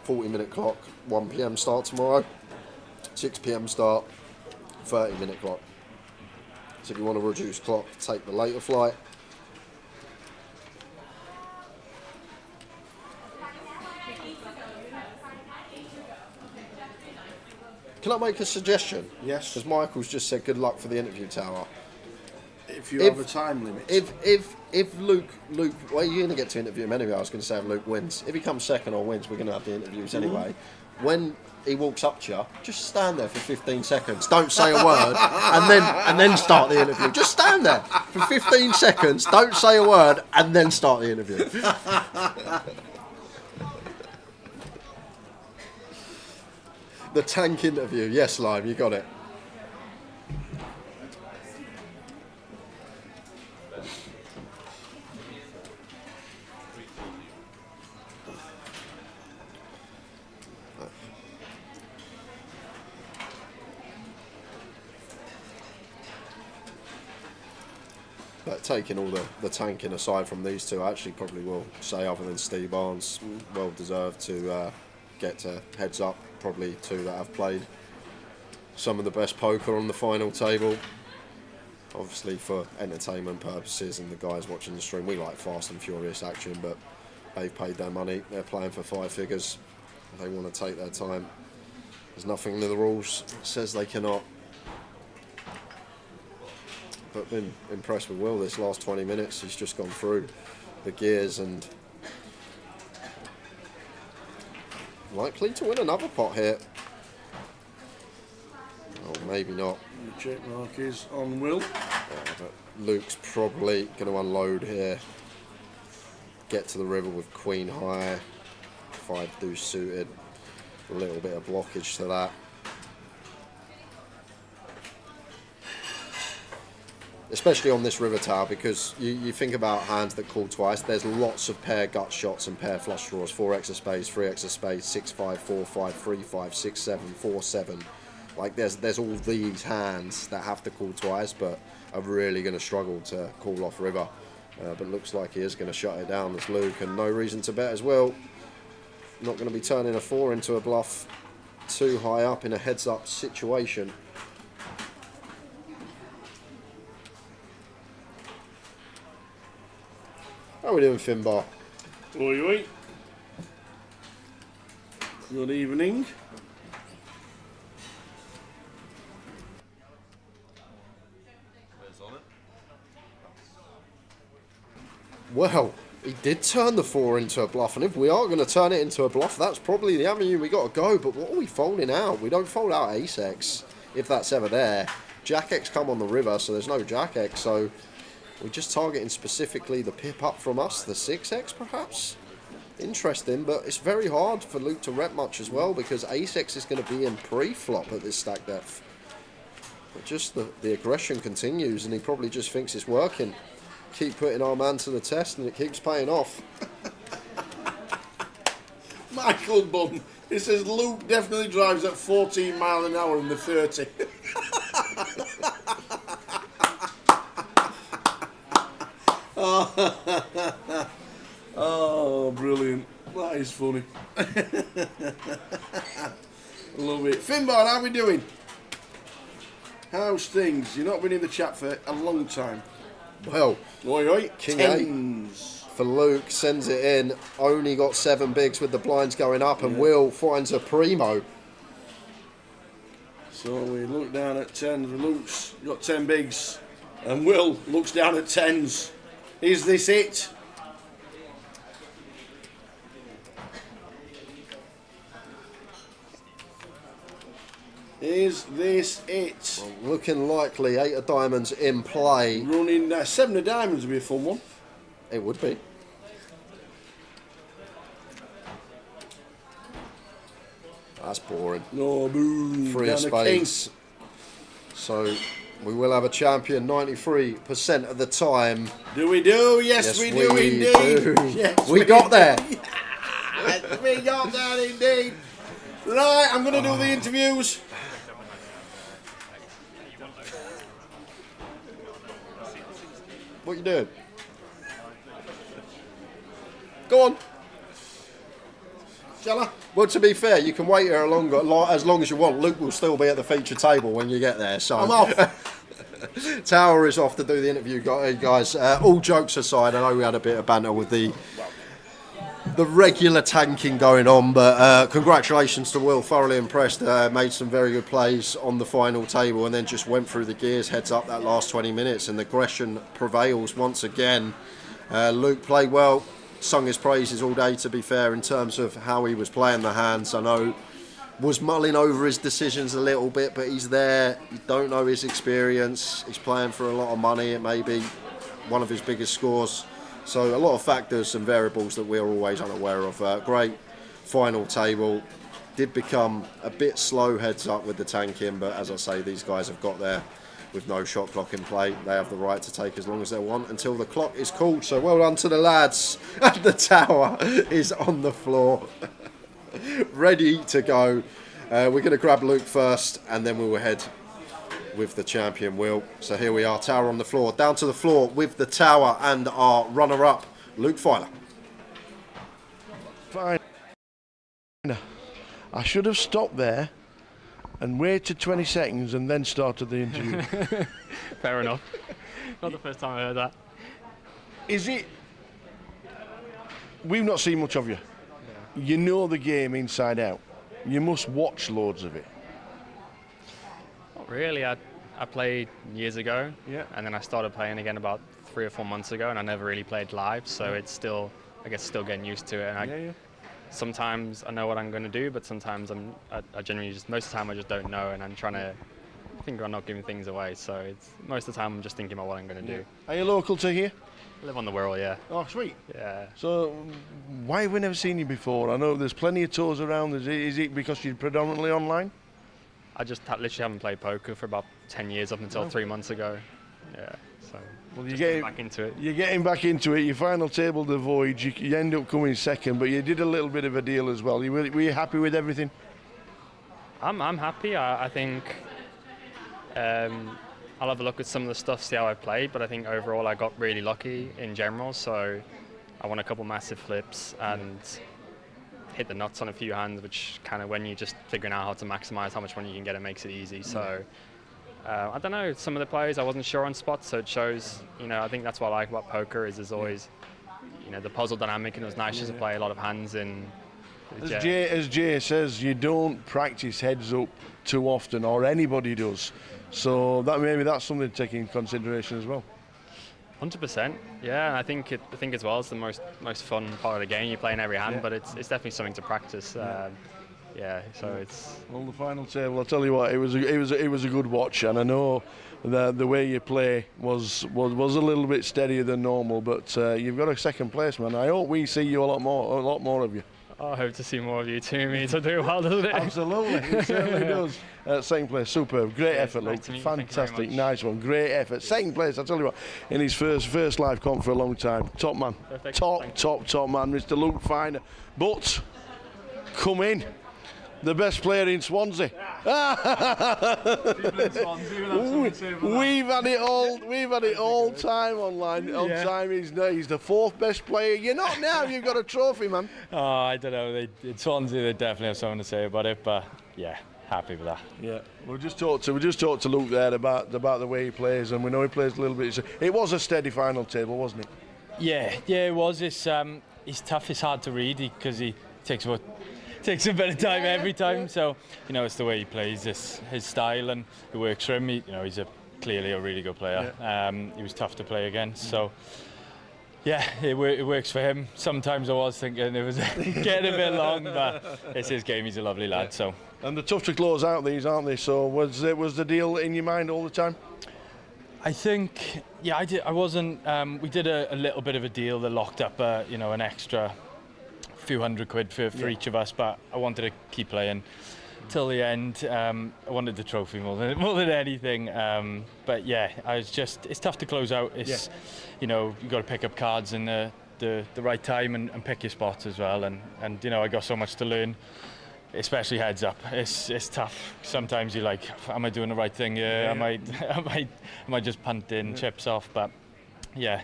.40-minute clock, 1 p.m. start tomorrow, 6 p.m. start, 30-minute clock. So if you want to reduce clock, take the later flight. Can I make a suggestion? Yes. Because Michael's just said good luck for the interview, Tower. if you have a time limit. If Luke, well, you're going to get to interview him anyway. I was going to say if Luke wins. If he comes second or wins, we're going to have the interviews anyway. When he walks up to you, just stand there for 15 seconds. Don't say a word, and then start the interview. Just stand there for 15 seconds. Don't say a word, and then start the interview. The tank interview. Yes, Lime, you got it. But taking all the tanking aside from these two, I actually probably will say, other than Steve Barnes, well deserved to get to heads up. Probably two that have played some of the best poker on the final table. Obviously for entertainment purposes and the guys watching the stream, we like fast and furious action, but they've paid their money. They're playing for 5 figures. They want to take their time. There's nothing in the rules that says they cannot. But been impressed with Will this last 20 minutes. He's just gone through the gears and likely to win another pot here. Oh, maybe not. The check mark is on Will. Yeah, but Luke's probably going to unload here. Get to the river with queen high. 5 deuce suited. A little bit of blockage to that. Especially on this river tower, because you think about hands that call twice, there's lots of pair gut shots and pair flush draws. 4x of spades, 3x of spades, 6-5, 4-5, 3-5, 6-7, 4-7. Like there's all these hands that have to call twice, but are really going to struggle to call off river. But looks like he is going to shut it down, this Luke, and no reason to bet as well. Not going to be turning a 4 into a bluff too high up in a heads-up situation. How are we doing, Finbar? Oi, oi. Good evening. Well, he did turn the 4 into a bluff, and if we are going to turn it into a bluff, that's probably the avenue we got to go. But what are we folding out? We don't fold out Ace-X, if that's ever there. Jack-X come on the river, so there's no Jack-X, so we're just targeting specifically the pip up from us, the 6x perhaps. Interesting, but it's very hard for Luke to rep much as well, because Ace-X is going to be in pre-flop at this stack depth. But just the aggression continues, and he probably just thinks it's working. Keep putting our man to the test, and it keeps paying off. Michael Bunn, he says Luke definitely drives at 14 miles an hour in the 30. Oh, brilliant. That is funny. Love it. Finbar, how we doing? How's things? You've not been in the chat for a long time. Well, Oi, oi. King Tens. 8 for Luke, sends it in. Only got 7 bigs with the blinds going up, and Will finds a primo. So we look down at 10s. Luke's got 10 bigs. And Will looks down at 10s. Is this it? Is this it? Well, looking likely, 8 of diamonds in play. Running 7 of diamonds would be a fun one. It would be. That's boring. No, boo. 3 of spades. So we will have a champion 93% of the time. Do we do? Yes, we do indeed. Do. Yes, we got there. Yes, we got that indeed. Right, I'm going to do the interviews. What are you doing? Go on. Shall I? Well, to be fair, you can wait here as long as you want. Luke will still be at the feature table when you get there. So I'm off. Tower is off to do the interview, guys. All jokes aside, I know we had a bit of banter with the the regular tanking going on, but congratulations to Will, thoroughly impressed. Made some very good plays on the final table and then just went through the gears heads up that last 20 minutes, and aggression prevails once again. Luke played well, sung his praises all day, to be fair, in terms of how he was playing the hands. I know was mulling over his decisions a little bit, but he's there. You don't know his experience. He's playing for a lot of money. It may be one of his biggest scores. So a lot of factors and variables that we're always unaware of. Great final table. Did become a bit slow heads up with the tanking, but as I say, these guys have got there with no shot clock in play. They have the right to take as long as they want until the clock is called. So well done to the lads. And the tower is on the floor, ready to go. We're going to grab Luke first, and then we will head with the champion, Will. So here we are, tower on the floor. Down to the floor with the tower and our runner-up, Luke Filer. Fine. I should have stopped there and waited 20 seconds and then started the interview. Fair enough. Not the first time I heard that. Is it... We've not seen much of you. Yeah. You know the game inside out. You must watch loads of it. Not really. I played years ago, and then I started playing again about 3 or 4 months ago, and I never really played live, so it's still, I guess, still getting used to it. And sometimes I know what I'm going to do, but sometimes I generally just, most of the time I just don't know, and I'm trying to think I'm not giving things away. So it's most of the time I'm just thinking about what I'm going to do. Are you local to here? I live on the Wirral, yeah. Oh, sweet. Yeah. So why have we never seen you before? I know there's plenty of tours around. Is it because you're predominantly online? I just literally haven't played poker for about 10 years up until 3 months ago. Yeah, so well, you're getting back into it. You're getting back into it. Your final table, the Voyage, you end up coming second, but you did a little bit of a deal as well. Were you happy with everything? I'm happy. I think I'll have a look at some of the stuff, see how I played, but I think overall I got really lucky in general. So I won a couple massive flips and hit the nuts on a few hands, which kind of, when you're just figuring out how to maximize how much money you can get, it makes it easy. So I don't know, some of the plays I wasn't sure on spots, so it shows, I think that's what I like about poker is there's always, the puzzle dynamic, and it was nice just to play a lot of hands in. As Jay says, you don't practice heads up too often, or anybody does. So that maybe that's something to take into consideration as well. 100%, yeah. And I think as well it's the most fun part of the game. You play in every hand, but it's definitely something to practice. So it's. Well, the final table, I'll tell you what, it was a good watch, and I know the way you play was a little bit steadier than normal. But you've got a second place, man. I hope we see you a lot more of you. I hope to see more of you too. It means I do well, doesn't it? Absolutely, it certainly does. Second place, superb, great effort, Luke. Fantastic, nice one, great effort. Second place, I'll tell you what, in his first live comp for a long time. Top man, perfect. top man, Mr. Luke Finder. But come in. The best player in Swansea. We've had it all time online. On time, he's the fourth best player. You're not now. You've got a trophy, man. Oh, I don't know. In Swansea, they definitely have something to say about it. But yeah, happy with that. Yeah, we just talked to Luke there about the way he plays, and we know he plays a little bit. It was a steady final table, wasn't it? Yeah, it was. It's tough. It's hard to read because he takes a bit of time every time. So it's the way he plays, his style, and it works for him. He's clearly a really good player. He was tough to play against. So yeah, it works for him. Sometimes I was thinking it was getting a bit long, but it's his game. He's a lovely lad. So. And they're tough to close out, these, aren't they? So was the deal in your mind all the time? I think, yeah, I did. I wasn't. We did a little bit of a deal that locked up, an extra few £100 for each of us, but I wanted to keep playing till the end. I wanted the trophy more than anything. But yeah, it's tough to close out. It's you've got to pick up cards in the right time and pick your spots as well. And I got so much to learn, especially heads up. It's tough. Sometimes you're like, am I doing the right thing here? Am I just punting chips off? But yeah,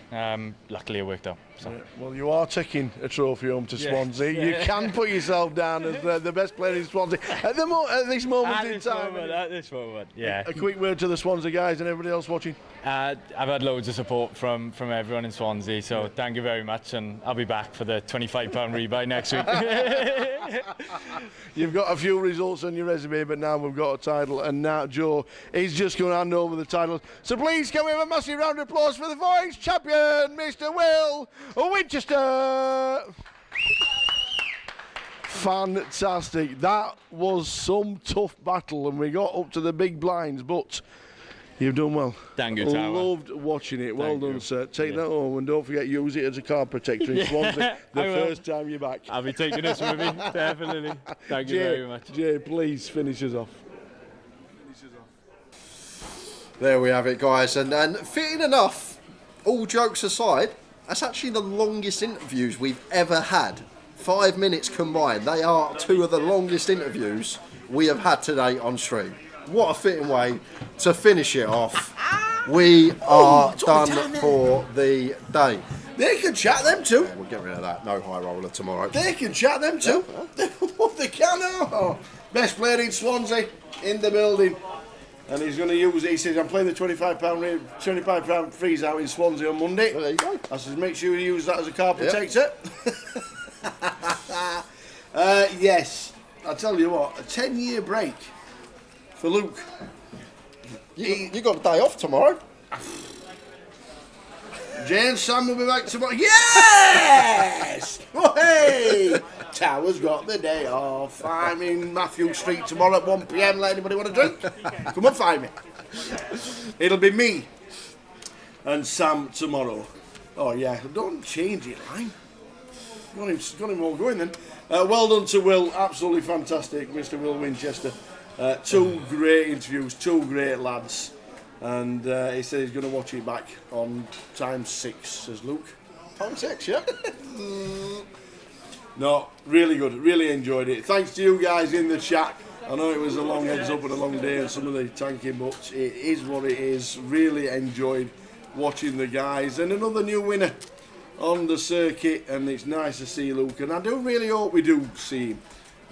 luckily it worked out. So. Yeah, well, you are taking a trophy home to Yeah. Swansea. You Yeah. can put yourself down as the best player in Swansea at this moment in time. At this moment, yeah. A quick word to the Swansea guys and everybody else watching. I've had loads of support from everyone in Swansea, so thank you very much, and I'll be back for the £25 rebuy next week. You've got a few results on your resume, but now we've got a title, and now Joe is just going to hand over the title. So please, can we have a massive round of applause for the Voyage champion, Mr. Will Winchester? Fantastic. That was some tough battle, and we got up to the big blinds, but you've done well. Thank you, Tower. Loved watching it. Well Thank done, you. sir. Take that home, and don't forget, use it as a car protector in Swansea the I will. first time you're back. I'll be taking this with me, definitely. Thank you very much. Jay, please finish us off. There we have it, guys. And fitting enough, all jokes aside, that's actually the longest interviews we've ever had. 5 minutes combined. They are two of the longest interviews we have had today on stream. What a fitting way to finish it off. We are done for the day. They can chat them too. Yeah, we'll get rid of that. No high roller tomorrow. They can chat them too. What they can. Oh. Best player in Swansea in the building. And he's going to use it. He says, I'm playing the £25 freeze out in Swansea on Monday. Well, there you go. I says, make sure you use that as a car protector. Yes, I tell you what, a 10-year break for Luke. You got a day off tomorrow. Jay and Sam will be back tomorrow. Yes! Oh, hey! Tower's got the day off. I'm in Matthew Street tomorrow at 1 p.m. Let anybody want a drink? Come and find me. It'll be me and Sam tomorrow. Oh, yeah. Don't change it, line. Got him all going then. Well done to Will. Absolutely fantastic, Mr. Will Winchester. Two great interviews, two great lads. And he said he's going to watch it back on ×6, says Luke. ×6, yeah. No, really good. Really enjoyed it. Thanks to you guys in the chat. I know it was a long heads up and a long day and some of the tanking, but it is what it is. Really enjoyed watching the guys. And another new winner on the circuit, and it's nice to see Luke. And I do really hope we do see him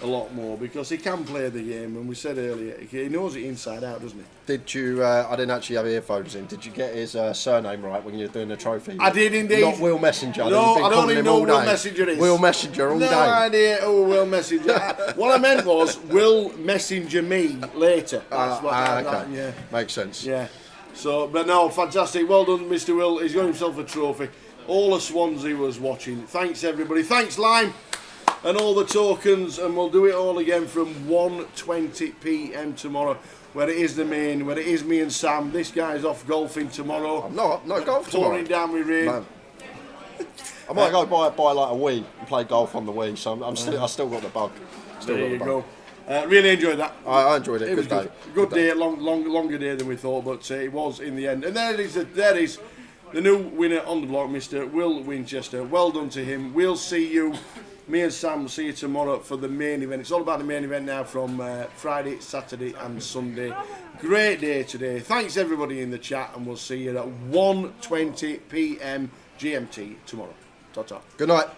a lot more, because he can play the game, and we said earlier, he knows it inside out, doesn't he? Did you, I didn't actually have earphones in, did you get his surname right when you were doing the trophy? I did indeed. Not Will Messenger. No, Been I don't calling even him know all who Will day. Messenger is. Will Messenger all no day. idea who Will Messenger. What I meant was, Will Messenger me later. That's okay. Yeah. Makes sense. Yeah. So, but no, fantastic. Well done, Mr. Will. He's got himself a trophy. All of Swansea was watching. Thanks, everybody. Thanks, Lime. And all the tokens, and we'll do it all again from 1:20 p.m. tomorrow, where it is the main, where it is me and Sam. This guy's off golfing tomorrow. I'm not golf tomorrow. Pouring down with rain. No. I might go buy like a Wii and play golf on the Wii, so I still got the bug. There you go. Really enjoyed that. I enjoyed it. It was Good day. Good day. Longer day than we thought, but it was in the end. And there is the new winner on the block, Mr. Will Winchester. Well done to him. We'll see you. Me and Sam will see you tomorrow for the main event. It's all about the main event now from Friday, Saturday and Sunday. Great day today. Thanks everybody in the chat, and we'll see you at 1:20 p.m. GMT tomorrow. Ta-ta. Good night.